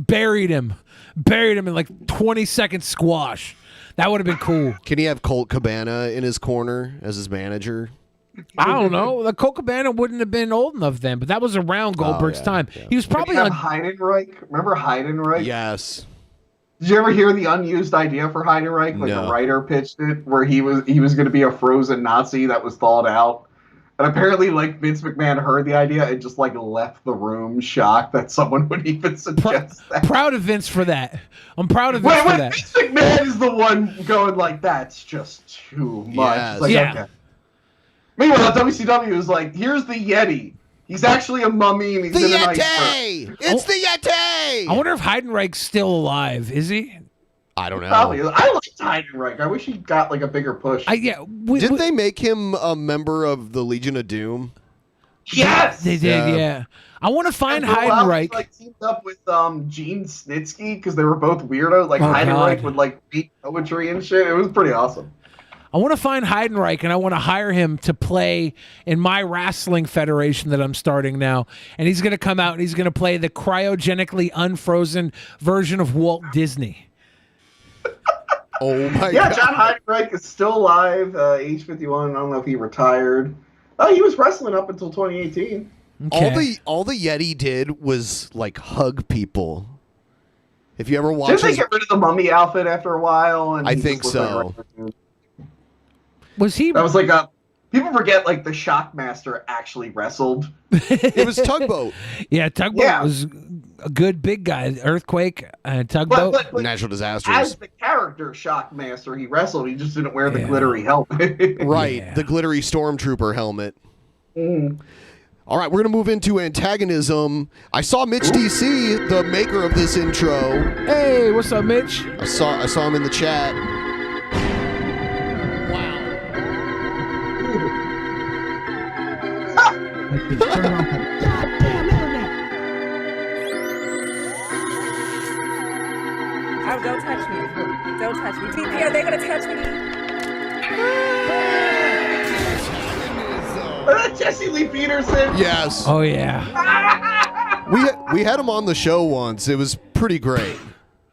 buried him in like 20-second squash. That would have been cool. Can he have Colt Cabana in his corner as his manager? I don't know. The Colt Cabana wouldn't have been old enough then, but that was around Goldberg's time. He was probably on Heidenreich. Remember Heidenreich? Yes. Did you ever hear the unused idea for Heidenreich? Like a writer pitched it, where he was going to be a frozen Nazi that was thawed out, and apparently, like Vince McMahon heard the idea and just like left the room, shocked that someone would even suggest that. Proud of Vince for that. I'm proud of Vince for that. Vince McMahon is the one going like, "That's just too much." Yes. It's like, okay. Meanwhile, WCW is like, "Here's the Yeti. He's actually a mummy, and he's in an iceberg." It's the Yeti! I wonder if Heidenreich's still alive. Is he? I don't know. Probably. I liked Heidenreich. I wish he got like a bigger push. Didn't they make him a member of the Legion of Doom? Yes, they did. Yeah. I want to find Heidenreich. Like teamed up with Gene Snitsky because they were both weirdos. Like Heidenreich would like read poetry and shit. It was pretty awesome. I want to find Heidenreich, and I want to hire him to play in my wrestling federation that I'm starting now. And he's going to come out, and he's going to play the cryogenically unfrozen version of Walt Disney. Oh, my God. Yeah, John Heidenreich is still alive, age 51. I don't know if he retired. He was wrestling up until 2018. Okay. All the Yeti did was, like, hug people. If you ever watch Didn't they get rid of the mummy outfit after a while? And I he think just looked so. like a regular dude? Was he? That was like people forget like the Shockmaster actually wrestled. It was Tugboat. Yeah, Tugboat was a good big guy. Earthquake, Tugboat. But natural disasters. As the character Shockmaster, he wrestled. He just didn't wear the glittery helmet. Right, the glittery stormtrooper helmet. All right, we're going to move into antagonism. I saw Mitch DC, the maker of this intro. Hey, what's up, Mitch? I saw him in the chat. Oh, don't touch me. Don't touch me. TP, are they going to touch me? Jesse Lee Peterson. Yes. Oh, yeah. We had him on the show once. It was pretty great.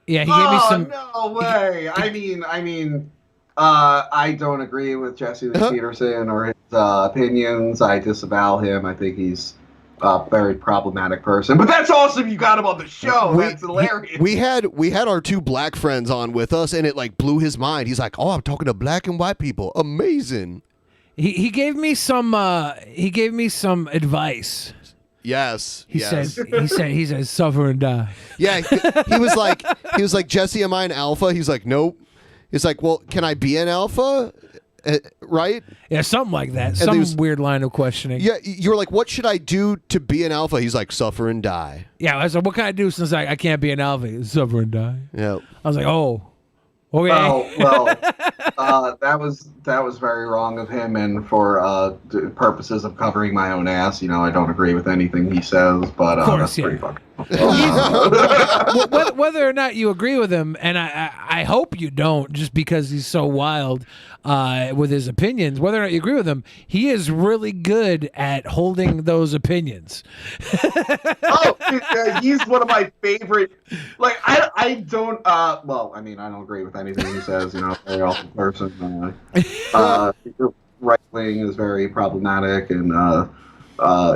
Yeah, he gave me some. No way. I mean, I don't agree with Jesse Lee Peterson or his opinions. I disavow him. I think he's a very problematic person. But that's awesome. You got him on the show. That's hilarious. We had our two black friends on with us, and it like blew his mind. He's like, "Oh, I'm talking to black and white people. Amazing." He gave me some advice. Yes. He said suffer and die. Yeah, he was like Jesse, am I an alpha? He's like, nope. He's like, well, can I be an alpha? Right? Yeah, something like that. Some weird line of questioning. Yeah, you're like, what should I do to be an alpha? He's like, suffer and die. Yeah, I was like, what can I do since I can't be an alpha? Suffer and die. Yeah. I was like, oh, okay. Well, that was very wrong of him, and for purposes of covering my own ass, I don't agree with anything he says, but of course, that's pretty fucking Whether or not you agree with him, and I hope you don't, just because he's so wild with his opinions. Whether or not you agree with him, he is really good at holding those opinions. He's one of my favorite. Like I don't. Well, I mean, I don't agree with anything he says. You know, very awful person. Right wing is very problematic, and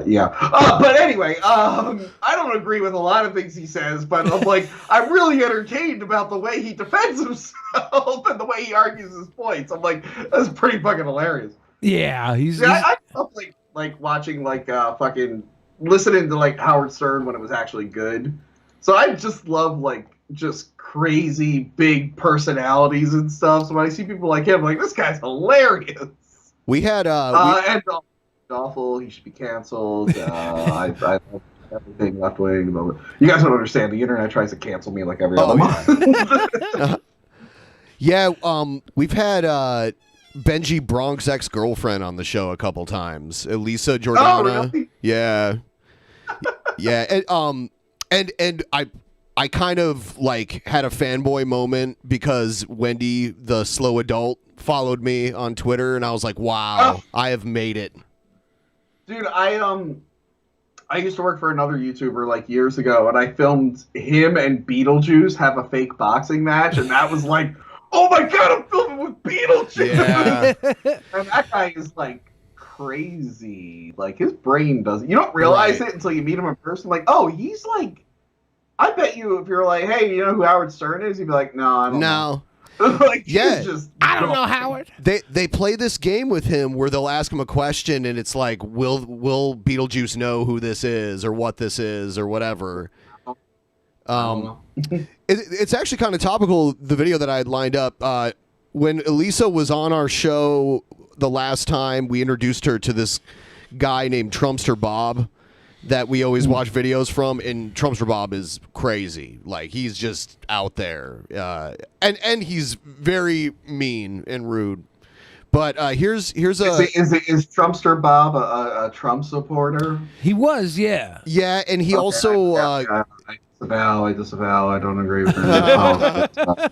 yeah. But anyway, I don't agree with a lot of things he says, but I'm really entertained about the way he defends himself and the way he argues his points. I'm like, that's pretty fucking hilarious. Yeah, I love like watching fucking listening to like Howard Stern when it was actually good. So I just love just crazy big personalities and stuff. So when I see people like him, I'm like, this guy's hilarious. We had and awful. He should be canceled. I love everything left wing. You guys don't understand. The internet tries to cancel me like every other month. Yeah, we've had Benji Bronk's ex-girlfriend on the show a couple times. Elisa Jordana. Oh, really? Yeah. Yeah, and I kind of had a fanboy moment because Wendy, the slow adult, followed me on Twitter, and I was like, wow, I have made it. Dude, I used to work for another YouTuber years ago, and I filmed him and Beetlejuice have a fake boxing match, and that was like, oh my god, I'm filming with Beetlejuice! Yeah. And that guy is crazy. His brain doesn't. You don't realize it until you meet him in person. He's I bet you if you're hey, you know who Howard Stern is? You'd be like, no, I don't know. Yeah, I don't know Howard. They play this game with him where they'll ask him a question and it's like, will Beetlejuice know who this is or what this is or whatever? It's actually kind of topical. The video that I had lined up when Elisa was on our show the last time, we introduced her to this guy named Trumpster Bob that we always watch videos from, and Trumpster Bob is crazy. He's just out there. And he's very mean and rude. But here's a... Is Trumpster Bob a Trump supporter? He was, yeah. Yeah, and he also... I disavow. I don't agree with him.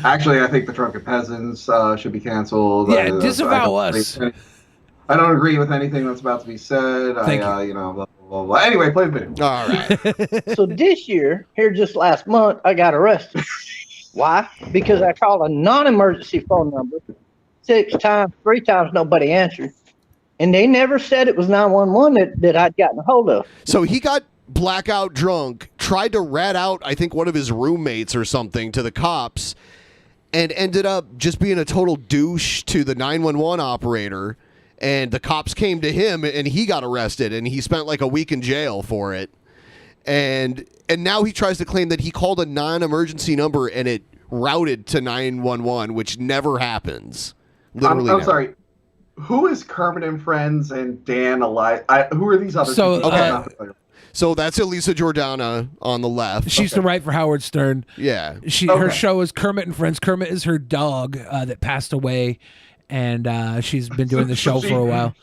Actually, I think the Drunken Peasants should be canceled. Yeah, disavow us. I don't agree with anything that's about to be said. Thank you know, blah, blah, blah. Anyway, play the video. All right. So this year, here just last month, I got arrested. Why? Because I called a non-emergency phone number 6 times, 3 times, nobody answered. And they never said it was 911 that I'd gotten a hold of. So he got blackout drunk, tried to rat out, I think, one of his roommates or something to the cops, and ended up just being a total douche to the 911 operator. And the cops came to him, and he got arrested, and he spent a week in jail for it. And now he tries to claim that he called a non-emergency number, and it routed to 911, which never happens. Literally, I'm sorry. Who is Kermit and Friends and Dan alive? Who are these other people? So that's Elisa Jordana on the left. She used to write for Howard Stern. Yeah. Her show is Kermit and Friends. Kermit is her dog that passed away. And she's been doing the show for a while.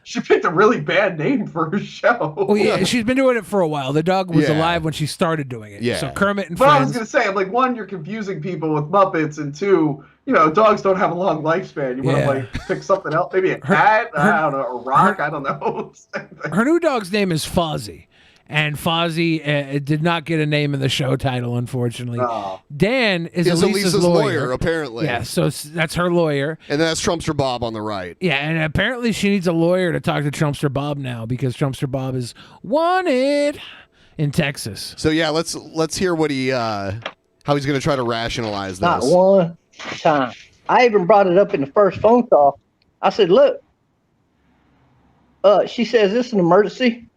She picked a really bad name for her show. Well, yeah, she's been doing it for a while. The dog was alive when she started doing it. Yeah. So Kermit and But Friends. I was going to say, I'm one, you're confusing people with Muppets, and 2, dogs don't have a long lifespan. You want to pick something else? Maybe a cat? I don't know. A rock? I don't know. Her new dog's name is Fozzie. And Fozzie did not get a name in the show title, unfortunately. Oh. Dan is Elisa's lawyer, apparently. Yeah, so that's her lawyer. And then that's Trumpster Bob on the right. Yeah, and apparently she needs a lawyer to talk to Trumpster Bob now because Trumpster Bob is wanted in Texas. So yeah, let's hear what he how he's going to try to rationalize this. Not one time. I even brought it up in the first phone call. I said, look, she says, this is an emergency.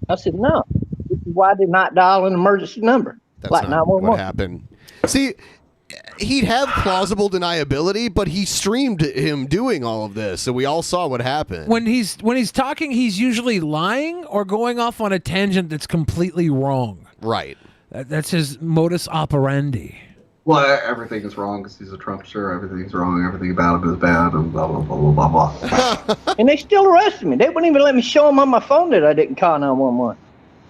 I said, no. This is why I did not dial an emergency number. That's not 911. what happened. See, he'd have plausible deniability, but he streamed him doing all of this, so we all saw what happened. When he's talking, he's usually lying or going off on a tangent that's completely wrong. Right. That's his modus operandi. Well, everything is wrong because he's a Trumpster. Everything's wrong. Everything about him is bad, and blah, blah, blah, blah, blah, blah. And they still arrested me. They wouldn't even let me show them on my phone that I didn't call 911.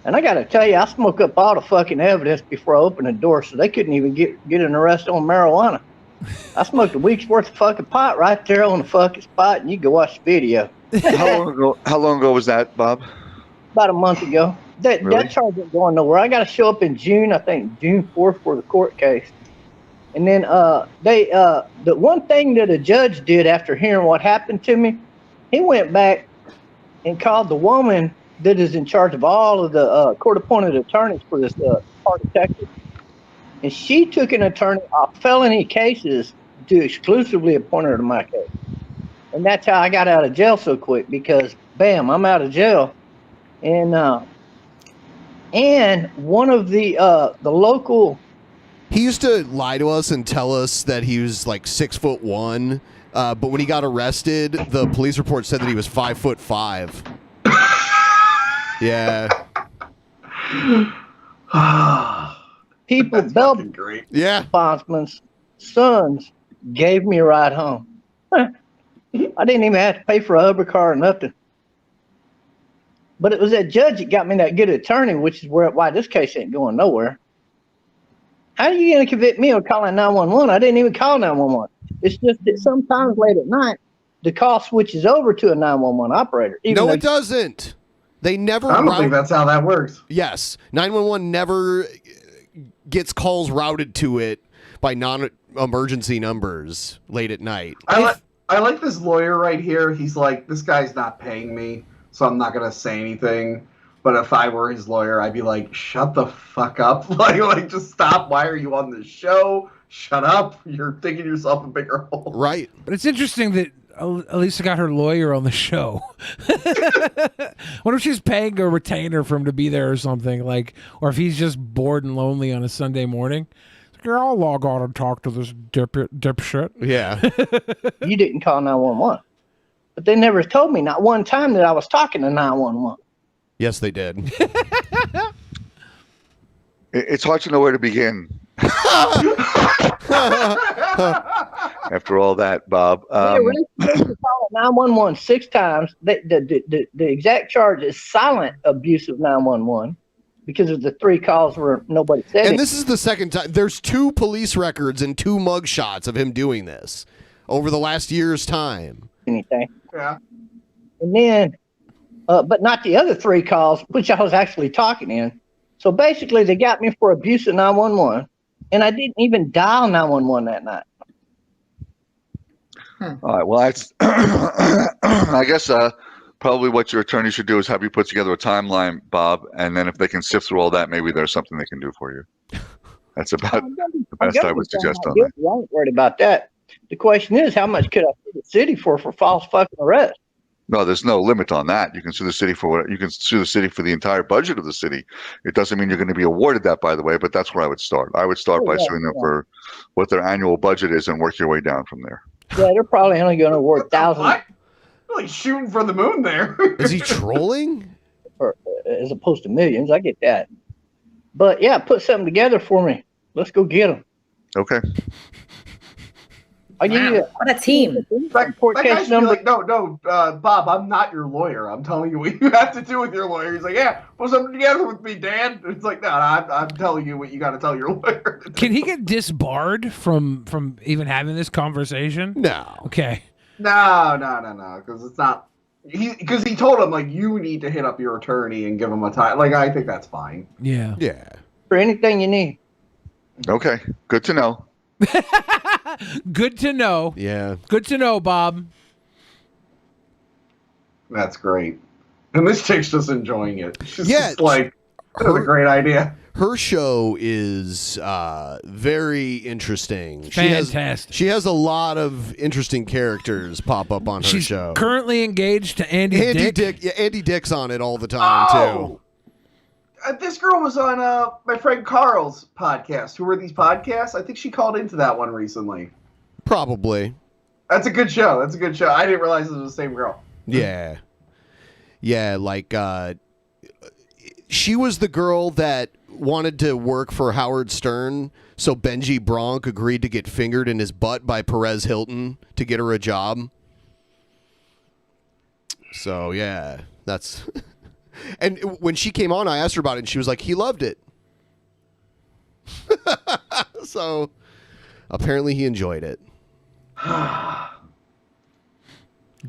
And I got to tell you, I smoke up all the fucking evidence before I open the door, so they couldn't even get an arrest on marijuana. I smoked a week's worth of fucking pot right there on the fucking spot, and you can watch the video. How long ago was that, Bob? About a month ago. That charge ain't going nowhere. I got to show up in June, I think June 4th for the court case. And then the one thing that a judge did after hearing what happened to me, he went back and called the woman that is in charge of all of the court-appointed attorneys for this part of Texas. And she took an attorney off felony cases to exclusively appoint her to my case. And that's how I got out of jail so quick, because, bam, I'm out of jail. And one of the local... He used to lie to us and tell us that he was like 6'1", but when he got arrested, the police report said that he was 5'5". Yeah. People, bondsman's sons gave me a ride home. I didn't even have to pay for a Uber car or nothing. But it was that judge that got me that good attorney, which is why this case ain't going nowhere. How are you going to convict me of calling 911? I didn't even call 911. It's just that sometimes late at night, the call switches over to a 911 operator. No, it doesn't. They never. I don't think that's how that works. Yes, 911 never gets calls routed to it by non-emergency numbers late at night. I like this lawyer right here. He's like, this guy's not paying me, so I'm not gonna say anything. But if I were his lawyer, I'd be like, shut the fuck up. Like just stop. Why are you on this show? Shut up. You're digging yourself a bigger hole. Right. But it's interesting that Elisa got her lawyer on the show. What if she's paying a retainer for him to be there or something? Like, or if he's just bored and lonely on a Sunday morning. Yeah, I'll log on and talk to this dipshit. Yeah. You didn't call 911. But they never told me not one time that I was talking to 911. Yes, they did. It's hard to know where to begin. After all that, Bob. They arrested me for calling 911 6 times. The exact charge is silent abuse of 911 because of the 3 calls where nobody said it. And this is the second time. There's 2 police records and 2 mugshots of him doing this over the last year's time. Anything. Yeah. And then, but not the other 3 calls, which I was actually talking in. So basically, they got me for abuse of 911, and I didn't even dial 911 that night. All right. Well, that's I guess probably what your attorney should do is have you put together a timeline, Bob, and then if they can sift through all that, maybe there's something they can do for you. That's about the best I would suggest on that. I ain't worried about that. The question is, how much could I sue the city for false fucking arrest? No, there's no limit on that. You can sue the city for what you can sue the city for the entire budget of the city. It doesn't mean you're going to be awarded that, by the way, but that's where I would start. I would start by suing them for what their annual budget is and work your way down from there. Yeah, they're probably only going to award thousands. Really shooting for the moon there. Is he trolling? As opposed to millions, I get that. But yeah, put something together for me. Let's go get them. Okay. I'll give you what a team. That guy should be like, no, Bob, I'm not your lawyer. I'm telling you what you have to do with your lawyer. He's like, yeah, put something together with me, Dan. It's like, no, I'm telling you what you got to tell your lawyer. Can he get disbarred from even having this conversation? No. Okay. No, because it's not. Because he told him, like, you need to hit up your attorney and give him a time. Like, I think that's fine. Yeah. Yeah. For anything you need. Okay. Good to know. Good to know. Yeah. Good to know, Bob. That's great. And this chick's just enjoying it. She's Yeah, just like, that was a great idea. Her show is very interesting. Fantastic. She has a lot of interesting characters pop up on her She's show. currently engaged to Andy Dick. Yeah, Andy Dick's on it all the time, too. This girl was on my friend Carl's podcast. Who are these podcasts? I think she called into that one recently. Probably. That's a good show. I didn't realize it was the same girl. Yeah. Yeah, like, she was the girl that wanted to work for Howard Stern, so Benji Bronk agreed to get fingered in his butt by Perez Hilton to get her a job. So, yeah, that's... And when she came on, I asked her about it, and she was like, he loved it. So apparently he enjoyed it.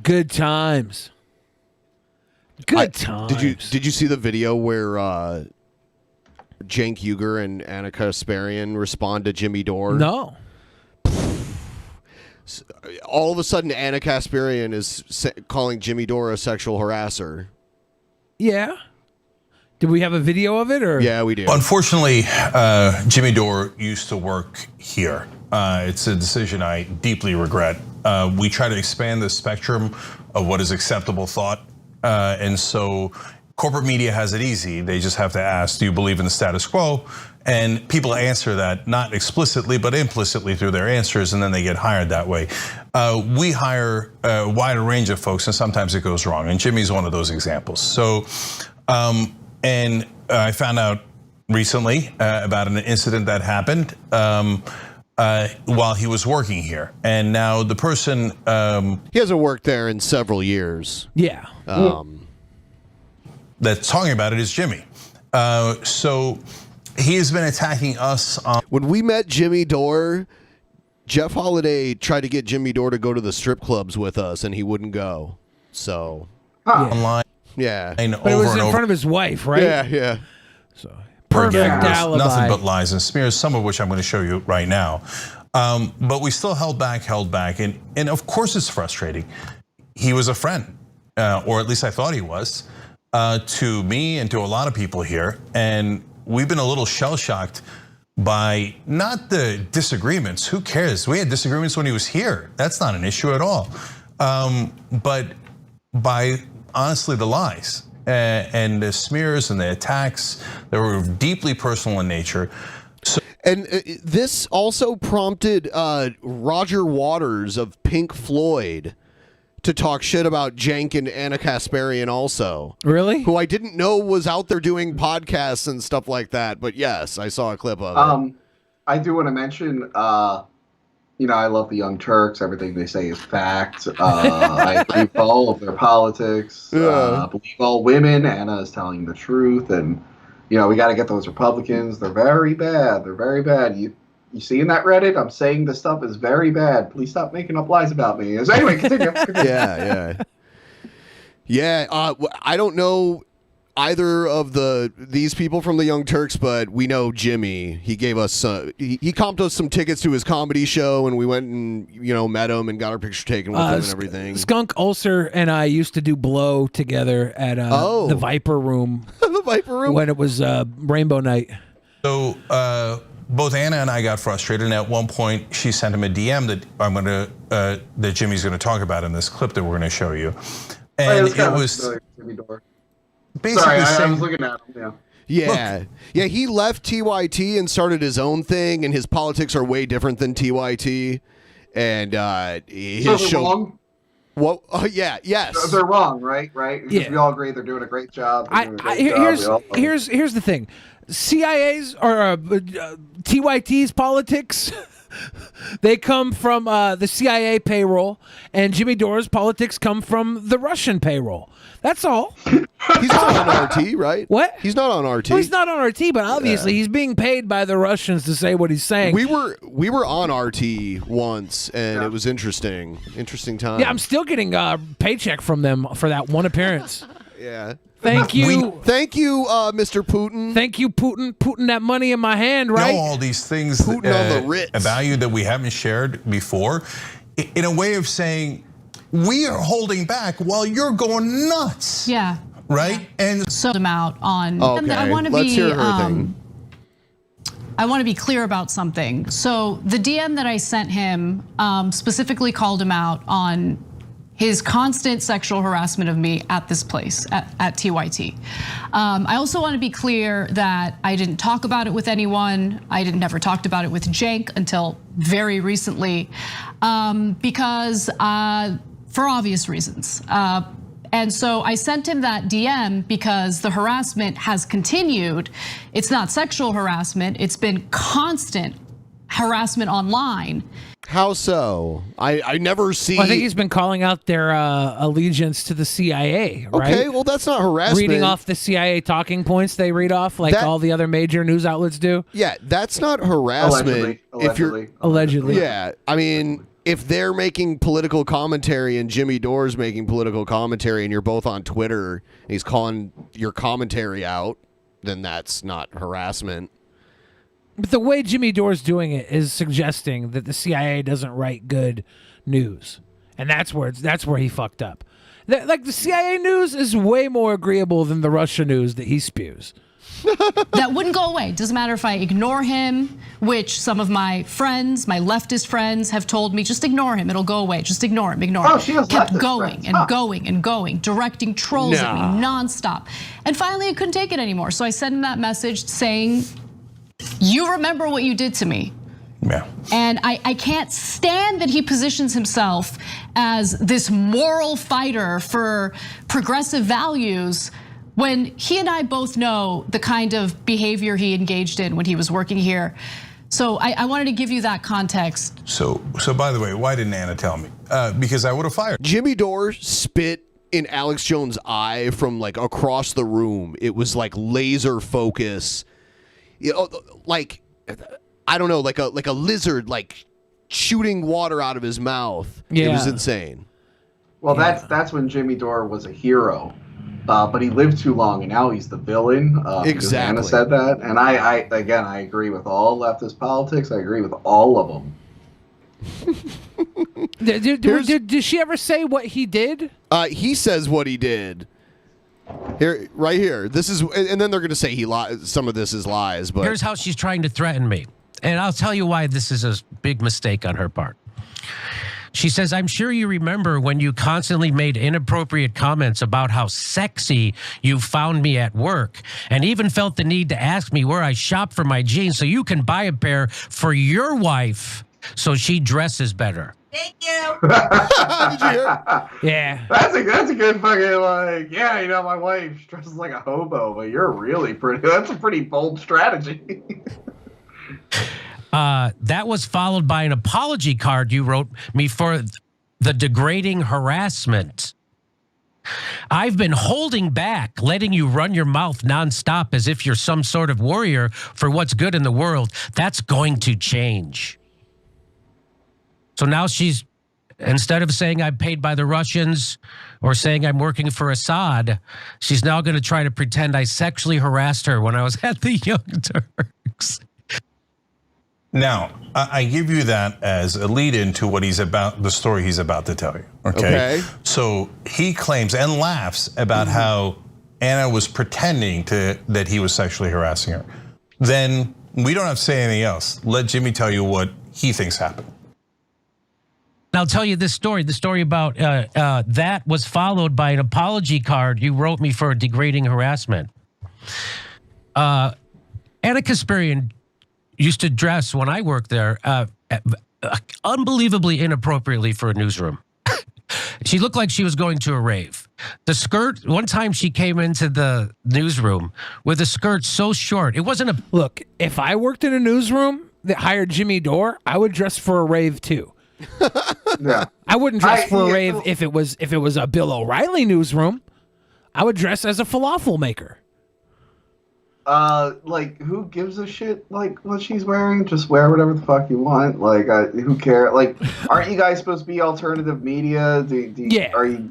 Good times. Good times. Did you see the video where Cenk Uygur and Anna Kasparian respond to Jimmy Dore? No. All of a sudden, Anna Kasparian is calling Jimmy Dore a sexual harasser. Yeah. Do we have a video of it, or? Yeah, we do. Unfortunately, Jimmy Dore used to work here. It's a decision I deeply regret. We try to expand the spectrum of what is acceptable thought. And so corporate media has it easy. They just have to ask, do you believe in the status quo? And people answer that not explicitly, but implicitly through their answers, and then they get hired that way. We hire a wider range of folks, and sometimes it goes wrong. And Jimmy's one of those examples. So, and I found out recently about an incident that happened while he was working here. And now the person... he hasn't worked there in several years. Yeah. That's talking about it is Jimmy. So he has been attacking us. When we met Jimmy Dore, Jeff Holiday tried to get Jimmy Dore to go to the strip clubs with us, and he wouldn't go. So... Online. Yeah. But it was in front of his wife, right? Yeah. So perfect alibi. Nothing but lies and smears, some of which I'm going to show you right now. But we still held back, and of course it's frustrating. He was a friend, or at least I thought he was, to me and to a lot of people here. And we've been a little shell-shocked by not the disagreements. Who cares? We had disagreements when he was here. That's not an issue at all. But by honestly the lies and the smears and the attacks that were deeply personal in nature. And this also prompted Roger Waters of Pink Floyd to talk shit about Cenk and Anna Kasparian also. Really? Who I didn't know was out there doing podcasts and stuff like that. But yes, I saw a clip of it. I do want to mention, I love the Young Turks. Everything they say is fact. I agree with all of their politics. Believe all women. Anna is telling the truth. And, we got to get those Republicans. They're very bad. They're very bad. You see in that Reddit? I'm saying this stuff is very bad. Please stop making up lies about me. Anyway, continue. Yeah. I don't know either of these people from the Young Turks, but we know Jimmy. He gave us he comped us some tickets to his comedy show, and we went and met him and got our picture taken with him and everything. Skunk Ulcer and I used to do Blow together at the Viper Room. The Viper Room when it was Rainbow Night. So both Anna and I got frustrated, and at one point she sent him a DM that that Jimmy's gonna talk about in this clip that we're gonna show you, and it was. Basically, I was looking at him. Yeah. He left TYT and started his own thing, and his politics are way different than TYT. And his show. Wrong? What? Yes. They're wrong, right? Because we all agree they're doing a great job. Here's the thing: CIA's or TYT's politics. They come from the CIA payroll, and Jimmy Dore's politics come from the Russian payroll. That's all. He's not on RT, right? What? He's not on RT. Well, he's not on RT, but obviously he's being paid by the Russians to say what he's saying. We were on RT once, and it was interesting. Interesting time. Yeah, I'm still getting a paycheck from them for that one appearance. Yeah. Thank you. Thank you, Mr. Putin. Thank you, Putin. Putting that money in my hand, right? All these things Putin on the Ritz. A value that we haven't shared before, in a way of saying we are holding back while you're going nuts. Yeah. Right? And so them out on. Okay. And I want to Let's be. hear her thing. I want to be clear about something. So the DM that I sent him specifically called him out on his constant sexual harassment of me at this place, at TYT. I also want to be clear that I didn't talk about it with anyone. I never talked about it with Cenk until very recently, because for obvious reasons. And so I sent him that DM because the harassment has continued. It's not sexual harassment, it's been constant harassment online. How so? I never see. Well, I think he's been calling out their allegiance to the CIA, right? Okay, well, that's not harassment. Reading off the CIA talking points they read off like all the other major news outlets do. Yeah, that's not harassment. If you're allegedly. Yeah, I mean, if they're making political commentary and Jimmy Dore's making political commentary and you're both on Twitter and he's calling your commentary out, then that's not harassment. But the way Jimmy Dore's doing it is suggesting that the CIA doesn't write good news, and that's where he fucked up. Like the CIA news is way more agreeable than the Russia news that he spews. That wouldn't go away. Doesn't matter if I ignore him, which some of my friends, my leftist friends, have told me, just ignore him, it'll go away. Just ignore him, ignore him. She has Kept leftist going friends. and going and going, directing trolls at me nonstop. And finally, I couldn't take it anymore. So I sent him that message saying, you remember what you did to me. Yeah. And I can't stand that he positions himself as this moral fighter for progressive values when he and I both know the kind of behavior he engaged in when he was working here. So I wanted to give you that context. So by the way, why didn't Anna tell me? Because I would have fired. Jimmy Dore spit in Alex Jones' eye from like across the room. It was like laser focus. You know, like I don't know, like a lizard, like shooting water out of his mouth. It was insane. Well, that's when Jimmy Dore was a hero, but he lived too long, and now he's the villain. Exactly. Anna said that, and I agree with all leftist politics. I agree with all of them. Did she ever say what he did? He says what he did. Here, right here. This is, and then they're going to say he lies. Some of this is lies, but here's how she's trying to threaten me, and I'll tell you why this is a big mistake on her part. She says, "I'm sure you remember when you constantly made inappropriate comments about how sexy you found me at work, and even felt the need to ask me where I shop for my jeans so you can buy a pair for your wife so she dresses better." Thank you. Did you hear? Yeah. That's a good fucking like. Yeah, you know, my wife dresses like a hobo, but you're really pretty. That's a pretty bold strategy. That was followed by an apology card you wrote me for the degrading harassment. "I've been holding back, letting you run your mouth nonstop as if you're some sort of warrior for what's good in the world. That's going to change." So now she's, instead of saying I'm paid by the Russians or saying I'm working for Assad, she's now going to try to pretend I sexually harassed her when I was at the Young Turks. Now, I give you that as a lead into what he's about, the story he's about to tell you. Okay. So he claims and laughs about how Anna was pretending that he was sexually harassing her. Then we don't have to say anything else. Let Jimmy tell you what he thinks happened. I'll tell you this story. The story about that was followed by an apology card you wrote me for degrading harassment. Anna Kasparian used to dress, when I worked there, unbelievably inappropriately for a newsroom. She looked like she was going to a rave. The skirt, one time she came into the newsroom with a skirt so short, it wasn't a... Look, if I worked in a newsroom that hired Jimmy Dore, I would dress for a rave too. Yeah. I wouldn't dress for a rave if it was a Bill O'Reilly newsroom. I would dress as a falafel maker. Like, who gives a shit, like, what she's wearing? Just wear whatever the fuck you want. Like, who cares? Like, aren't you guys supposed to be alternative media? Do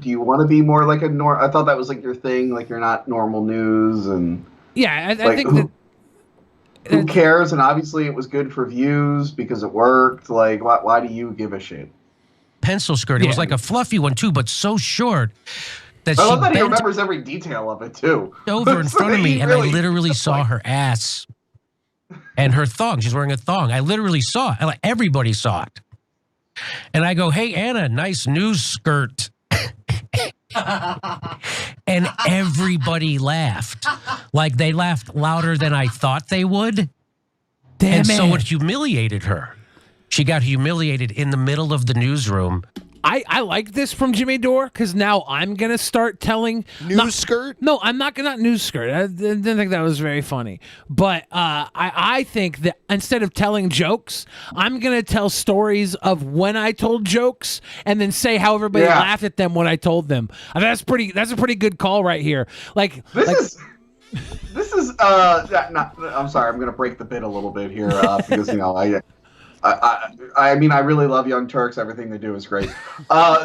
you want to be more like a I thought that was, like, your thing. Like, you're not normal news and... Yeah, I like, think that... Who cares? And obviously it was good for views because it worked. Like, why do you give a shit? Pencil skirt. It was like a fluffy one, too, but so short... I love that he remembers every detail of it, too. Over in front of me, and I literally saw her ass and her thong. She's wearing a thong. I literally saw it. Like, everybody saw it. And I go, "Hey, Anna, nice news skirt." And everybody laughed. Like, they laughed louder than I thought they would. So it humiliated her. She got humiliated in the middle of the newsroom. I like this from Jimmy Dore because now I'm gonna start telling news skirt. No, I'm not gonna news skirt. I didn't think that was very funny. But I think that instead of telling jokes, I'm gonna tell stories of when I told jokes and then say how everybody laughed at them when I told them. I mean, that's a pretty good call right here. This is I'm sorry, I'm gonna break the bit a little bit here because I mean, I really love Young Turks. Everything they do is great.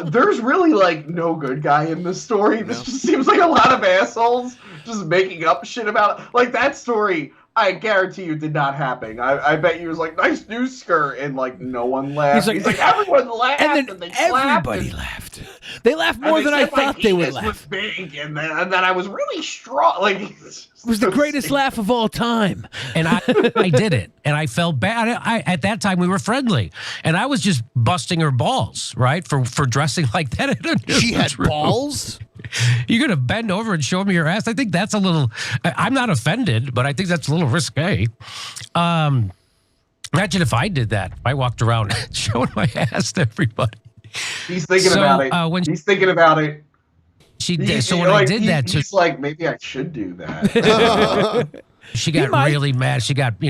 There's really like no good guy in this story. This just seems like a lot of assholes just making up shit about it. Like that story, I guarantee you did not happen. I bet you was like, nice news skirt, and like no one laughed. He's like everyone laughed, and then everybody laughed. They laughed more than I thought they would laugh. Was big, and then I was really strong. Like it was the greatest laugh of all time, and I did it, and I felt bad. At that time we were friendly, and I was just busting her balls, right, for dressing like that. She had balls. You're gonna bend over and show me your ass? I think that's a little. I'm not offended, but I think that's a little risque. Imagine if I did that. I walked around showing my ass to everybody. He's thinking about it. He's thinking about it. She did. So when I did that, he's like, maybe I should do that. She got really mad. She got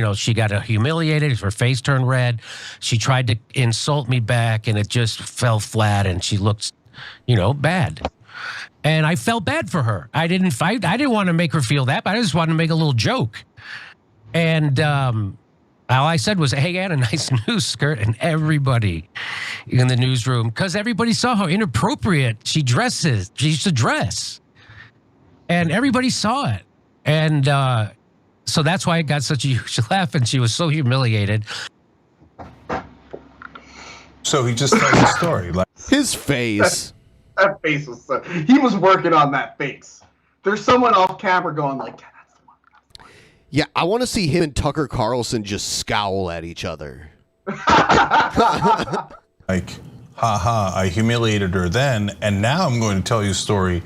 humiliated. Her face turned red. She tried to insult me back, and it just fell flat. And she looked, bad. And I felt bad for her. I didn't fight. I didn't want to make her feel that, but I just wanted to make a little joke. And all I said was, hey, Anna, nice news skirt. And everybody in the newsroom, because everybody saw how inappropriate she dresses. She used to dress. And everybody saw it. And so that's why it got such a huge laugh, and she was so humiliated. So he just told the story. Like his face. That face was so. He was working on that face. There's someone off camera going like, "Yeah, that's the one." Yeah, I want to see him and Tucker Carlson just scowl at each other. Like, haha, I humiliated her then, and now I'm going to tell you a story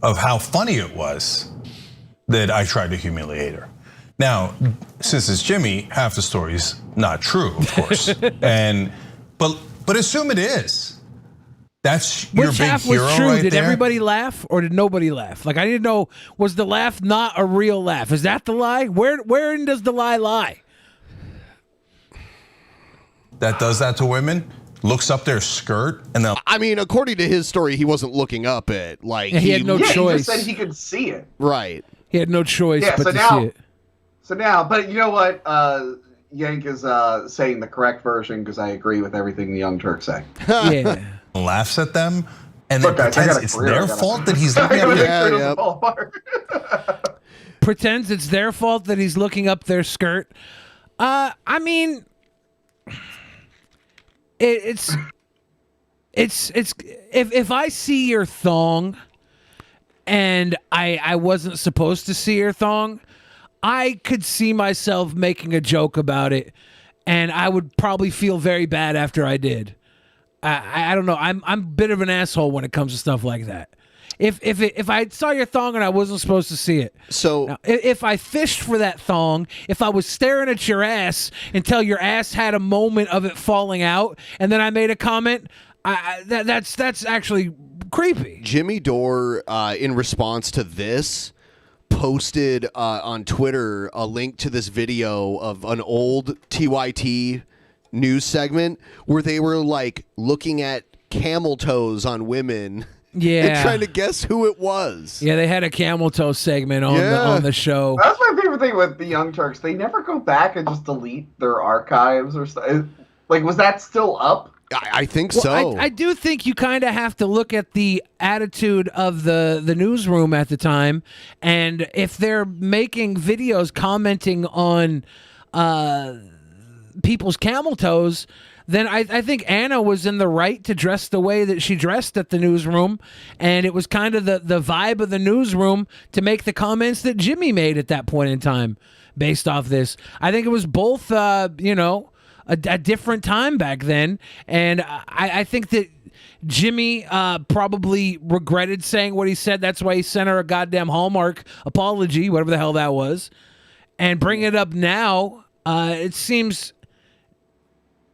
of how funny it was that I tried to humiliate her. Now, since it's Jimmy, half the story's not true, of course. But assume it is. That's your Which big half hero was true? right Did there? everybody laugh or did nobody laugh? Like I didn't know, was the laugh not a real laugh? Is that the lie? Wherein does the lie lie? That does that to women? Looks up their skirt and then. I mean, according to his story, he wasn't looking up it. Like he had no choice. He just said he could see it. Right. He had no choice but to see it. So now, but you know what? Yank is saying the correct version because I agree with everything the Young Turks say. Yeah. Laughs at them and then Look, guys, pretends it's their fault that he's looking at Pretends it's their fault that he's looking up their skirt. I mean, it's if I see your thong and I wasn't supposed to see your thong, I could see myself making a joke about it, and I would probably feel very bad after I did. I don't know. I'm a bit of an asshole when it comes to stuff like that. If I saw your thong and I wasn't supposed to see it, so now, if I fished for that thong, if I was staring at your ass until your ass had a moment of it falling out, and then I made a comment, that's actually creepy. Jimmy Dore, in response to this, posted on Twitter a link to this video of an old TYT news segment where they were like looking at camel toes on women. Yeah. And trying to guess who it was. Yeah, they had a camel toe segment on the show. That's my favorite thing with the Young Turks. They never go back and just delete their archives or stuff. Like, was that still up? I think so. I do think you kind of have to look at the attitude of the newsroom at the time, and if they're making videos commenting on people's camel toes, then I think Anna was in the right to dress the way that she dressed at the newsroom, and it was kind of the vibe of the newsroom to make the comments that Jimmy made at that point in time based off this. I think it was both, a different time back then, and I think that Jimmy probably regretted saying what he said. That's why he sent her a goddamn Hallmark apology, whatever the hell that was. And bring it up now, it seems...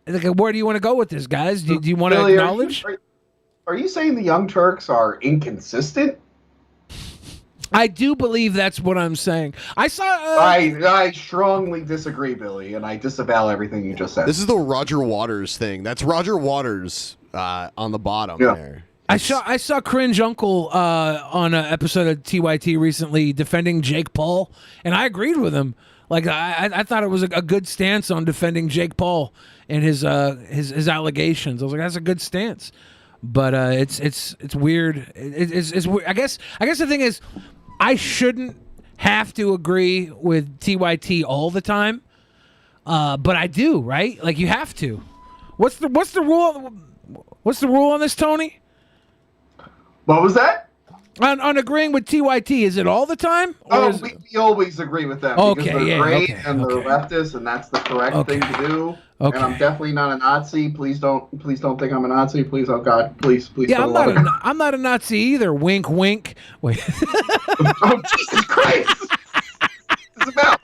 Like, where do you want to go with this, guys? Do you want to acknowledge? Are you saying the Young Turks are inconsistent? I do believe that's what I'm saying. I saw. I strongly disagree, Billy, and I disavow everything you just said. This is the Roger Waters thing. That's Roger Waters on the bottom there. I saw Cringe Uncle on an episode of TYT recently defending Jake Paul, and I agreed with him. Like I thought it was a good stance on defending Jake Paul and his allegations. I was like, that's a good stance. But it's weird. It's weird. I guess the thing is, I shouldn't have to agree with TYT all the time, but I do, right? Like you have to. What's the rule? What's the rule on this, Tony? What was that? On agreeing with TYT, is it all the time? We always agree with them. Okay, because they're yeah, great okay, and they're leftist, and that's the correct thing to do. Okay. And I'm definitely not a Nazi. Please don't think I'm a Nazi. Please, oh God, please. Yeah, for the love of- I'm not a Nazi either. Wink, wink. Wait. Oh Jesus Christ! It's about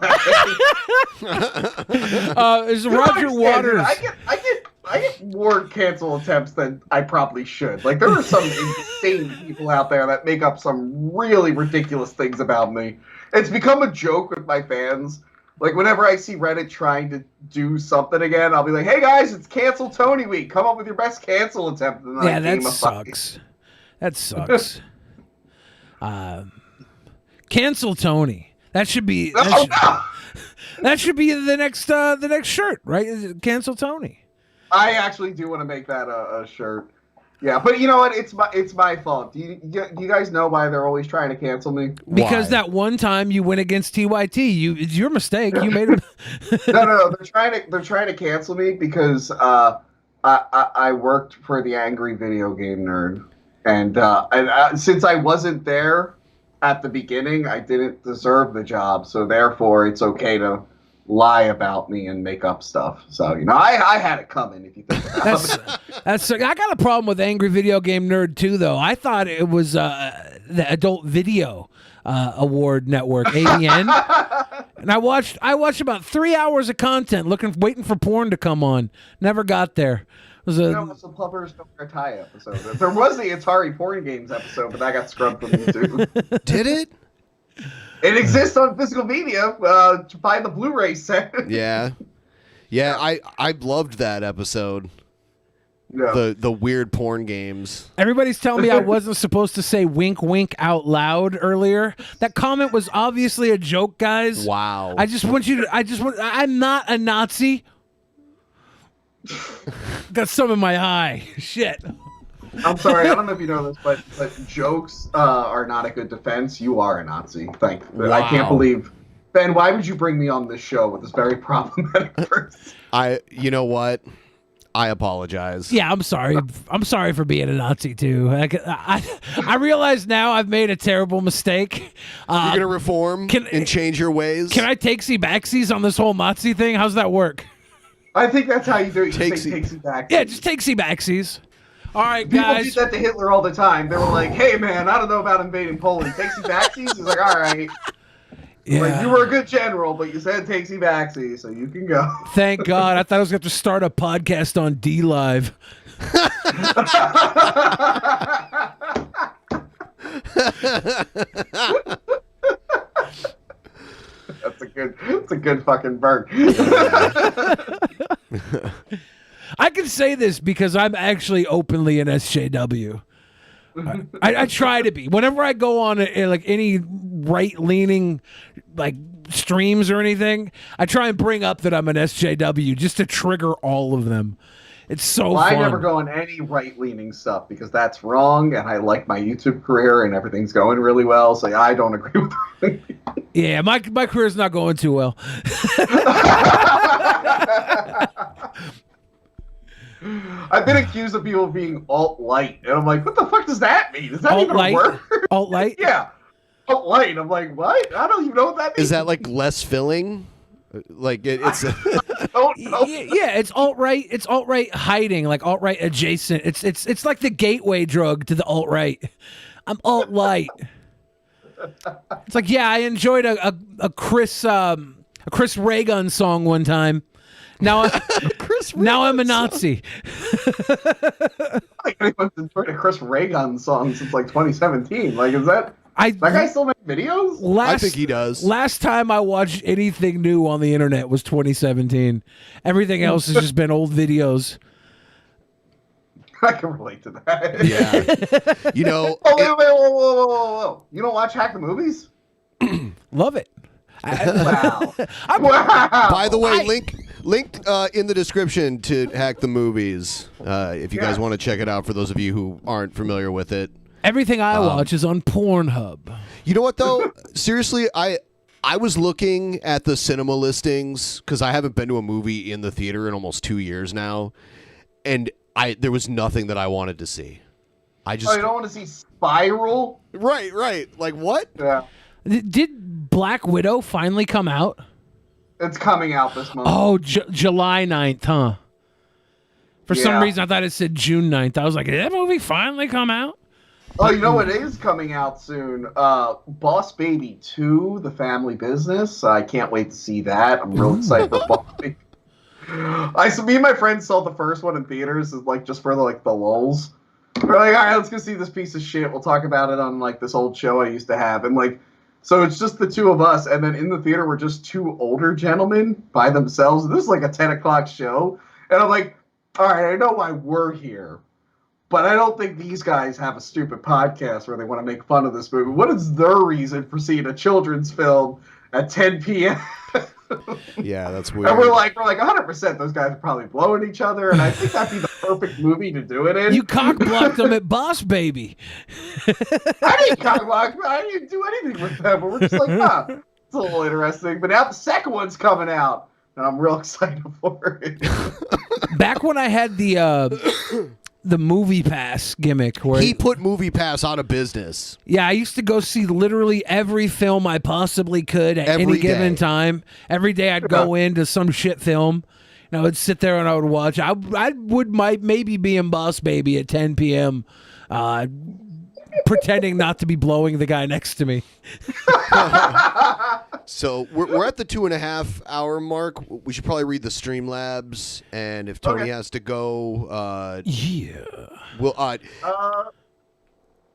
that. Is You don't Roger understand, Waters? dude. I get more cancel attempts than I probably should. Like there are some insane people out there that make up some really ridiculous things about me. It's become a joke with my fans. Like whenever I see Reddit trying to do something again, I'll be like, "Hey guys, it's Cancel Tony Week. Come up with your best cancel attempt." And then Yeah, I that game a sucks. That sucks. Cancel Tony. That should be. That should be the next shirt, right? Cancel Tony. I actually do want to make that a shirt. Yeah, but you know what? It's my fault. Do you guys know why they're always trying to cancel me? Because that one time you went against TYT, it's your mistake. You made it. No. They're trying to cancel me because I worked for the Angry Video Game Nerd, and since I wasn't there at the beginning, I didn't deserve the job. So therefore, it's okay to lie about me and make up stuff. So I had it coming. If you think about it. That's. I got a problem with Angry Video Game Nerd too, though. I thought it was the Adult Video Award Network, AVN, and I watched about 3 hours of content, waiting for porn to come on. Never got there. It was it's a Plumbers Don't Wear Tie episode. There was the Atari porn games episode, but that got scrubbed from YouTube. Did it? It exists on physical media to buy the Blu-ray set. Yeah. I loved that episode. Yeah. The weird porn games. Everybody's telling me I wasn't supposed to say wink wink out loud earlier. That comment was obviously a joke, guys. Wow. I'm not a Nazi. Got some in my eye. Shit. I'm sorry, I don't know if you know this, but jokes are not a good defense. You are a Nazi. Wow. I can't believe... Ben, why would you bring me on this show with this very problematic person? You know what? I apologize. Yeah, I'm sorry. I'm sorry for being a Nazi too. I realize now I've made a terrible mistake. You're gonna reform and change your ways. Can I takesy backsies on this whole Nazi thing? How's that work? I think that's how you do it. You say takesy backsies. Yeah, just takesy backsies. All right, People guys. did that to Hitler all the time. They were like, "Hey, man, I don't know about invading Poland. Takesy backsies." He's like, "All right." Yeah. Like, you were a good general, but you said takesy backsies, so you can go. Thank God. I thought I was going to start a podcast on D Live. That's a good fucking burn. I can say this because I'm actually openly an SJW. I try to be. Whenever I go on like any right-leaning like streams or anything, I try and bring up that I'm an SJW just to trigger all of them. It's so fun. I never go on any right-leaning stuff because that's wrong, and I like my YouTube career and everything's going really well, so I don't agree with it. Yeah, my career's not going too well. I've been accused of people being alt-light, and I'm like, what the fuck does that mean? Is that even a word? Alt-light? Yeah. Alt-light. I'm like, what? I don't even know what that means. Is that like less filling? Like it's yeah, it's alt-right. It's alt-right hiding, like alt-right adjacent. It's like the gateway drug to the alt-right. I'm alt-light. It's like, yeah, I enjoyed a Chris Ray Gun song one time. Now I'm a Nazi. Oh my think anyone's enjoyed a Chris Ray Gun song since like 2017. Like, is that guy still make videos? I think he does. Last time I watched anything new on the internet was 2017. Everything else has just been old videos. I can relate to that. Yeah. You know. Oh, wait, whoa. You don't watch Hack the Movies? Love it. Wow. Wow. By the way, linked in the description to Hack the Movies, if you guys want to check it out. For those of you who aren't familiar with it, everything I watch is on Pornhub. You know what though? Seriously, I was looking at the cinema listings because I haven't been to a movie in the theater in almost 2 years now, and there was nothing that I wanted to see. I just you don't want to see Spiral? Right. Like what? Yeah. Did Black Widow finally come out? It's coming out this month. Oh, July 9th, huh? For some reason, I thought it said June 9th. I was like, did that movie finally come out? Oh, you know what is coming out soon? Boss Baby 2, The Family Business. I can't wait to see that. I'm real excited for Boss Baby. Me and my friends saw the first one in theaters, like just for the lulz. We're like, all right, let's go see this piece of shit. We'll talk about it on like this old show I used to have, and like, so it's just the two of us, and then in the theater we're just two older gentlemen by themselves. This is like a 10 o'clock show, and I'm like, all right, I know why we're here, but I don't think these guys have a stupid podcast where they want to make fun of this movie. What is their reason for seeing a children's film at 10 p.m.? Yeah, that's weird. And we're like 100%. Those guys are probably blowing each other, and I think that'd be the perfect movie to do it in. You cock blocked them at Boss Baby. I didn't cock block. I didn't do anything with them. But we're just like, it's a little interesting. But now the second one's coming out, and I'm real excited for it. Back when I had the Movie Pass gimmick, where he put Movie Pass out of business. Yeah, I used to go see literally every film I possibly could at any given time. Every day I'd go into some shit film, and I would sit there and I would watch. I might maybe be in Boss Baby at 10 p.m., pretending not to be blowing the guy next to me. So we're at the 2.5 hour mark. We should probably read the Streamlabs, and if Tony has to go, we'll.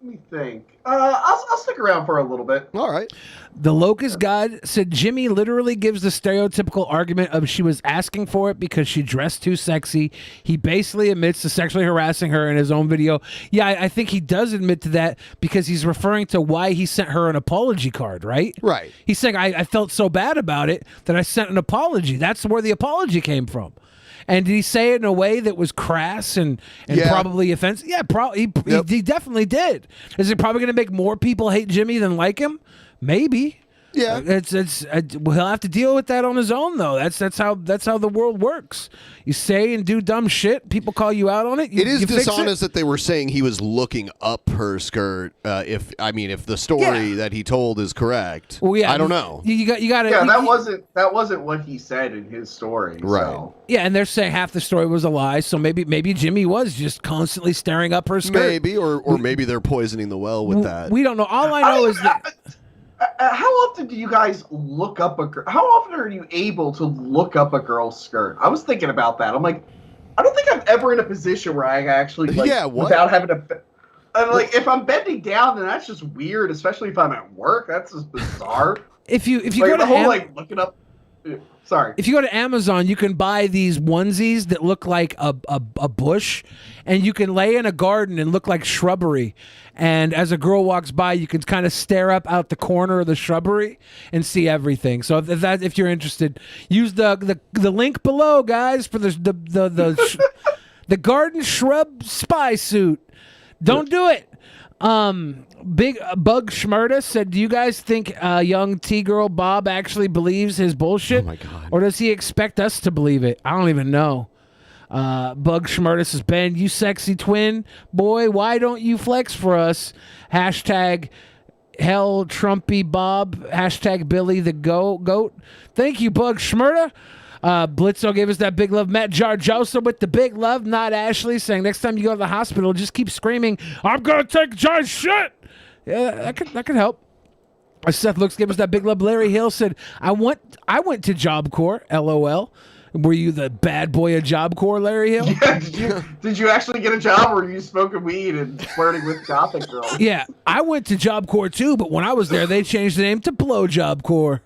Let me think. I'll stick around for a little bit. All right. The Locust God said Jimmy literally gives the stereotypical argument of she was asking for it because she dressed too sexy. He basically admits to sexually harassing her in his own video. Yeah, I think he does admit to that because he's referring to why he sent her an apology card, right? Right. He's saying, I felt so bad about it that I sent an apology. That's where the apology came from. And did he say it in a way that was crass and probably offensive? Yeah, he definitely did. Is it probably going to make more people hate Jimmy than like him? Maybe. Yeah. He'll have to deal with that on his own, though. That's how the world works. You say and do dumb shit, people call you out on it. It is dishonest that they were saying he was looking up her skirt. If the story that he told is correct. Well, yeah, I don't know. You got to. Yeah, that wasn't what he said in his story. Right. So. Yeah, and they're saying half the story was a lie. So maybe Jimmy was just constantly staring up her skirt. Maybe, or maybe they're poisoning the well with that. We don't know. All I know is that. How often do you guys look up a girl? How often are you able to look up a girl's skirt? I was thinking about that. I'm like, I don't think I'm ever in a position where I actually without having to. If I'm bending down, then that's just weird. Especially if I'm at work, that's just bizarre. If you like, go to the whole looking up. Sorry. If you go to Amazon, you can buy these onesies that look like a bush, and you can lay in a garden and look like shrubbery. And as a girl walks by, you can kind of stare up out the corner of the shrubbery and see everything. So if you're interested, use the link below, guys, for the garden shrub spy suit. Don't do it. Big Bug Schmurda said, do you guys think young T-girl Bob actually believes his bullshit? Oh my God. Or does he expect us to believe it? I don't even know. Bug Schmurda says, Ben, you sexy twin boy, why don't you flex for us? Hashtag Hell Trumpy Bob. Hashtag Billy the Goat. Thank you, Bug Schmurda. Blitzo gave us that big love. Matt Jarjosa with the big love, not Ashley, saying next time you go to the hospital, just keep screaming, I'm gonna take John's shit. Yeah, that could help. Seth Looks gave us that big love. Larry Hill said, I went to Job Corps, LOL. Were you the bad boy of Job Corps, Larry Hill? Yeah, did you actually get a job, or were you smoking weed and flirting with gothic girls? Yeah, I went to Job Corps too, but when I was there, they changed the name to Blow Job Corps.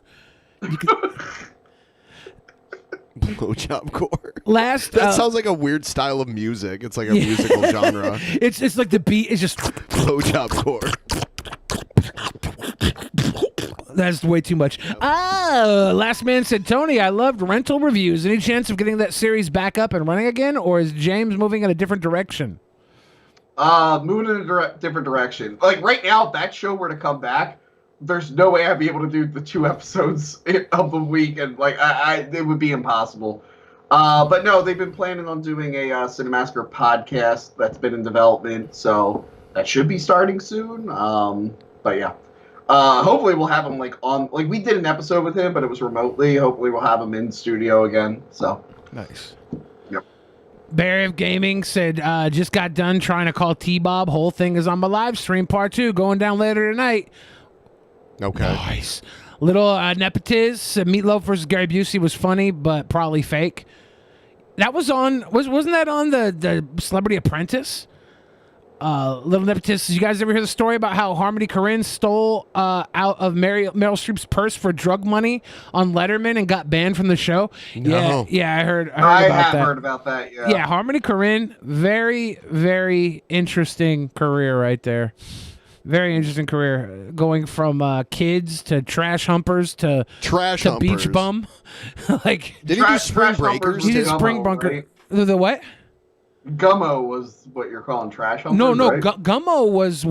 Blowjob Corps. That sounds like a weird style of music. It's like a musical genre. It's like the beat is just Blowjob Corps. That's way too much. Last man said, Tony, I loved rental reviews. Any chance of getting that series back up and running again, or is James moving in a different direction? Moving in a different direction. Like right now, if that show were to come back, there's no way I'd be able to do the 2 episodes of the week, and like it would be impossible. But no, they've been planning on doing a Cinemassacre podcast that's been in development, so that should be starting soon. But yeah. Hopefully we'll have him like we did an episode with him, but it was remotely. Hopefully we'll have him in studio again. So nice. Yep. Barry of Gaming said, just got done trying to call T-Bob. Whole thing is on my live stream, part 2, going down later tonight. Okay. Nice. Little Nepotiz said Meatloaf versus Gary Busey was funny, but probably fake. That was on. Wasn't that on the Celebrity Apprentice? Little Nepotis, did you guys ever hear the story about how Harmony Korine stole out of Meryl Streep's purse for drug money on Letterman and got banned from the show? No. Yeah, I heard I about have that. heard about that. Yeah. Yeah, Harmony Korine, very, very interesting career right there. Very interesting career, going from kids to trash humpers to beach bum. Like did he do Spring Breakers? He did Spring Bunker. Right? The what? Gummo was what you're calling trash humpers, No, right? Gummo was.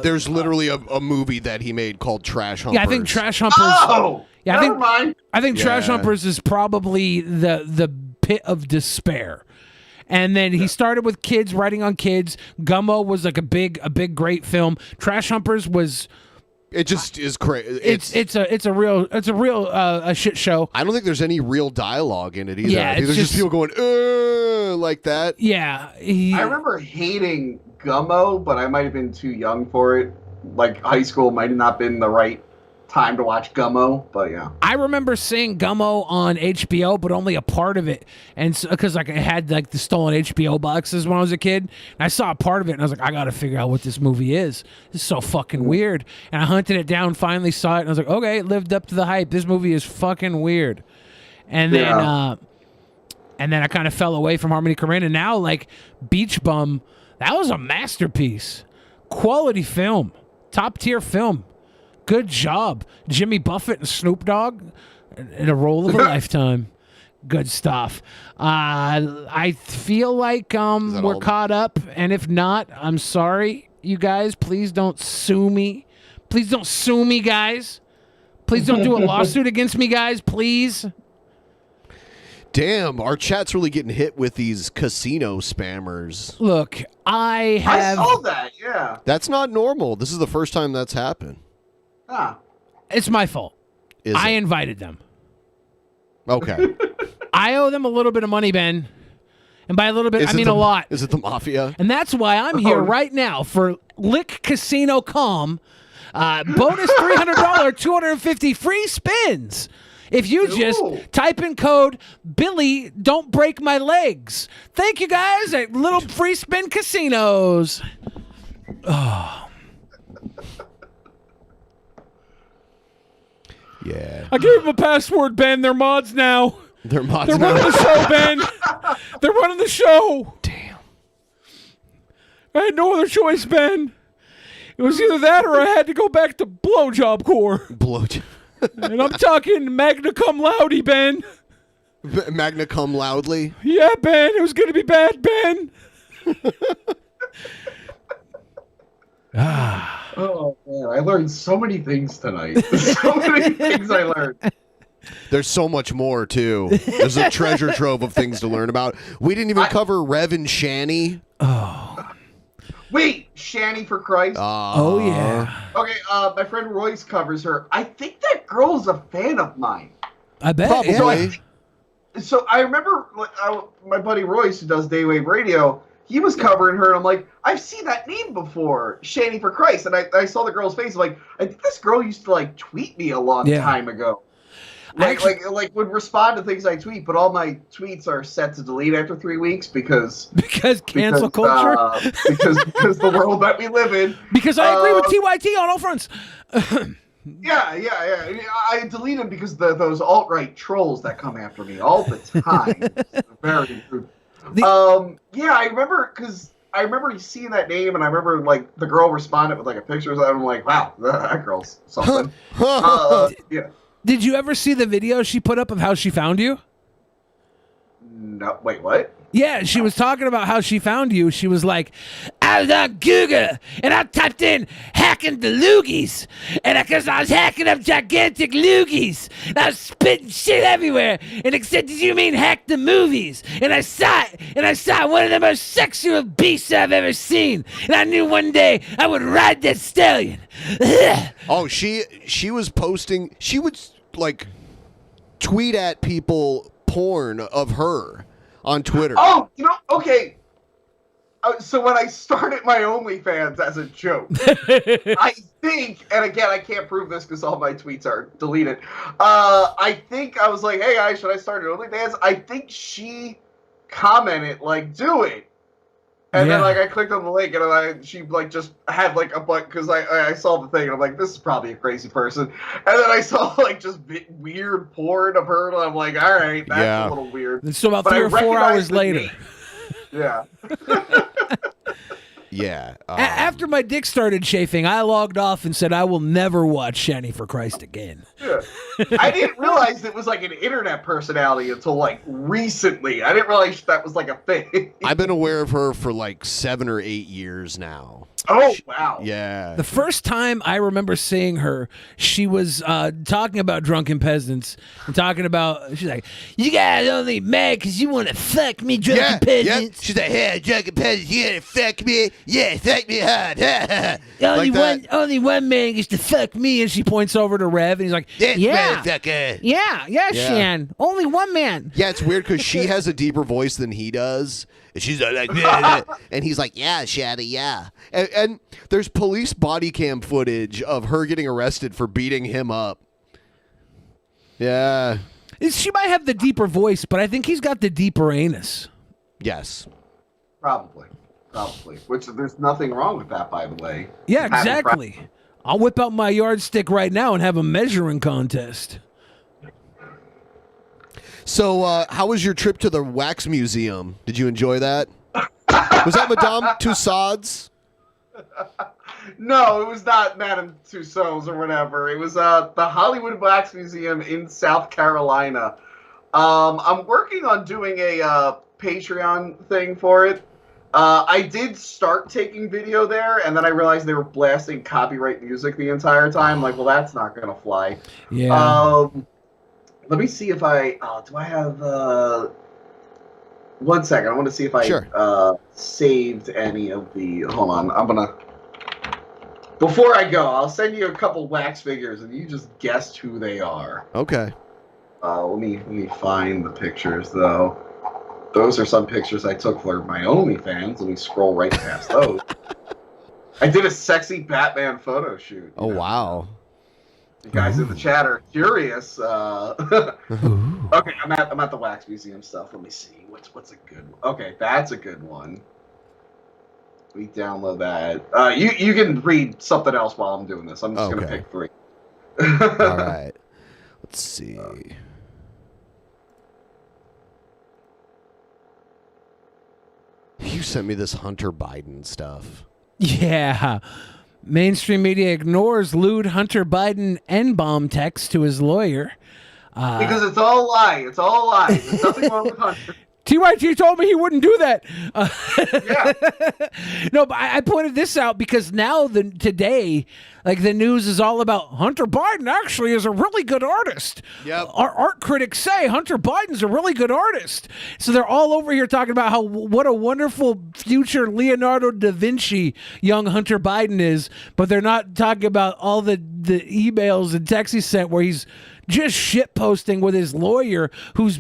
There's literally a movie that he made called Trash Humpers. Yeah, I think Trash Humpers. Oh, yeah, never mind. I think Trash Yeah. Humpers is probably the pit of despair. And then he started with kids, writing on kids. Gummo was like a big great film. Trash Humpers was. It just is crazy. It's a real a shit show. I don't think there's any real dialogue in it either. Yeah, I think it's there's just people going like that. Yeah, I remember hating Gummo, but I might have been too young for it. Like high school might have not been the right time to watch Gummo, but yeah. I remember seeing Gummo on HBO, but only a part of it, and because like I had like the stolen HBO boxes when I was a kid, and I saw a part of it, and I was like, I gotta figure out what this movie is. This is so fucking weird. And I hunted it down, finally saw it, and I was like, okay, it lived up to the hype. This movie is fucking weird. And then, I kind of fell away from Harmony Korine, and now like Beach Bum, that was a masterpiece, quality film, top tier film. Good job, Jimmy Buffett and Snoop Dogg in a role of a lifetime. Good stuff. I feel like we're caught up, and if not, I'm sorry, you guys. Please don't sue me. Please don't sue me, guys. Please don't do a lawsuit against me, guys. Please. Damn, our chat's really getting hit with these casino spammers. Look, I saw that. Yeah. That's not normal. This is the first time that's happened. It's my fault. Is I it? invited them. Okay. I owe them a little bit of money, Ben. And by a little bit, Is I it mean the- a lot. Is it the mafia? And that's why I'm here right now for Lick Casino Com. Bonus $300, 250 free spins. If you just type in code Billy, don't break my legs. Thank you guys at Little Free Spin Casinos. Oh. Yeah. I gave them a password, Ben. They're mods now. They're mods They're now. running the show, Ben. They're running the show. Damn. I had no other choice, Ben. It was either that or I had to go back to Blowjob Corps. Blowjob. And I'm talking magna cum laude, Ben. Magna cum loudly. Yeah, Ben. It was going to be bad, Ben. Oh man, I learned so many things tonight. So many things I learned. There's so much more too. There's a treasure trove of things to learn about. We didn't even cover Rev and Shani. Wait, Shani for Christ. Oh yeah. Okay, my friend Royce covers her. I think that girl is a fan of mine. I bet. Probably. So I remember my buddy Royce, who does Daywave Radio, he was covering her, and I'm like, I've seen that name before, Shani for Christ. And I saw the girl's face. I'm like, I think this girl used to like tweet me a long time ago. like would respond to things I tweet, but all my tweets are set to delete after 3 weeks because cancel culture, because the world that we live in. Because I agree with TYT on all fronts. Yeah. I delete them because those alt-right trolls that come after me all the time. Very rude. Yeah, I remember seeing that name, and I remember like the girl responded with like a picture of it, and I'm like, wow, that girl's something. Yeah. Did you ever see the video she put up of how she found you? No, wait, what? Yeah, she was talking about how she found you. She was like, I was on Google, and I typed in hacking the loogies. And because I was hacking up gigantic loogies, and I was spitting shit everywhere. And it said, did you mean hack the movies? And I saw it, and I saw one of the most sexual beasts I've ever seen. And I knew one day I would ride that stallion. Oh, she was posting, she would like tweet at people porn of her on Twitter. Oh, okay. So when I started my OnlyFans as a joke, I think, and again, I can't prove this because all my tweets are deleted. I think I was like, hey guys, should I start an OnlyFans? I think she commented like, do it. And then like I clicked on the link and she like just had like a button because I saw the thing and I'm like, this is probably a crazy person. And then I saw like just weird porn of her and I'm like, all right, that's a little weird. So about 3 or 4 hours later. Yeah. Yeah. After my dick started chafing, I logged off and said I will never watch Shanny for Christ again. Yeah. I didn't realize it was like an internet personality until like recently. I didn't realize that was like a thing. I've been aware of her for like 7 or 8 years now. Oh, wow. Yeah. The first time I remember seeing her, she was talking about Drunken Peasants and talking about, she's like, you guys only mad because you want to fuck me, Drunken Peasants. Yep. She's like, hey, Drunken Peasants, you gonna fuck me? Yeah, fuck me hard. Only one man gets to fuck me, and she points over to Rev, and he's like, yeah, Shan, only one man. Yeah, it's weird because she has a deeper voice than he does. And she's like, and he's like, yeah, Shaddy, yeah. And there's police body cam footage of her getting arrested for beating him up. Yeah. She might have the deeper voice, but I think he's got the deeper anus. Yes. Probably. Which there's nothing wrong with that, by the way. Yeah, exactly. I'll whip out my yardstick right now and have a measuring contest. So, how was your trip to the Wax Museum? Did you enjoy that? Was that Madame Tussauds? No, it was not Madame Tussauds or whatever. It was the Hollywood Wax Museum in South Carolina. I'm working on doing a Patreon thing for it. I did start taking video there, and then I realized they were blasting copyright music the entire time. Like, well, that's not going to fly. Yeah. Let me see if do I have, 1 second. I want to see if I saved any of the, hold on. Before I go, I'll send you a couple wax figures and you just guessed who they are. Okay. Let me find the pictures though. Those are some pictures I took for my OnlyFans. Let me scroll right past those. I did a sexy Batman photo shoot. Oh, wow. You guys in the chat are curious. Okay, I'm at the Wax Museum stuff. Let me see. What's a good one? Okay, that's a good one. Let me download that. You can read something else while I'm doing this. I'm just gonna pick 3. All right. Let's see. You sent me this Hunter Biden stuff. Yeah. Mainstream media ignores lewd Hunter Biden N-bomb text to his lawyer. Because it's all a lie. It's all a lie. There's nothing wrong with Hunter. TYT told me he wouldn't do that. No, but I pointed this out because now today, like the news is all about Hunter Biden actually is a really good artist. Yep. Our art critics say Hunter Biden's a really good artist. So they're all over here talking about what a wonderful future Leonardo da Vinci young Hunter Biden is, but they're not talking about all the emails and texts he sent where he's just shit posting with his lawyer who's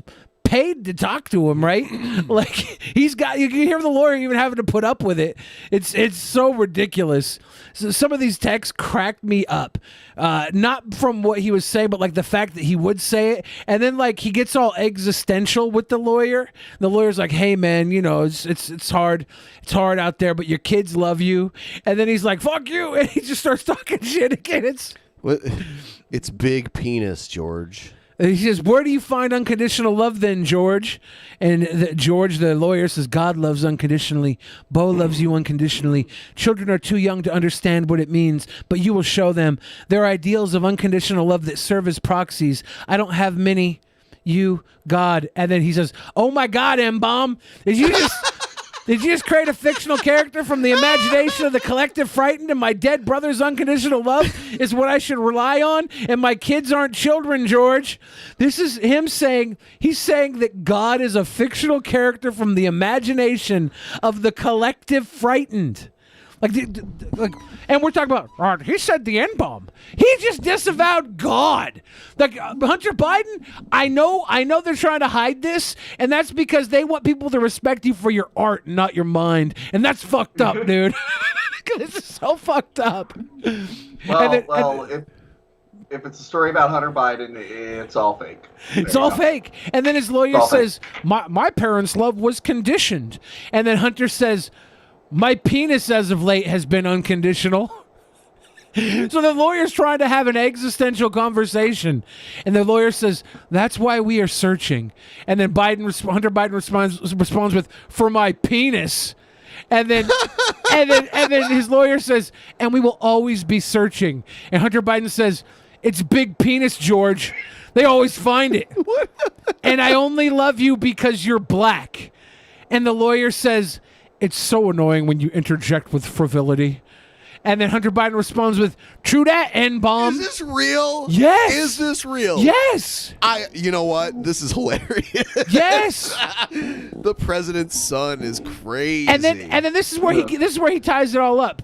paid to talk to him, right? Like he's got. You can hear the lawyer even having to put up with it. It's so ridiculous. So some of these texts cracked me up. Not from what he was saying, but like the fact that he would say it, and then like he gets all existential with the lawyer. The lawyer's like, "Hey man, you know it's hard. It's hard out there, but your kids love you." And then he's like, "Fuck you," and he just starts talking shit again. It's big penis, George. He says, "Where do you find unconditional love then, George?" And George, the lawyer, says, "God loves unconditionally. Bo loves you unconditionally. Children are too young to understand what it means, but you will show them. There are ideals of unconditional love that serve as proxies. I don't have many. You, God." And then he says, "Oh my God, M-Bomb, did you just create a fictional character from the imagination of the collective frightened, and my dead brother's unconditional love is what I should rely on, and my kids aren't children, George?" This is him saying, he's saying that God is a fictional character from the imagination of the collective frightened. And we're talking about, he said the N-bomb. He just disavowed God. Like Hunter Biden, I know they're trying to hide this, and that's because they want people to respect you for your art, not your mind. And that's fucked up, dude. This is so fucked up. Well, if it's a story about Hunter Biden, it's all fake. It's all fake. And then his lawyer says, my parents' love was conditioned. And then Hunter says, "My penis as of late has been unconditional." So the lawyer's trying to have an existential conversation, and the lawyer says, "That's why we are searching." And then Hunter Biden responds with, "For my penis." And then and then his lawyer says, "And we will always be searching." And Hunter Biden says, "It's big penis, George. They always find it. And I only love you because you're black." And the lawyer says, "It's so annoying when you interject with frivolity." And then Hunter Biden responds with, "True that, N-bomb." Is this real? Yes. Is this real? Yes. You know what? This is hilarious. Yes. The president's son is crazy. And then this is where he ties it all up.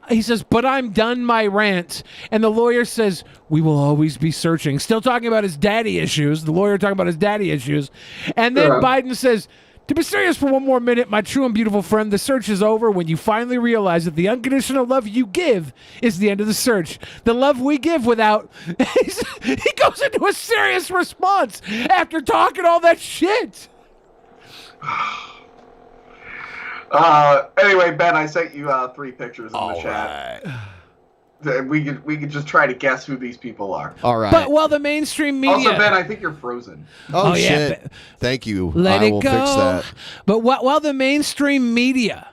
He says, "But I'm done my rant." And the lawyer says, "We will always be searching." Still talking about his daddy issues. The lawyer talking about his daddy issues. And then Biden says, "To be serious for one more minute, my true and beautiful friend, the search is over when you finally realize that the unconditional love you give is the end of the search. The love we give without..." He goes into a serious response after talking all that shit. Anyway, Ben, I sent you 3 pictures in the chat. We could just try to guess who these people are. All right. But while the mainstream media... Also, Ben, I think you're frozen. Oh shit. Yeah. Thank you. Let I it will go. fix that. But while the mainstream media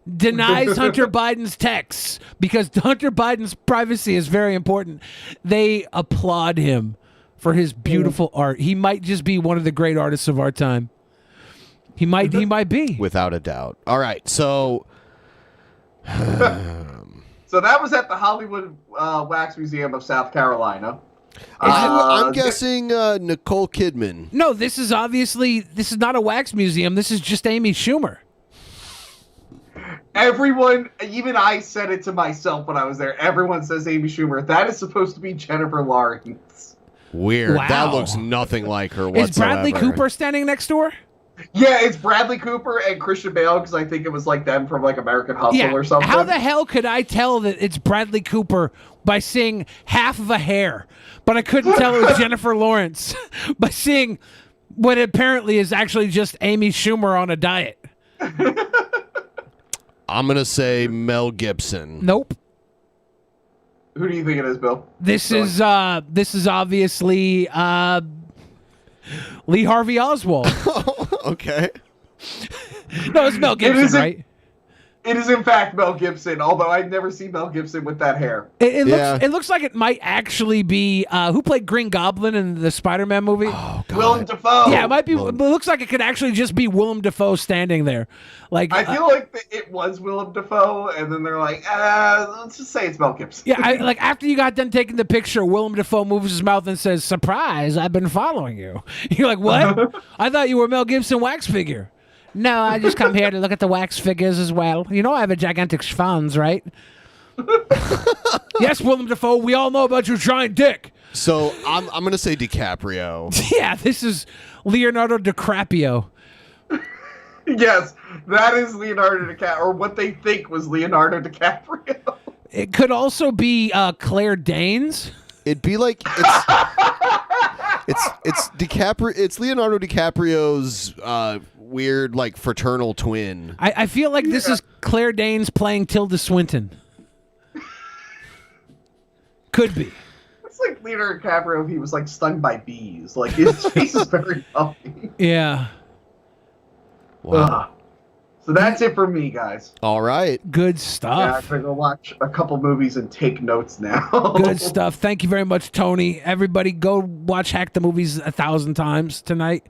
denies Hunter Biden's texts because Hunter Biden's privacy is very important, they applaud him for his beautiful art. He might just be one of the great artists of our time. He might be. Without a doubt. All right. So So that was at the Hollywood Wax Museum of South Carolina. I'm guessing Nicole Kidman. No, this is not a wax museum. This is just Amy Schumer. Everyone, even I said it to myself when I was there. Everyone says Amy Schumer. That is supposed to be Jennifer Lawrence. Weird. Wow. That looks nothing like her whatsoever. Is Bradley Cooper standing next to her? Yeah, it's Bradley Cooper and Christian Bale because I think it was like them from like American Hustle or something. How the hell could I tell that it's Bradley Cooper by seeing half of a hair, but I couldn't tell it was Jennifer Lawrence by seeing what apparently is actually just Amy Schumer on a diet? I'm gonna say Mel Gibson. Nope. Who do you think it is, Bill? This is obviously Lee Harvey Oswald. Okay. No, it's Mel Gibson, right? It is in fact Mel Gibson, although I've never seen Mel Gibson with that hair. It looks like it might actually be who played Green Goblin in the Spider-Man movie? Oh, God. Willem Dafoe. Yeah, it might be. But it looks like it could actually just be Willem Dafoe standing there. Like I feel like it was Willem Dafoe, and then they're like, let's just say it's Mel Gibson. Yeah, like after you got done taking the picture, Willem Dafoe moves his mouth and says, "Surprise! I've been following you." You're like, "What? I thought you were Mel Gibson wax figure." No, I just come here to look at the wax figures as well. You know I have a gigantic schwanz, right? Yes, Willem Dafoe, we all know about your giant dick. So I'm gonna say DiCaprio. Yeah, this is Leonardo DiCaprio. Yes, that is Leonardo DiCaprio, or what they think was Leonardo DiCaprio. It could also be Claire Danes. It'd be like it's DiCaprio. It's Leonardo DiCaprio's weird like fraternal twin. I feel like this is Claire Danes playing Tilda Swinton. Could be. It's like Leonardo DiCaprio if he was like stung by bees. Like his face is very puffy. Yeah. Wow. So that's it for me, guys. All right. Good Yeah, stuff. I'm gonna go watch a couple movies and take notes now. Good stuff. Thank you very much, Tony. Everybody, go watch Hack the Movies 1,000 times tonight.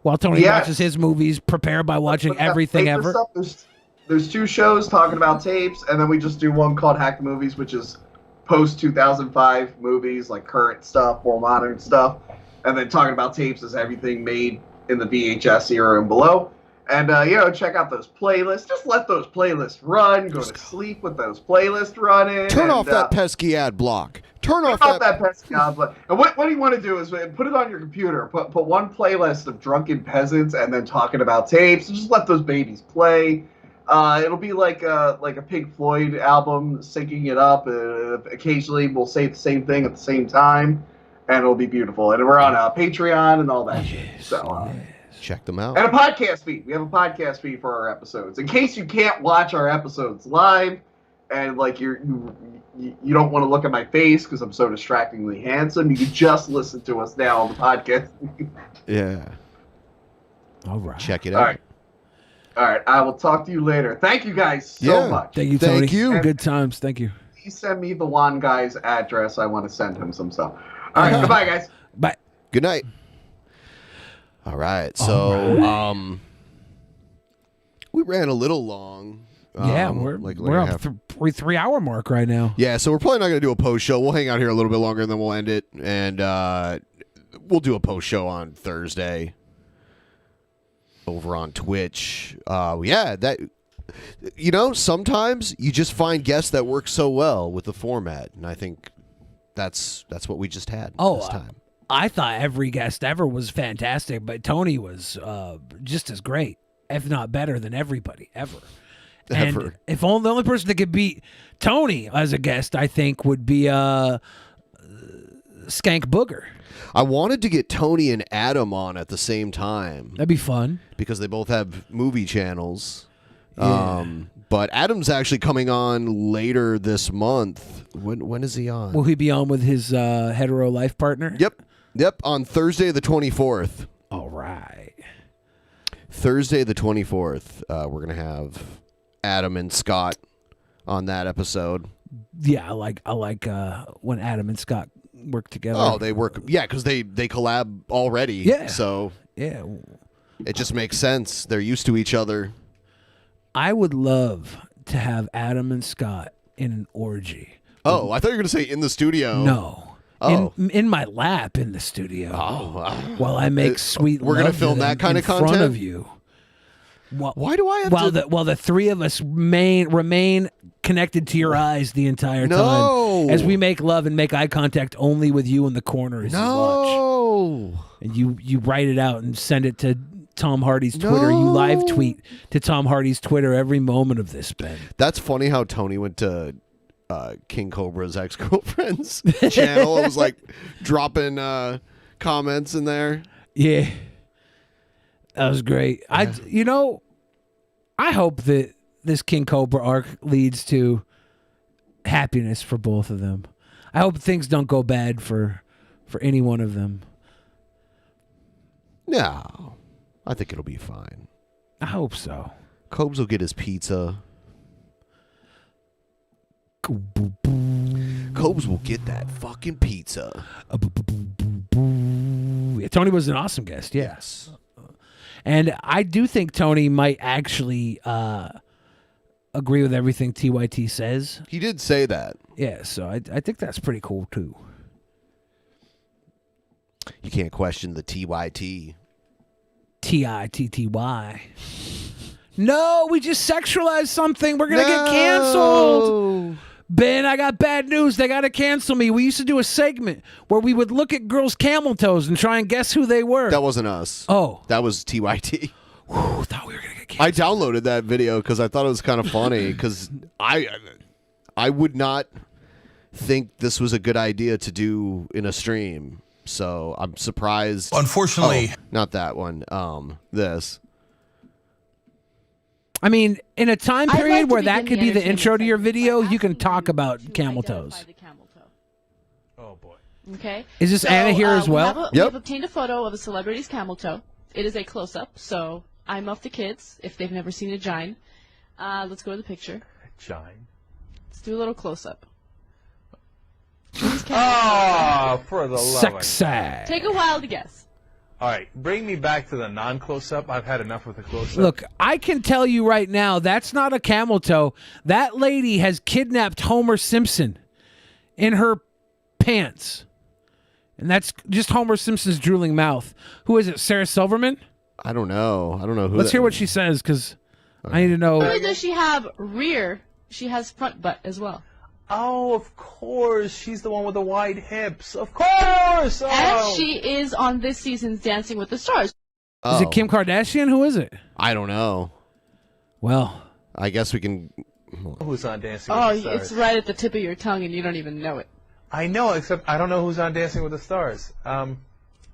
While Tony watches his movies, prepare by watching everything Paper ever. Stuff, there's 2 shows talking about tapes, and then we just do one called Hack the Movies, which is post 2005 movies, like current stuff, more modern stuff, and then talking about tapes is everything made in the VHS era and below. And check out those playlists. Just let those playlists run. Go to sleep with those playlists running. Turn off that pesky ad block. Turn off that pesky ad block. And what you want to do is put it on your computer. Put one playlist of Drunken Peasants and then talking about tapes. And just let those babies play. It'll be like a Pink Floyd album, syncing it up. Occasionally, we'll say the same thing at the same time, and it'll be beautiful. And we're on Patreon and all that shit. So check them out. and a podcast feed. We have a podcast feed for our episodes. In case you can't watch our episodes live, and like you don't want to look at my face because I'm so distractingly handsome, you can just listen to us now on the podcast feed. Yeah. All right. Check it out. All right. I will talk to you later. Thank you guys so much. Thank you, Tony. Good times. Thank you. Please send me the one guy's address. I want to send him some stuff. All right. Goodbye, guys. Bye. Good night. All right. So we ran a little long. Yeah, we're up the 3-hour mark right now. Yeah, so we're probably not going to do a post show. We'll hang out here a little bit longer, and then we'll end it, and we'll do a post show on Thursday over on Twitch. Sometimes you just find guests that work so well with the format, and I think that's what we just had this time. I thought every guest ever was fantastic, but Tony was just as great, if not better than everybody ever. And if the only person that could beat Tony as a guest, I think, would be Skank Booger. I wanted to get Tony and Adam on at the same time. That'd be fun. Because they both have movie channels. Yeah. But Adam's actually coming on later this month. When is he on? Will he be on with his hetero life partner? Yep, on Thursday the 24th. All right. Thursday the 24th, we're going to have Adam and Scott on that episode. Yeah, I like when Adam and Scott work together. Oh, they work. Yeah, because they collab already. Yeah. So yeah, it just makes sense. They're used to each other. I would love to have Adam and Scott in an orgy. Oh, I thought you were going to say in the studio. No. Oh. In my lap in the studio. Oh. While I make sweet We're love going to film that kind of content? in front of you. Why do I have to? While the three of us remain connected to your eyes the entire time. As we make love and make eye contact only with you in the corner as you watch. And you write it out and send it to Tom Hardy's Twitter. You live tweet to Tom Hardy's Twitter every moment of this, Ben. That's funny how Tony went to King Cobra's ex-girlfriend's channel. It was like dropping comments in there. Yeah. That was great. Yeah. I hope that this King Cobra arc leads to happiness for both of them. I hope things don't go bad for any one of them. No. I think it'll be fine. I hope so. Cobes will get his pizza. Cobes will get that fucking pizza. Yeah, Tony was an awesome guest. Yes. And I do think Tony might actually agree with everything TYT says. He did say that. Yeah, so I think that's pretty cool, too. You can't question the TYT. TITTY. No, we just sexualized something. We're going to get canceled. Ben, I got bad news. They got to cancel me. We used to do a segment where we would look at girls' camel toes and try and guess who they were. That wasn't us. Oh. That was TYT. Whew, thought we were going to get canceled. I downloaded that video because I thought it was kind of funny because I would not think this was a good idea to do in a stream. So I'm surprised. Unfortunately. Oh, not that one. This. I mean, in a time I'd period like to where that begin could be the the intro to your video, you can talk about camel toes. Oh boy. Okay. Is this Anna here as well? We have obtained a photo of a celebrity's camel toe. It is a close-up, so I'm off the kids if they've never seen a gine. Let's go to the picture. Gine. Let's do a little close-up. Oh, for the love of Sexy. Take a while to guess. All right, bring me back to the non-close-up. I've had enough with the close-up. Look, I can tell you right now, that's not a camel toe. That lady has kidnapped Homer Simpson in her pants. And that's just Homer Simpson's drooling mouth. Who is it, Sarah Silverman? I don't know. I don't know who. Let's hear what she says, because I need to know. Not only does she have rear, she has front butt as well. Oh, of course. She's the one with the wide hips. Of course. Oh. And she is on this season's Dancing with the Stars. Is it Kim Kardashian? Who is it? I don't know. Well, I guess we can. Who's on Dancing Oh, with the Stars? it's right at the tip of your tongue, and you don't even know it. I know, except I don't know who's on Dancing with the Stars. You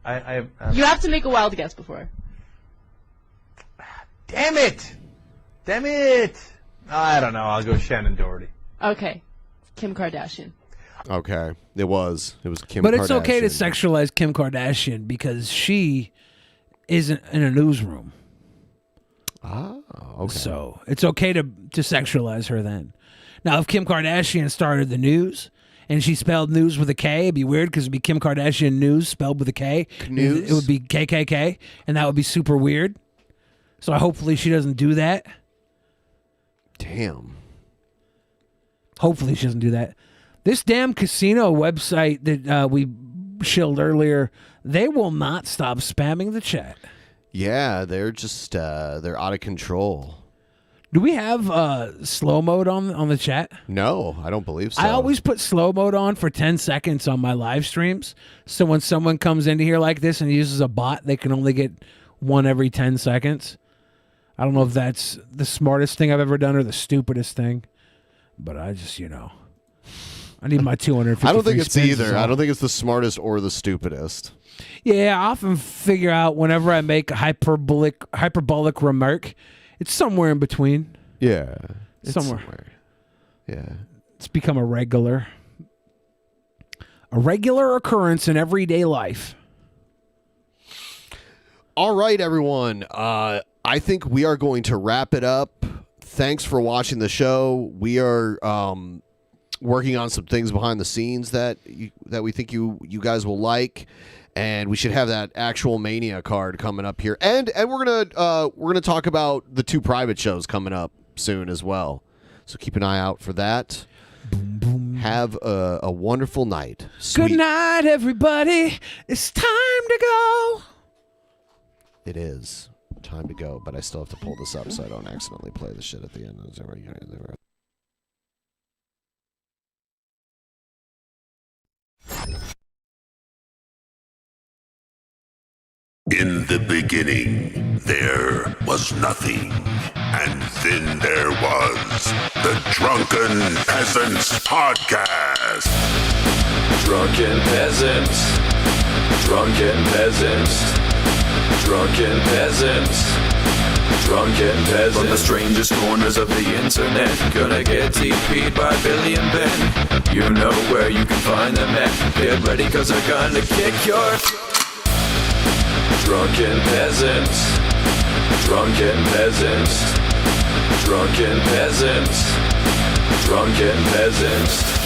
have to make a wild guess before. Damn it! Damn it! I don't know. I'll go Shannon Doherty. Okay. Kim Kardashian. Okay, it was Kim. But it's okay to Kardashian. sexualize Kim Kardashian because she isn't in a newsroom. Oh, okay. So it's okay to sexualize her then. Now, if Kim Kardashian started the news and she spelled news with a K, it'd be weird because it'd be Kim Kardashian news spelled with a K. News? It would be KKK, and that would be super weird. So hopefully she doesn't do that. Damn. Hopefully she doesn't do that. This damn casino website that we shilled earlier, they will not stop spamming the chat. Yeah, they're just they're out of control. Do we have slow mode on the chat? No, I don't believe so. I always put slow mode on for 10 seconds on my live streams. So when someone comes into here like this and uses a bot, they can only get one every 10 seconds. I don't know if that's the smartest thing I've ever done or the stupidest thing. But I just, I need my 250. I don't think it's spins is either. all. I don't think it's the smartest or the stupidest. Yeah, I often figure out whenever I make a hyperbolic remark, it's somewhere in between. Yeah. It's somewhere. Yeah. It's become a regular occurrence in everyday life. All right, everyone. I think we are going to wrap it up. Thanks for watching the show. We are working on some things behind the scenes that we think you guys will like, and we should have that actual Mania card coming up here. And we're gonna talk about the 2 private shows coming up soon as well. So keep an eye out for that. Have a wonderful night. Good night, everybody. It's time to go. It is time to go, but I still have to pull this up so I don't accidentally play the shit at the end. In the beginning, there was nothing, and then there was the Drunken Peasants podcast. Drunken Peasants, Drunken Peasants, Drunken Peasants, Drunken Peasants. From the strangest corners of the internet, gonna get TP'd by Billy and Ben. You know where you can find them at. Get ready, cause they're gonna kick your... Drunken Peasants, Drunken Peasants, Drunken Peasants, Drunken Peasants.